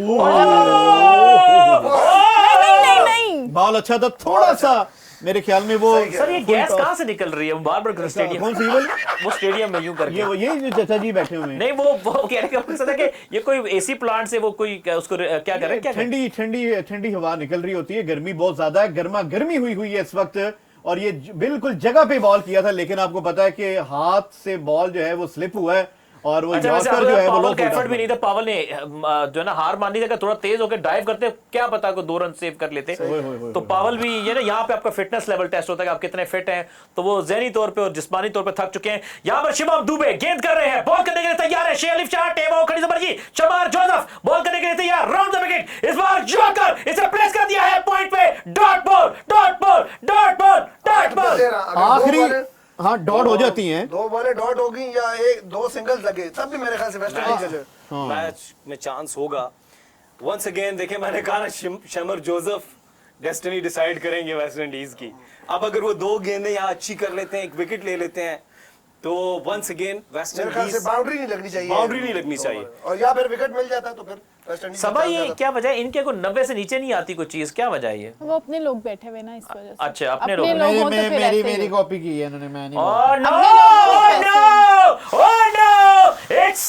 नहीं बॉल अच्छा था, थोड़ा सा मेरे ख्याल में वो सर ये गैस कहां से निकल रही है? बार-बार स्टेडियम कौन सी वाली? वो स्टेडियम में यूं करके ये जो चाचा जी बैठे हुए हैं, नहीं वो कहने का मकसद है कि ये कोई एसी प्लांट से वो कोई उसको क्या कर रहे हैं? क्या कर रहे हैं? ठंडी हवा निकल रही होती है, गर्मी बहुत ज्यादा है, गर्मी हुई है इस वक्त, और ये बिल्कुल जगह पे बॉल किया था, लेकिन आपको पता है कि हाथ से बॉल जो है वो स्लिप हुआ है और वो अच्छा वैसे यॉर्कर जो है वो पावल लो का एफर्ट भी नहीं था। पावल ने जो है ना हार माननी थी, अगर थोड़ा तेज होकर ड्राइव करते क्या पता को 2 रन सेव कर लेते। तो पावल भी ये ना यहाँ पे आपका फिटनेस लेवल टेस्ट होता है कि आप कितने फिट हैं, तो वो ज़हनी तौर पे और जिस्मानी तौर पे थक चुके हैं। यहाँ पर शिवम दुबे गेंद कर रहे हैं, बॉल करने के लिए तैयार है। शेर अलिफ शाह टेबो खड़ी जबरदस्ती शमार जोसेफ बॉल करने के लिए तैयार, राउंड द विकेट। इस बार यॉर्कर इसे प्लेस कर दिया है पॉइंट पे, dot ball dot ball dot ball dot ball. आखिरी हाँ डॉट हो जाती हैं, 2 बॉलें डॉट हो गई या 2 सिंगल्स लगे, तब भी मेरे ख्याल से वेस्ट इंडीज है। मैच में चांस होगा। वंस अगेन देखिए मैंने कहा ना शमर जोसेफ डेस्टिनी डिसाइड करेंगे वेस्ट इंडीज की। अब अगर वो 2 गेंदें यहाँ अच्छी कर लेते हैं, 1 विकेट ले लेते हैं, तो वंस अगेन वेस्ट मेरे ख्याल से इंडीज बाउंड्री नहीं लगनी चाहिए, बाउंड्री नहीं लगनी चाहिए। और या फिर विकेट मिल जाता तो फिर वेस्ट इंडीज सबा ये क्या वजह है इनके को 90 से नीचे नहीं आती कोई चीज, क्या वजह है ये? वो अपने लोग बैठे हुए ना इस वजह से। अच्छा, अपने लोग। हों तो फिर ऐसे ही मेरी हो। कॉपी की है इन्होंने, मैं नहीं Oh no! अपने लोग Oh no! Oh no! It's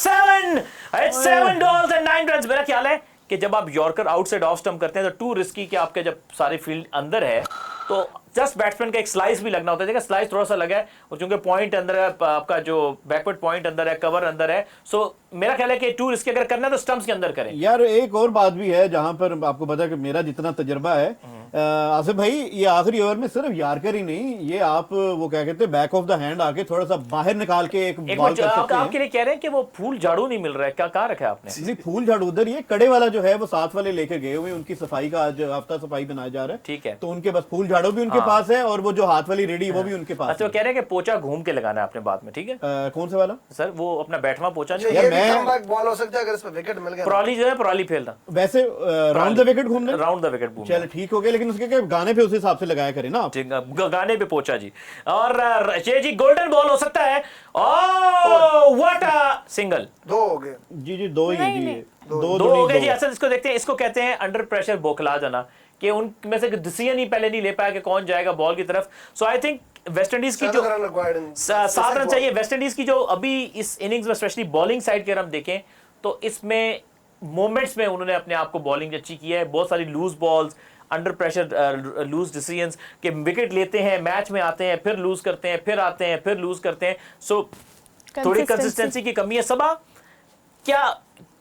7 balls and 9 runs। मेरा ख्याल है कि जब आप यॉर्कर आउटसाइड ऑफ स्टंप करते हैं तो टू रिस्की कि आपके जब सारी फील्ड अंदर है तो जस्ट बैट्समैन का एक स्लाइस भी लगना होता है। देखा स्लाइस थोड़ा सा लगा है और चूंकि पॉइंट अंदर है, आपका जो बैकवर्ड पॉइंट अंदर है, कवर अंदर है, सो मेरा ख्याल है कि टू रिस्की अगर करना है तो स्टंप्स के अंदर करें। यार एक और बात भी है जहां पर आपको पता है कि मेरा जितना तजर्बा है, आसिफ भाई ये आखिरी ओवर में सिर्फ यार्कर ही नहीं, ये आप वो क्या कहते हैं बैक ऑफ द हैंड आके थोड़ा सा बाहर निकाल के एक एक बॉल कर सकते आपके हैं। लिए कह रहे हैं कि वो फूल झाड़ू नहीं मिल रहा है, क्या कहा रखा है आपने? नहीं, फूल झाड़ू उधर, ये कड़े वाला जो है वो साथ वाले लेकर गए हुए, उनकी सफाई का आज हफ्ता सफाई बनाया जा रहा है। ठीक है। तो उनके बस फूल झाड़ू भी उनके पास है और वो जो हाथ वाली रेडी वो भी उनके पास अच्छा, है। वो कह रहे हैं कि पोचा घूम के लगाना है अपने बात में, ठीक है कौन सा वाला? सर? वो अपना बैठवा पोचा नहीं, यार ये भी मैं- कमबैक बॉल हो सकता है अगर इस पे विकेट मिल गया। प्रॉली जो है प्रॉली फेलना, वैसे राउंड द विकेट घूमना, राउंड द विकेट चल ठीक हो गया, लेकिन उसके क्या गाने पे उस हिसाब से लगाया करें ना आप। ठीक है, गाने पे पोचा जी। और ये जी गोल्डन बॉल हो सकता है। ओह व्हाट अ सिंगल। दो हो गए। जी दो ही है जी, नहीं, दो हो गए जी। असल इसको देखते हैं, इसको कहते हैं अंडर प्रेशर बौखला जाना, कि उनमें से डिसीजन ही पहले नहीं ले पाया कि कौन जाएगा बॉल की तरफ। सो आई थिंक वेस्ट इंडीज की जो 7 रन चाहिए, वेस्ट इंडीज की जो अभी इस इनिंग्स में स्पेशली बॉलिंग साइड के हम देखें तो इसमें मोमेंट्स में उन्होंने अपने आप को बॉलिंग अच्छी की है। बहुत सारी loose balls, under pressure loose decisions के विकेट लेते हैं, मैच में आते हैं, फिर लूज करते हैं, फिर आते हैं, फिर लूज करते हैं। सो थोड़ी कंसिस्टेंसी की कमी है। सबा क्या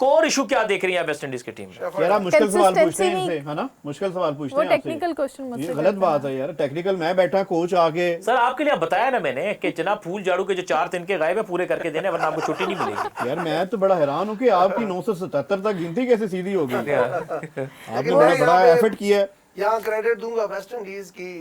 कोर इशू क्या देख रही है वेस्ट इंडीज की टीम में? यार आप मुश्किल सवाल पूछते हैं Consistency इनसे, है ना? मुश्किल सवाल पूछते वो हैं आपसे। टेक्निकल क्वेश्चन मुझसे ये गलत बात है यार, टेक्निकल मैं बैठा कोच आके। सर आपके लिए बताया ना मैंने कि जनाब फूल झाड़ू के जो 4 तिनके गायब है पूरे करके देने, वरना आपको छुट्टी नहीं मिलेगी। यार मैं तो बड़ा हैरान हूँ कि आपकी 977 तक गिनती कैसे सीधी हो गई। आपने बड़ा मैं बड़ा यहाँ पे- एफर्ट किया है। यहाँ क्रेडिट दूंगा वेस्ट इंडीज की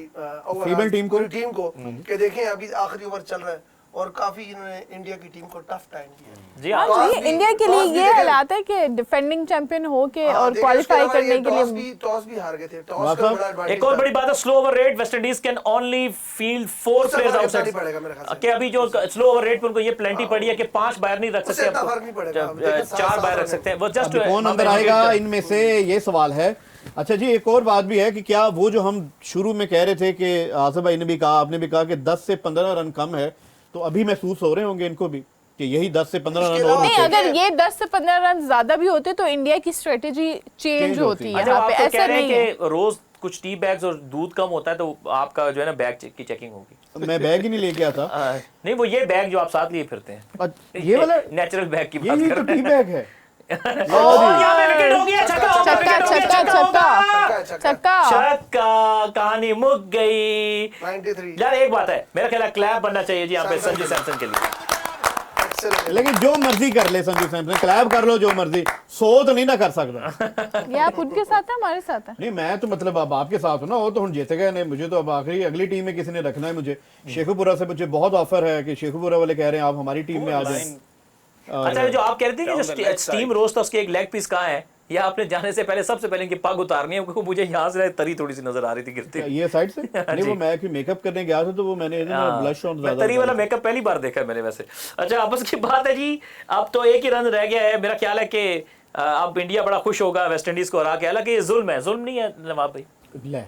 फीमेल टीम को। पूरी टीम को कि देखें अभी आखिरी ओवर चल रहा है और काफी इन्होंने इंडिया की टीम को टफ टाइम दिया। जी हाँ हाँ, जी, इंडिया के लिए ये हालात है कि डिफेंडिंग चैंपियन हो के और क्वालिफाई करने के लिए टॉस भी हार गए थे। टॉस का बड़ा advantage एक और था। बड़ी बात है, slow over rate West Indies can only field 4 उससे प्लेयर्स फर्क आउटसाइड। नहीं पड़ेगा मेरे ख्याल से। कि अभी जो स्लो ओवर रेट पे उनको ये प्लेंटी पड़ी है कि 5 बायर नहीं रख उससे सकते, इतना फर्क नहीं पड़ेगा। लेकिन 4 बायर रख साथ सकते हैं। वो जस्ट अभी कौन अंदर आएगा इनमें से, ये सवाल है। अच्छा जी, एक और बात भी है कि क्या वो जो हम शुरू में कह रहे थे कि आसिफ भाई ने भी कहा, आपने भी कहा कि 10 से 15 रन कम है, तो अभी महसूस हो रहे होंगे इनको भी कि यही 10 से 15 इसके रन और अलावा- नहीं, होते। अगर ये 10 से 15 रन ज्यादा भी होते तो इंडिया की स्ट्रेटेजी चेंज होती है अच्छा, यहाँ आप पे, तो ऐसा कह रहे नहीं है। हैं कि रोज कुछ टी बैग्स और दूध कम होता है तो आपका जो है ना बैग की चेकिंग होगी। मैं बैग ही नहीं लेके आता। नहीं, वो ये बैग जो आप साथ लिए फिरते हैं, ये वाला, नेचुरल बैग की ये बात ही कर तो रहे टी हैं। बैग है। और यहाँ पे विकेट हो गया, छक्का होगा, छक्का विकेट हो गया, छक्का छक्का होगा। छक्का छक्का छक्का, कहानी मुक गई। 93 यार एक बात है, मेरा ख्याल है क्लैप बनना चाहिए जी यहाँ पे संजू सैमसन के लिए। Excellent. लेकिन जो मर्जी कर ले संजू सैमसन, क्लैब कर लो जो मर्जी, 100 तो नहीं ना कर सकता। ये आप उनके साथ है, हमारे साथ है। नहीं मैं तो मतलब अब आपके साथ हूँ ना, वो तो हम जीते गए नहीं, मुझे तो अब आखिरी अगली टीम में किसी ने रखना है। मुझे शेखुपुरा से मुझे बहुत ऑफर है कि शेखुपुरा वाले कह रहे हैं आप हमारी टीम में आ जाएं। अच्छा, जो आप कह रहे थे कि Down जो the leg steam side. Roast था उसके एक लेग पीस कहाँ है, या आपने जाने से पहले सबसे पहले इनकी पग उतारनी है, क्योंकि मुझे यहाँ से तरी थोड़ी सी नजर आ रही थी गिरती हुई। ये साइड से नहीं, जी। वो मैं मेकअप करने गया था तो वो मैंने ब्लश ऑन मैं ज्यादा तरी वाला मेकअप पहली बार देखा है मैंने वैसे। अच्छा, आपस की बात है जी, अब तो एक ही रन रह गया है। मेरा ख्याल है कि अब इंडिया बड़ा खुश होगा वेस्ट इंडीज को हरा के। हालांकि ये जुल्म है, जुल्म नहीं है नवाब भाई। ले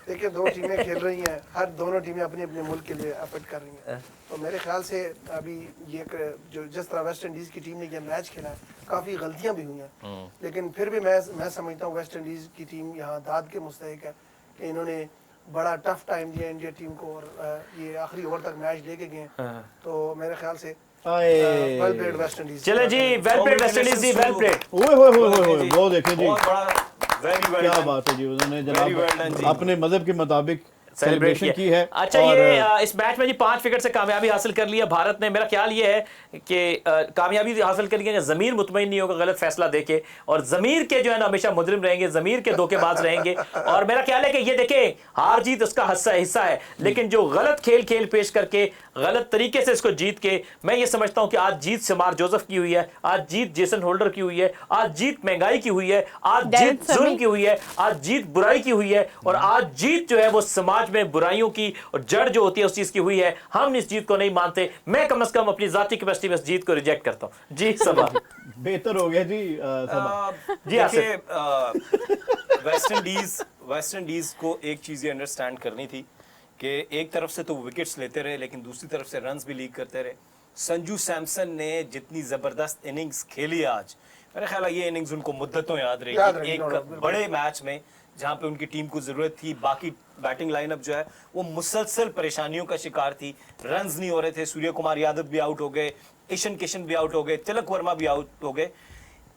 देखिए दो टीमें खेल रही हैं, हर दोनों टीमें अपने अपने मुल्क के लिए एफर्ट कर रही हैं। तो मेरे ख्याल से अभी ये जो जिस तरह वेस्ट इंडीज की टीम ने ये मैच खेला है, काफ़ी गलतियां भी हुई हैं, लेकिन फिर भी मैं समझता हूँ वेस्ट इंडीज की टीम यहाँ दाद के मुस्तहिक है कि इन्होंने बड़ा टफ टाइम दिया इंडिया टीम को और ये आखिरी ओवर तक मैच लेके गए। तो मेरे ख्याल से वेल प्लेड वेस्ट इंडीज। चले जी, वेल प्लेड वेस्ट इंडीज जी, वेल प्लेड। ओए वो देखें जी, बहुत बड़ा, very well क्या done. बात है जी, उन्होंने Very well done जनाब जी। अपने मजहब के मुताबिक सेलिब्रेट सेलिब्रेशन की है। अच्छा, और ये इस मैच में जी 5 विकेट से कामयाबी हासिल कर लिया भारत ने। मेरा ख्याल ये है कि कामयाबी हासिल कर लिया, ज़मीर मुतमईन नहीं होगा गलत फैसला देके, और ज़मीर के जो है ना हमेशा मुजरिम रहेंगे, ज़मीर के धोखेबाज रहेंगे। और मेरा ख्याल है कि ये देखें, हार जीत उसका हिस्सा है, लेकिन जो गलत खेल पेश करके गलत तरीके से इसको जीत के, मैं ये समझता हूं कि आज जीत शमार जोसेफ की हुई है, आज जीत जेसन होल्डर की हुई है, आज जीत महंगाई की हुई है, आज डेविड जीत जुल्म समी। की हुई है, आज जीत बुराई की हुई है, और आज जीत जो है वो समाज समाज में बुराइयों की और जड़ जो होती है उस चीज की हुई है, हम इस जीत को नहीं मानते। मैं कम से कम अपनी जाती कैपेसिटी में इस जीत को रिजेक्ट करता हूं। जी सबा। बेहतर हो गया जी सबा। जी आसिफ। वेस्ट इंडीज को एक चीज ये अंडरस्टैंड करनी थी कि एक तरफ से तो विकेट्स लेते रहे लेकिन दूसरी तरफ से रन्स भी लीक करते रहे। संजू सैमसन ने जितनी जबरदस्त इनिंग्स खेली आज, मेरा ख्याल है ये इनिंग्स उनको मुद्दतों याद रहेगी। एक बड़े मैच में जहां पे उनकी टीम को जरूरत थी, बाकी बैटिंग लाइनअप जो है वो मुसलसल परेशानियों का शिकार थी, रन्स नहीं हो रहे थे। सूर्य कुमार यादव भी आउट हो गए, ईशन किशन भी आउट हो गए, तिलक वर्मा भी आउट हो गए।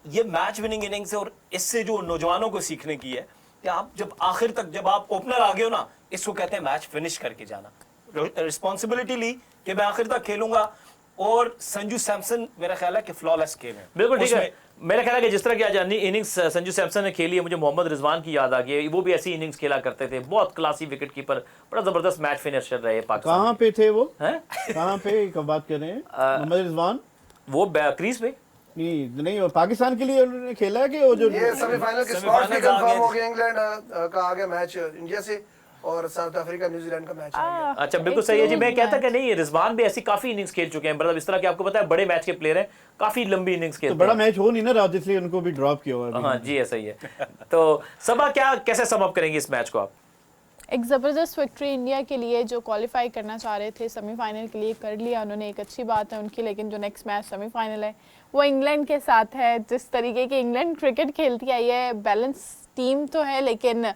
ये मैच विनिंग इनिंग्स है और इससे जो नौजवानों को सीखने की है कि आप जब आखिर तक जब आप ओपनर आ गए हो ना, इसको कहते हैं मैच फिनिश करके जाना। रिस्पॉन्सिबिलिटी ली कि मैं आखिर तक खेलूंगा और संजू सैमसन मेरा ख्याल है कि फ्लॉलेस खेल है। बिल्कुल ठीक है। मेरा ख्याल है कि जिस तरह की आज इनिंग्स संजू सैमसन ने खेली है, मुझे मोहम्मद रिजवान की याद आ गई है। वो भी ऐसी इनिंग्स खेला करते थे, बहुत क्लासी विकेट कीपर, बड़ा जबरदस्त मैच फिनिशर रहे पाकिस्तान। कहाँ पे थे वो? हैं? कहाँ पे कब बात कर रहे हैं? मोहम्मद रिजवान वो क्रीज पे नहीं, पाकिस्तान के लिए उन्होंने खेला है कि वो जो ये सेमीफाइनल के स्पॉट भी कंफर्म हो गए। इंग्लैंड का आगे मैच इंडिया से और साउथ अफ्रीका न्यूजीलैंड का मैच है। अच्छा बिल्कुल सही है जी। मैं कहता कि नहीं, रिजवान भी ऐसी काफी इनिंग्स खेल चुके हैं, मतलब इस तरह के आपको पता है बड़े मैच के प्लेयर हैं, काफी लंबी इनिंग्स खेलते तो बड़ा हैं। मैच हो नहीं ना रात, इसलिए उनको भी ड्रॉप किया हुआ है। हाँ जी ऐसा ही है। तो सबा क्या कैसे सम अप करेंगे इस मैच को आप? एक ज़बरदस्त विक्ट्री इंडिया के लिए, जो क्वालिफाई करना चाह रहे थे सेमीफाइनल के लिए कर लिया उन्होंने, एक अच्छी बात है उनकी। लेकिन जो नेक्स्ट मैच सेमीफाइनल है वो इंग्लैंड के साथ है। जिस तरीके की इंग्लैंड क्रिकेट खेलती आई है, बैलेंस टीम तो है लेकिन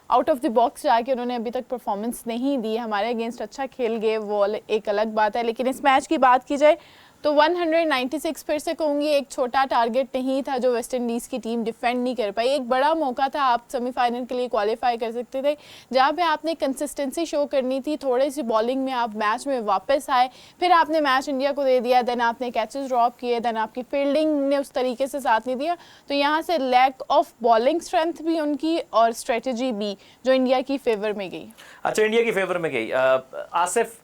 आउट ऑफ द बॉक्स जाके उन्होंने अभी तक परफॉर्मेंस नहीं दी। हमारे अगेंस्ट अच्छा खेल गए वो एक अलग बात है, लेकिन इस मैच की बात की जाए तो 196 फिर से कहूँगी एक छोटा टारगेट नहीं था जो वेस्ट इंडीज़ की टीम डिफेंड नहीं कर पाई। एक बड़ा मौका था, आप सेमीफाइनल के लिए क्वालिफाई कर सकते थे, जहाँ पे आपने कंसिस्टेंसी शो करनी थी। थोड़ी सी बॉलिंग में आप मैच में वापस आए, फिर आपने मैच इंडिया को दे दिया, देन आपने कैचेस ड्रॉप किए, देन आपकी फील्डिंग ने उस तरीके से साथ नहीं दिया। तो यहाँ से लैक ऑफ बॉलिंग स्ट्रेंथ भी उनकी और स्ट्रेटजी भी जो इंडिया की फेवर में गई। अच्छा इंडिया की फेवर में गई। आसिफ,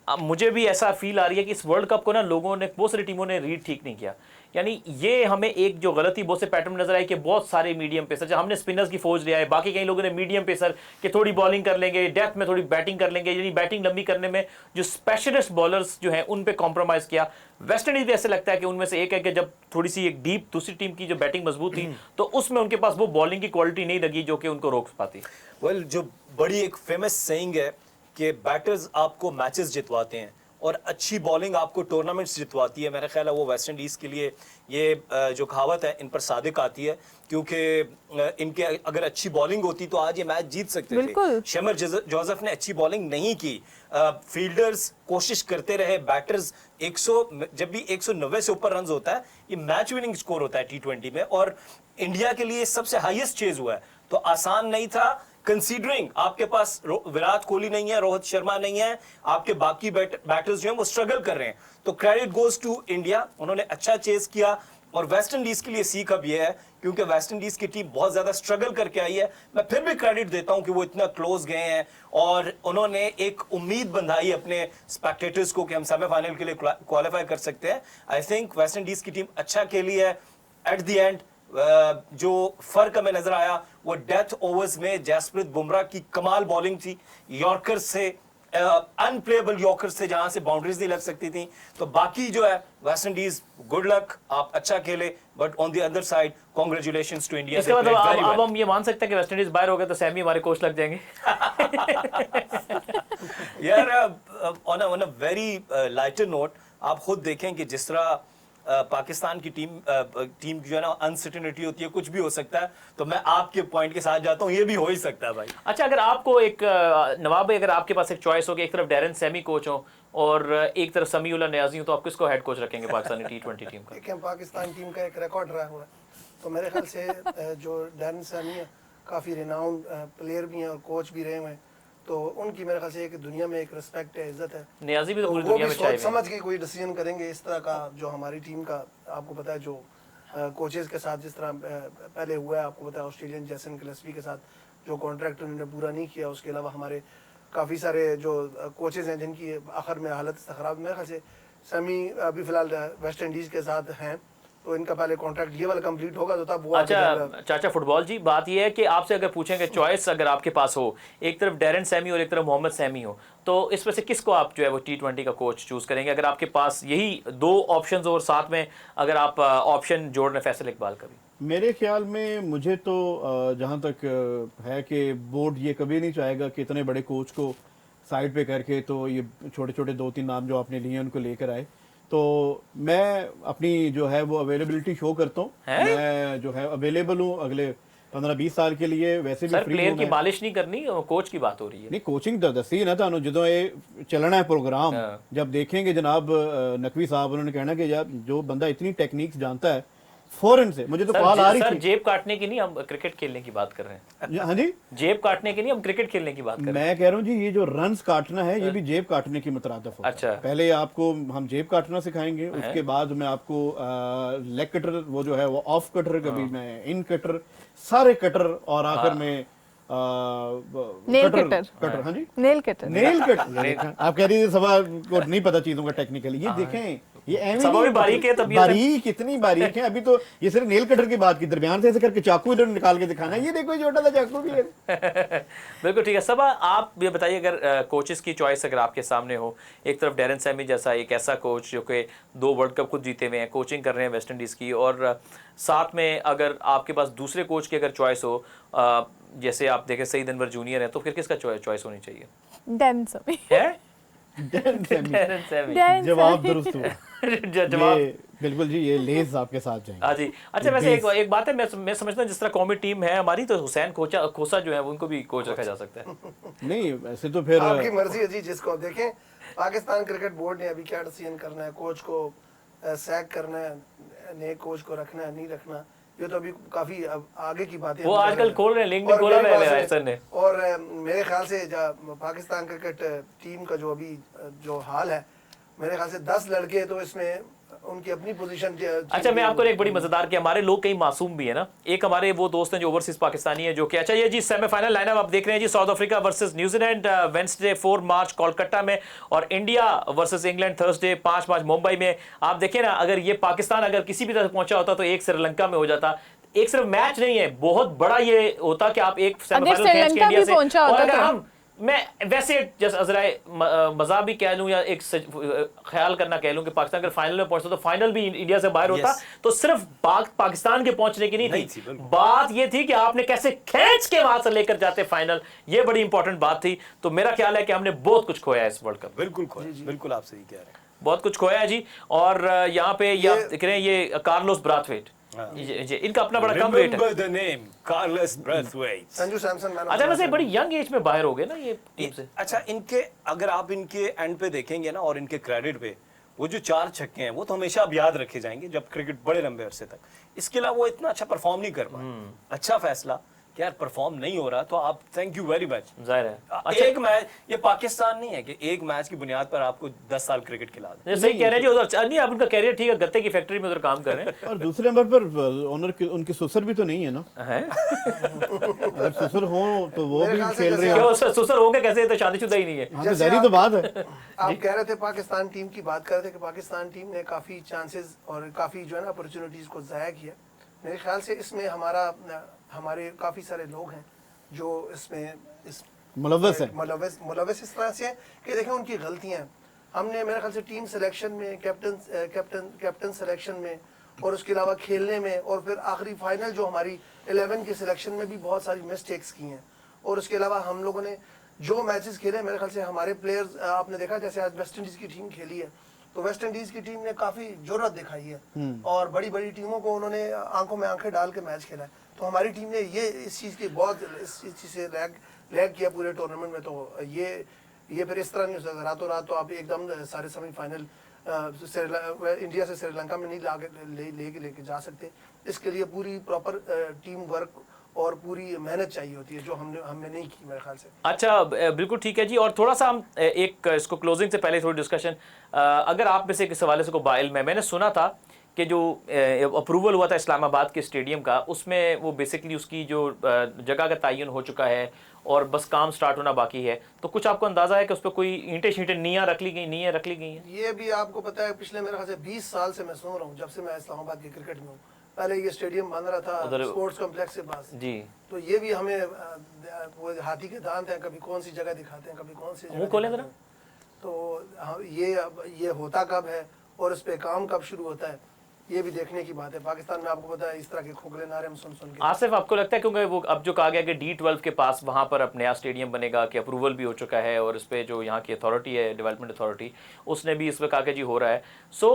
मुझे भी ऐसा फील आ रही है कि इस वर्ल्ड कप को ना लोगों ने, बहुत सारी टीमों ने रीड ठीक नहीं किया। यानी ये हमें एक जो गलती बहुत से पैटर्न नजर आई कि बहुत सारे मीडियम पेसर, हमने स्पिनर्स की फौज लिया है, बाकी कई लोगों ने मीडियम पेसर कि थोड़ी बॉलिंग कर लेंगे, डेप्थ में थोड़ी बैटिंग कर लेंगे, यानी बैटिंग लंबी करने में जो स्पेशलिस्ट बॉलर्स जो हैं उन पे कॉम्प्रोमाइज किया। वेस्ट इंडीज भी ऐसे लगता है कि उनमें से एक है कि जब थोड़ी सी एक डीप दूसरी टीम की जो बैटिंग मजबूत थी तो उसमें उनके पास वो बॉलिंग की क्वालिटी नहीं लगी जो कि उनको रोक पाती। वेल, जो बड़ी एक फेमस सेइंग है कि बैटर्स आपको मैचेस जितवाते हैं और अच्छी बॉलिंग आपको टूर्नामेंट्स जितवाती है। मेरा ख्याल है वो वेस्ट इंडीज़ के लिए ये जो कहावत है इन पर सादिक आती है, क्योंकि इनके अगर अच्छी बॉलिंग होती तो आज ये मैच जीत सकते थे। शेमर जोसेफ ने अच्छी बॉलिंग नहीं की, फील्डर्स कोशिश करते रहे, बैटर्स 100 जब भी 190 से ऊपर रन होता है ये मैच विनिंग स्कोर होता है T20 में, और इंडिया के लिए सबसे हाईएस्ट चेज हुआ है। तो आसान नहीं था, कंसीडरिंग आपके पास विराट कोहली नहीं है, रोहित शर्मा नहीं है, आपके बाकी बैटर्स जो हैं वो स्ट्रगल कर रहे हैं। तो क्रेडिट गोज टू इंडिया, उन्होंने अच्छा चेस किया। और वेस्ट इंडीज के लिए सीख अब ये है, क्योंकि वेस्ट इंडीज की टीम बहुत ज्यादा स्ट्रगल करके आई है, मैं फिर भी क्रेडिट देता हूं कि वो इतना क्लोज गए हैं और उन्होंने एक उम्मीद बंधाई अपने स्पेक्टेटर्स को कि हम सेमीफाइनल के लिए क्वालिफाई कर सकते हैं। आई थिंक वेस्ट इंडीज की टीम अच्छा खेली है। एट द एंड जो फर्क हमें नजर आया वो डेथ ओवर्स में जसप्रीत बुमराह की कमाल बॉलिंग थी, यॉर्कर से अनप्लेएबल यॉर्कर से जहां से बाउंड्रीज नहीं लग सकती थी। तो बाकी जो है वेस्ट इंडीज, गुड लक, आप अच्छा खेले, but on the other side congratulations to India. इसके मतलब अब हम ये मान सकते हैं कि वेस्ट इंडीज बाहर हो गए तो सैमी हमारे कोच लग जाएंगे। यार on a very lighter note, आप खुद देखें कि जिस तरह पाकिस्तान की टीम जो है ना अनसर्टेनिटी होती है, कुछ भी हो सकता है। तो मैं आपके पॉइंट के साथ जाता हूँ, ये भी हो ही सकता है भाई। अच्छा, अगर आपको एक नवाब भाई, अगर आपके पास एक चॉइस हो कि एक तरफ डैरेन सैमी कोच हो और एक तरफ समीउल्लाह नियाज़ी हो, तो आप किसको हेड कोच रखेंगे पाकिस्तानी T20 टीम का? देखिए, पाकिस्तान टीम का एक रिकॉर्ड रहा हुआ है, तो मेरे ख्याल से जो डैरेन सैमी है काफ़ी रिनाउंड प्लेयर भी हैं और कोच भी रहे हुए हैं, तो उनकी मेरे ख्याल से एक दुनिया में एक रिस्पेक्ट है, इज्जत है। नियाज़ी भी तो पूरी वो दुनिया भी में चाहिए समझ के कोई डिसीजन करेंगे इस तरह का। जो हमारी टीम का आपको पता है, जो कोचेस के साथ जिस तरह पहले हुआ है, आपको पता है ऑस्ट्रेलियन जेसन गिलेस्पी के साथ जो कॉन्ट्रैक्ट उन्होंने पूरा नहीं किया। उसके अलावा हमारे काफ़ी सारे जो कोचेस हैं जिनकी आखिर में हालत ख़राब। मेरे ख्याल से समी अभी फ़िलहाल वेस्ट इंडीज़ के साथ हैं, तो इनका पहले कॉन्ट्रैक्ट ये वाला कंप्लीट होगा तो तब वो आगे जाएगा। अच्छा चाचा फुटबॉल जी, बात यह है कि आपसे अगर पूछेंगे चॉइस अगर आपके पास हो, एक तरफ डैरन सैमी और एक तरफ मोहम्मद सैमी हो, तो इसमें से किसको आप जो है वो T20 का कोच चूज करेंगे अगर आपके पास यही दो ऑप्शंस और साथ में अगर आप ऑप्शन जोड़ रहे फैसल इकबाल का भी? मेरे ख्याल में मुझे तो जहाँ तक है कि बोर्ड ये कभी नहीं चाहेगा कि इतने बड़े कोच को साइड पे करके तो ये छोटे छोटे 2-3 नाम जो आपने लिए हैं उनको लेकर आए। तो मैं अपनी जो है वो अवेलेबिलिटी शो करता हूँ, मैं जो है अवेलेबल हूँ अगले 15-20 साल के लिए। वैसे भी सर फ्री प्लेयर हूँ की मैं। मालिश नहीं करनी, कोच की बात हो रही है। नहीं कोचिंग तो दसी ना थानू जो ये चलना है प्रोग्राम, जब देखेंगे जनाब नकवी साहब उन्होंने कहना कि यार जो बंदा इतनी टेक्निक्स जानता है फौरन से, मुझे तो कॉल आ रही सर थी। जेब काटने की नहीं, हम क्रिकेट खेलने की बात कर रहे हैं। हाँ जी, जेब काटने की नहीं, हम क्रिकेट खेलने की बात कर रहे हैं। मैं कह रहा हूँ जी ये जो रन्स काटना है ये भी जेब काटने की मुतरादफ होता है। अच्छा। पहले आपको हम जेब काटना सिखाएंगे, उसके बाद मैं आपको लेग कटर वो जो है वो ऑफ कटर, कभी मैं इन कटर, सारे कटर, और आखिर में नेल कटर। कटर। हाँ जी, नेल कटर। Nail cutter. आप कह रही सभा को नहीं पता चीजों का टेक्निकली, ये देखें ये ऐਵੇਂ सभा भी नहीं, बारीक है, तब ये बारीक कितनी बारीक है। अभी तो ये सिर्फ नेल कटर की बात की, दरमियान से ऐसे करके चाकू इधर निकाल के दिखाना, ये देखो ये छोटा सा चाकू भी है। बिल्कुल ठीक है। सबा आप ये बताइए अगर कोचेस की चॉइस अगर आपके सामने हो, एक तरफ डैरन सैमी जैसा एक ऐसा कोच जो कि 2 वर्ल्ड कप खुद जीते हुए हैं, कोचिंग कर रहे हैं वेस्ट इंडीज़ की, और साथ में अगर आपके पास दूसरे कोच की अगर चॉइस हो, जैसे आप देखें सईद अनवर जूनियर है, तो फिर किसका चॉइस होनी चाहिए? Darren Sami. है डैरन सैमी। Darren Sami. जवाब दुरुस्त हुआ। जवाब ये बिल्कुल जी, ये लेस आपके साथ जाएंगे। हाँ जी। अच्छा वैसे एक बात है, मैं समझता हूँ जिस तरह कौमी टीम है हमारी, तो हुसैन खोसा जो है उनको भी कोच रखा जा सकता है। नहीं वैसे तो फिर आपकी मर्जी है जी, जिसको देखें। पाकिस्तान क्रिकेट बोर्ड ने अभी क्या डिसीजन करना है, कोच को सैक करना है, नए कोच को रखना है नहीं रखना, ये तो अभी काफी आगे की बात है। वो आजकल खोल रहे हैं, लिंक भी खोला है सर ने। और मेरे ख्याल से पाकिस्तान क्रिकेट टीम का जो अभी जो हाल है, मेरे ख्याल से 10 लड़के तो इसमें उनकी अपनी पोजीशन। अच्छा मैं आपको एक बड़ी मजेदार की, हमारे लोग कई मासूम भी है ना, एक हमारे वो दोस्त हैं जो ओवरसीज पाकिस्तानी है जो कि, अच्छा ये जी सेमीफाइनल लाइनअप आप देख रहे हैं जी, South Africa versus New Zealand Wednesday 4 March Kolkata में, और India versus England Thursday 5 March Mumbai में। आप देखें ना, अगर ये पाकिस्तान अगर किसी भी तरह पहुंचा होता तो एक श्रीलंका में हो जाता। एक सिर्फ मैच नहीं है, बहुत बड़ा ये होता कि आप एक सेमीफाइनल खेल के इंडिया से, और अगर हम मैं वैसे जैसे अजराए मजाक भी कह लूं या एक ख्याल करना कह लूं कि पाकिस्तान अगर फाइनल में पहुंचता तो फाइनल भी इंडिया से बाहर होता। तो सिर्फ पाकिस्तान के पहुंचने की नहीं थी, बात ये थी कि आपने कैसे खींच के वहां से लेकर जाते फाइनल, ये बड़ी इंपॉर्टेंट बात थी। तो मेरा ख्याल है कि हमने बहुत कुछ खोया इस वर्ल्ड कप। बिल्कुल खोया, बिल्कुल आप सही कह रहे हैं, बहुत कुछ खोया है जी। और यहाँ पे देख रहे हैं ये कार्लोस ब्राथवेट, इनका अपना बड़ा कम वेट है। Remember the name, Carlos Brathwaite। Sanju Samson man. अच्छा वैसे बड़ी यंग एज में बाहर हो गए ना ये टीम से। अच्छा इनके अगर आप इनके एंड पे देखेंगे ना, और इनके क्रेडिट पे वो जो 4 छक्के हैं वो तो हमेशा अब याद रखे जाएंगे जब क्रिकेट बड़े लंबे अरसे तक। इसके अलावा वो इतना अच्छा परफॉर्म नहीं कर पाए। अच्छा फैसला कि यार परफॉर्म नहीं हो रहा तो आप थैंक यू वेरी मच। जाहिर है अच्छा एक मैच, ये पाकिस्तान नहीं है कि एक मैच की बुनियाद पर आपको 10 साल क्रिकेट खिला दे। सही कह रहे हैं जी, उधर नहीं आप उनका कैरियर ठीक है, गत्ते की फैक्ट्री में उधर काम कर रहे हैं। और दूसरे नंबर पर ओनर उनके ससुर भी तो नहीं है ना, हैं? अगर ससुर हो तो वो मेरे भी ख्याल से खेल रहे जैसे हो। क्यों ससुर होंगे कैसे, तो शादीशुदा ही नहीं है। हाँ, तो जारी तो बात है। आप कह रहे थे पाकिस्तान टीम की बात कर रहे थे कि पाकिस्तान टीम ने काफ़ी चांसेस और काफ़ी जो है ना अपॉर्चुनिटीज़ को ज़ाया किया। मेरे ख्याल से इसमें हमारे काफ़ी सारे लोग हैं जो इसमें मुलव्वस है। मुलव्वस इस तरह से है कि देखें उनकी गलतियाँ। हमने मेरे ख्याल से टीम सिलेक्शन में, कैप्टन सिलेक्शन में, और उसके अलावा खेलने में, और फिर आखिरी फाइनल जो हमारी 11 की सिलेक्शन में भी बहुत सारी मिस्टेक्स की हैं। और उसके अलावा हम लोगों ने जो मैचेस खेले, मेरे ख्याल से हमारे प्लेयर्स, आपने देखा जैसे आज वेस्ट इंडीज़ की टीम खेली है, तो वेस्ट इंडीज़ की टीम ने काफ़ी जुर्रत दिखाई है और बड़ी बड़ी टीमों को उन्होंने आंखों में आंखें डाल के मैच खेला है। तो हमारी टीम ने ये इस चीज़ की बहुत इस चीज़ से लैग किया पूरे टूर्नामेंट में। तो ये फिर इस तरह नहीं हो सकता रातों रात तो आप एकदम सारे सेमीफाइनल इंडिया से श्रीलंका में नहीं लेके जा सकते। इसके लिए पूरी प्रॉपर टीम वर्क और पूरी मेहनत चाहिए होती है, जो हमने नहीं की मेरे ख्याल से। अच्छा बिल्कुल ठीक है जी। और थोड़ा सा हम एक इसको क्लोजिंग से पहले थोड़ी डिस्कशन, अगर आप में से किस हवाले से को बाइल में मैंने सुना था कि जो अप्रूवल हुआ था इस्लामाबाद के स्टेडियम का, उसमें वो बेसिकली उसकी जो जगह का तयन हो चुका है और बस काम स्टार्ट होना बाकी है, तो कुछ आपको अंदाजा है कि उस पर कोई ईंटें शींटें नींयां रख ली गई हैं? ये भी आपको पता है, पिछले मेरे ख्याल से 20 साल से मैं सुन रहा हूँ, जब से मैं इस्लामाबाद के क्रिकेट में हूँ। पहले ये स्टेडियम बन रहा था उधर स्पोर्ट्स कॉम्प्लेक्स के पास जी, तो ये भी हमें वो हाथी के दांत हैं, कभी कौन सी जगह दिखाते हैं, कभी कौन सी जगह मुंह खोलें दिखाते हैं। तो ये होता कब है और इस पे काम कब शुरू होता है, ये भी देखने की बात है। पाकिस्तान में आपको पता है इस तरह के खोखले नारे हम सुन के। आसिफ, आपको लगता है क्योंकि वो अब जो कहा गया कि D12 के पास वहाँ पर अब नया स्टेडियम बनेगा, कि अप्रूवल भी हो चुका है और इस पर जो यहाँ की अथॉरिटी है, डेवलपमेंट अथॉरिटी, उसने भी इस पर कहा कि जी हो रहा है। सो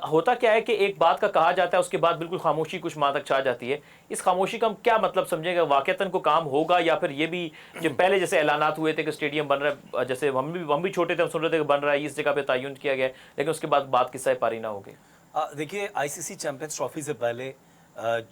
होता क्या है कि एक बात का कहा जाता है, उसके बाद बिल्कुल खामोशी कुछ माह तक छा जाती है। इस खामोशी का हम क्या मतलब समझेगा? वाकईतन को काम होगा या फिर ये भी जो पहले जैसे ऐलानात हुए थे कि स्टेडियम बन रहा है, जैसे हम भी छोटे थे, हम सुन रहे थे कि बन रहा है, इस जगह पे तयन किया गया, लेकिन उसके बाद बात किस्सा पारी ना हो गई। देखिए, आईसीसी चैंपियंस ट्रॉफी से पहले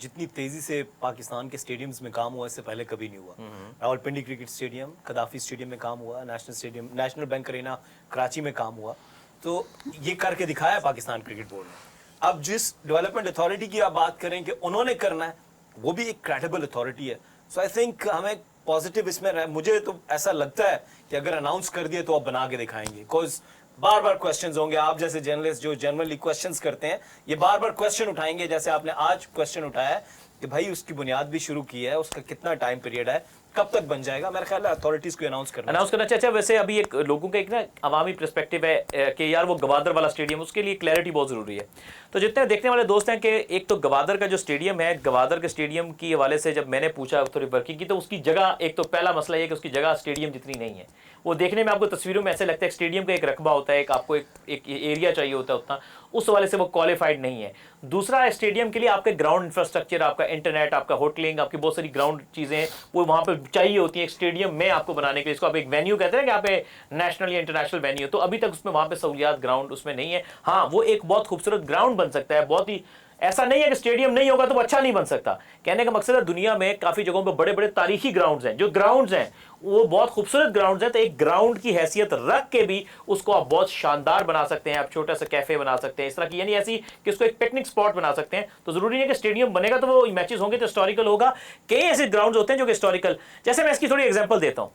जितनी तेजी से पाकिस्तान के स्टेडियम्स में काम हुआ, इससे पहले कभी नहीं हुआ। रावलपिंडी क्रिकेट स्टेडियम, कदाफी स्टेडियम में काम हुआ, national stadium, national bank Arena Karachi में काम हुआ। तो ये करके दिखाया पाकिस्तान क्रिकेट बोर्ड ने। अब जिस डेवलपमेंट अथॉरिटी की आप बात करें कि उन्होंने करना है, वो भी एक क्रेडिबल अथॉरिटी है। सो आई थिंक हमें पॉजिटिव इसमें मुझे तो ऐसा लगता है कि अगर अनाउंस कर दिए तो आप बना के दिखाएंगे। बिकॉज बार बार क्वेश्चंस होंगे, आप जैसे जर्नलिस्ट जो जनरली क्वेश्चंस करते हैं, ये बार बार क्वेश्चन उठाएंगे। जैसे आपने आज क्वेश्चन उठाया है कि भाई उसकी बुनियाद भी शुरू की है, उसका कितना टाइम पीरियड है, कब तक बन जाएगा। मेरा ख्याल है अथॉरिटीज को अनाउंस करना चाहिए। वैसे अभी एक लोगों का एक ना अवामी पर्सपेक्टिव है कि यार वो गवादर वाला स्टेडियम, उसके लिए क्लैरिटी बहुत जरूरी है। तो जितने देखने वाले दोस्त हैं कि एक तो गवादर का जो स्टेडियम है, गवादर के स्टेडियम की हवाले से जब मैंने पूछा थोड़ी वर्किंग की, तो उसकी जगह, एक तो पहला मसला ये कि उसकी जगह स्टेडियम जितनी नहीं है। वो देखने में आपको तस्वीरों में ऐसे लगता है स्टेडियम का एक रकबा होता है, आपको एक एरिया चाहिए होता है उतना, उस हवाले से वो क्वालिफाइड नहीं है। दूसरा, स्टेडियम के लिए आपके ग्राउंड इंफ्रास्ट्रक्चर, आपका इंटरनेट, आपका होटलिंग, आपकी बहुत सारी ग्राउंड चीज़ें वो वहाँ पर चाहिए होती है स्टेडियम में आपको बनाने के लिए। इसको आप एक वेन्यू कहते हैं कि आप नेशनल या इंटरनेशनल वेन्यू, तो अभी तक उसमें वहाँ पे सहूलियात ग्राउंड उसमें नहीं है। हाँ, वो एक बहुत खूबसूरत ग्राउंड बन सकता है, बहुत ही, ऐसा नहीं है कि स्टेडियम नहीं होगा तो वो अच्छा नहीं बन सकता। कहने का मकसद है दुनिया में काफी जगहों पर बड़े बड़े तारीखी ग्राउंड्स हैं, जो ग्राउंड्स हैं वो बहुत खूबसूरत ग्राउंड्स हैं, तो एक ग्राउंड की हैसियत रख के भी उसको आप बहुत शानदार बना सकते हैं। आप छोटा सा कैफे बना सकते हैं इस तरह की, यानी ऐसी कि उसको एक पिकनिक स्पॉट बना सकते हैं। तो जरूरी है कि स्टेडियम बनेगा तो वो मैचेस होंगे तो हिस्टोरिकल होगा। कई ऐसे ग्राउंड्स होते हैं जो कि हिस्टोरिकल, जैसे मैं इसकी थोड़ी एग्जांपल देता हूं।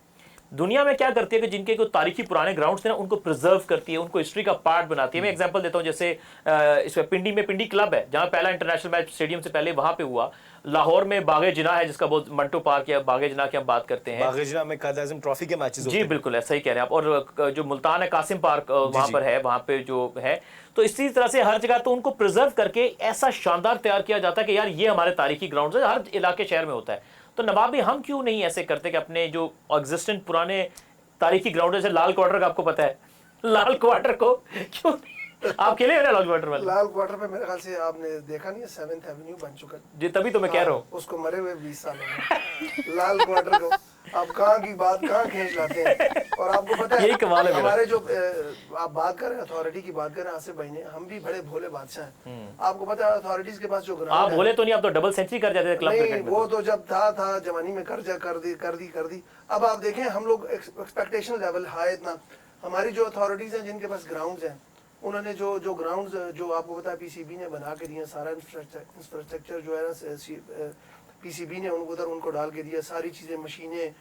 दुनिया में क्या करती है कि जिनके कोई तारीखी पुराने ग्राउंड्स थे ना, उनको प्रिजर्व करती है, उनको हिस्ट्री का पार्ट बनाती है। मैं एग्जांपल देता हूं, जैसे इसमें पिंडी में पिंडी क्लब है, जहां पहला इंटरनेशनल मैच स्टेडियम से पहले वहां पे हुआ। लाहौर में बागे जिना है, जिसका बहुत मंटो पार्क या बागे जिना की हम बात करते हैं। बागे जिना में कायद-ए-आज़म ट्रॉफी के मैचेस होते जी हैं। बिल्कुल ऐसा ही कह रहे हैं आप। और जो मुल्तान है, कासिम पार्क वहां पर है, वहां पे जो है, तो इसी तरह से हर जगह तो उनको प्रिजर्व करके ऐसा शानदार तैयार किया जाता है कि यार ये हमारे तारीखी ग्राउंड है, हर इलाके शहर में होता है। तो नवाबी हम क्यों नहीं ऐसे करते कि अपने जो एग्जिस्टेंट पुराने तारीखी ग्राउंड, जैसे लाल क्वार्टर का आपको पता है, लाल क्वार्टर को क्यों आप खेले हैं ना लाल क्वार्टर में? लाल क्वार्टर पे मेरे ख्याल से आपने देखा नहीं है, 7th एवेन्यू बन चुका है जी, तभी तो मैं कह रहा हूँ उसको मरे हुए 20 साल हो गए। लाल क्वार्टर को आप कहाँ की बात कहाँ खींच लाते हैं। और आपको पता है यही कमाल है मेरा। हमारे जो आप बात कर रहे हैं अथॉरिटी की बात कर रहे हैं आसिफ भाई ने, हम भी बड़े भोले बादशाह हैं। आपको पता है अथॉरिटीज के पास जो आप ग्राउंड बोले तो नहीं, आप तो डबल सेंचुरी कर जाते थे क्लब नहीं, क्रिकेट में। वो तो जब था जवानी में कर दी। अब आप देखें हम लोग एक्सपेक्टेशन लेवल हाई इतना, हमारी जो अथॉरिटीज हैं जिनके पास ग्राउंड्स हैं, उन्होंने जो ग्राउंड्स जो आपको पता है पीसीबी ने बना के दिए, सारा इंफ्रास्ट्रक्चर जो है ना पीसीबी ने उनको डाल के दिया, सारी चीज़ें, मशीनें,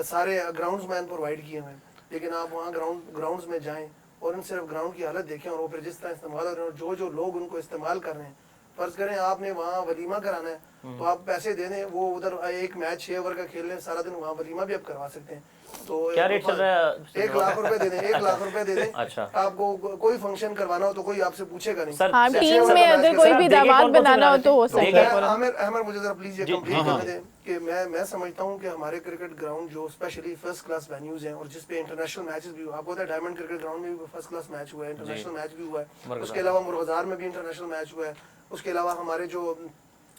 सारे ग्राउंड्स मैन प्रोवाइड किए हुए हैं। लेकिन आप वहाँ ग्राउंड्स में जाएं और उन सिर्फ ग्राउंड की हालत देखें और वो फिर जिस तरह इस्तेमाल कर रहे हैं, जो लोग उनको इस्तेमाल कर रहे हैं, फर्ज करें आपने वहाँ वलीमा कराना है तो आप पैसे दे दें, वो उधर एक मैच 6 ओवर का खेल लें, सारा दिन वहाँ वलीमा भी आप करवा सकते हैं। तो क्या रेट चल रहा है? 1 लाख रुपए दे दें, 1 लाख रुपए दे दें। अच्छा। आपको कोई फंक्शन करवाना हो तो कोई आपसे पूछेगा नहीं। सर, हाँ, सर, टीम सर, में अगर सर, कोई आप भी देखिए दामाद कौन-कौन से बनाना हो तो हो बनाने सकता थे? है। आमिर मुझे जरा प्लीज ये कंप्लीट करने दें कि मैं समझता हूँ कि हमारे क्रिकेट ग्राउंड जो स्पेशली फर्स्ट क्लास वेन्यूज हैं और जिस पे इंटरनेशनल मैचेस भी हुआ, आपको पता है डायमंड क्रिकेट ग्राउंड में भी फर्स्ट क्लास मैच हुआ है, इंटरनेशनल मैच भी हुआ है। उसके अलावा मुर्गजार में भी इंटरनेशनल मैच हुआ है। उसके अलावा हमारे जो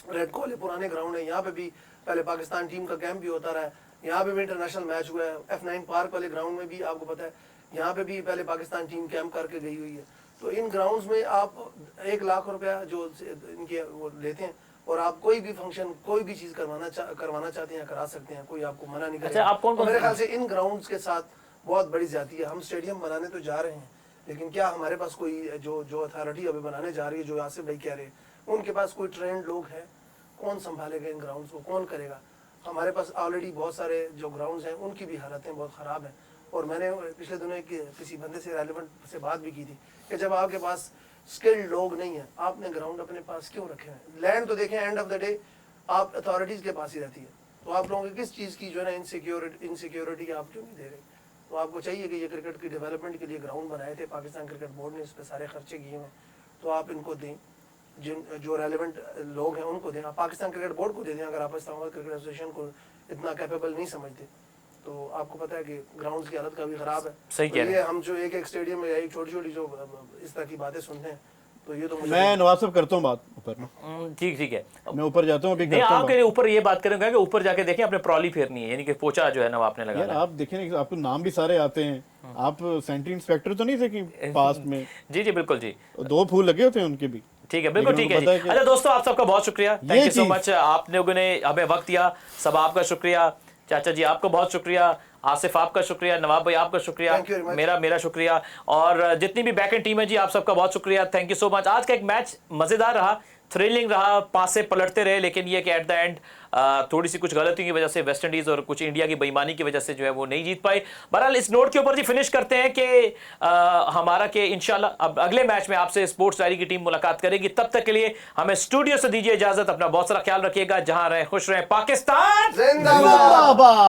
रेड कॉले पुराने ग्राउंड है, यहाँ पे भी पहले पाकिस्तान टीम का कैंप भी होता रहा है, यहाँ पे भी इंटरनेशनल मैच हुआ है। F9 पार्क वाले ग्राउंड में भी आपको पता है, यहाँ पे भी पहले पाकिस्तान टीम कैंप करके गई हुई है। तो इन ग्राउंड्स में आप 1 लाख रुपया जो इनके वो लेते हैं और आप कोई भी फंक्शन, कोई भी चीज़ करवाना चाहते हैं करा सकते हैं, कोई आपको मना नहीं करेगा। अच्छा, आप कौन-कौन मेरे ख्याल से इन ग्राउंड्स के साथ बहुत बड़ी ज्यादती है। हम स्टेडियम बनाने तो जा रहे हैं लेकिन क्या हमारे पास कोई जो अथॉरिटी अभी बनाने जा रही है, जो आसिफ भाई कह रहे हैं, उनके पास कोई ट्रेंड लोग हैं? कौन संभालेगा इन ग्राउंड्स को, कौन करेगा? हमारे पास ऑलरेडी बहुत सारे जो ग्राउंड्स हैं उनकी भी हालतें बहुत ख़राब हैं। और मैंने पिछले दिनों किसी बंदे से रेलिवेंट से बात भी की थी कि जब आपके पास स्किल्ड लोग नहीं है, आपने ग्राउंड अपने पास क्यों रखे हैं? लैंड तो देखें, एंड ऑफ द डे आप अथॉरिटीज़ के पास ही रहती है, तो आप लोगों की किस चीज़ की जो है ना इनसिक्योरिटी आप क्यों नहीं दे रहे? तो आपको चाहिए कि ये क्रिकेट की डेवलपमेंट के लिए ग्राउंड बनाए थे पाकिस्तान क्रिकेट बोर्ड ने, इस पर सारे खर्चे किए हैं, तो आप इनको दें, जो रेलिवेंट लोग हैं उनको दें। आप पाकिस्तान क्रिकेट बोर्ड को दे दें अगर आप इस्लामाबाद क्रिकेट एसोसिएशन को इतना कैपेबल नहीं समझते। तो आपको पता है कि ग्राउंड्स की हालत काफ़ी ख़राब है। सही कह रहे हैं। ये हम जो एक स्टेडियम में एक छोटी छोटी जो इस तरह की बातें सुनते हैं, तो ये तो मैं नवाज साहब करता हूँ बात ऊपर ना, ठीक ठीक है। मैं ऊपर जाता हूँ अभी नहीं, करता हूँ आपके ऊपर ये बात करूंगा कि ऊपर जाके देखें आपने प्रॉली फेरनी है, यानी कि पोचा जो है ना वो आपने यार लगाना आप देखें ना, आपको नाम भी सारे आते हैं, आप सेंट्री इंस्पेक्टर तो नहीं थे कि पास्ट में है। जी जी बिल्कुल जी, 2 फूल लगे होते हैं उनके भी। ठीक है, बिल्कुल लेकिन ठीक है उनको जी। पता है कि- अच्छा दोस्तों, आप सबका बहुत शुक्रिया, थैंक ये यू सो चीज़- मच, आप लोगों ने हमें वक्त दिया, सब आपका शुक्रिया। चाचा जी आपको बहुत शुक्रिया, आसिफ आपका शुक्रिया, नवाब भाई आपका शुक्रिया, Thank you very much. मेरा शुक्रिया, और जितनी भी बैक एंड टीम है जी आप सबका बहुत शुक्रिया, थैंक यू सो मच। आज का एक मैच मज़ेदार रहा, थ्रिलिंग रहा, पास से पलटते रहे, लेकिन ये कि एट द एंड थोड़ी सी कुछ गलतियों की वजह से वेस्ट इंडीज़ और कुछ इंडिया की बेईमानी की वजह से जो है वो नहीं जीत पाए। बहरहाल इस नोट के ऊपर जी फिनिश करते हैं कि हमारा कि इंशाल्लाह अब अगले मैच में आपसे स्पोर्ट्स डायरी की टीम मुलाकात करेगी। तब तक के लिए हमें स्टूडियो से दीजिए इजाजत, अपना बहुत सारा ख्याल रखिएगा, जहां रहें खुश रहें, पाकिस्तान जिंदाबाद।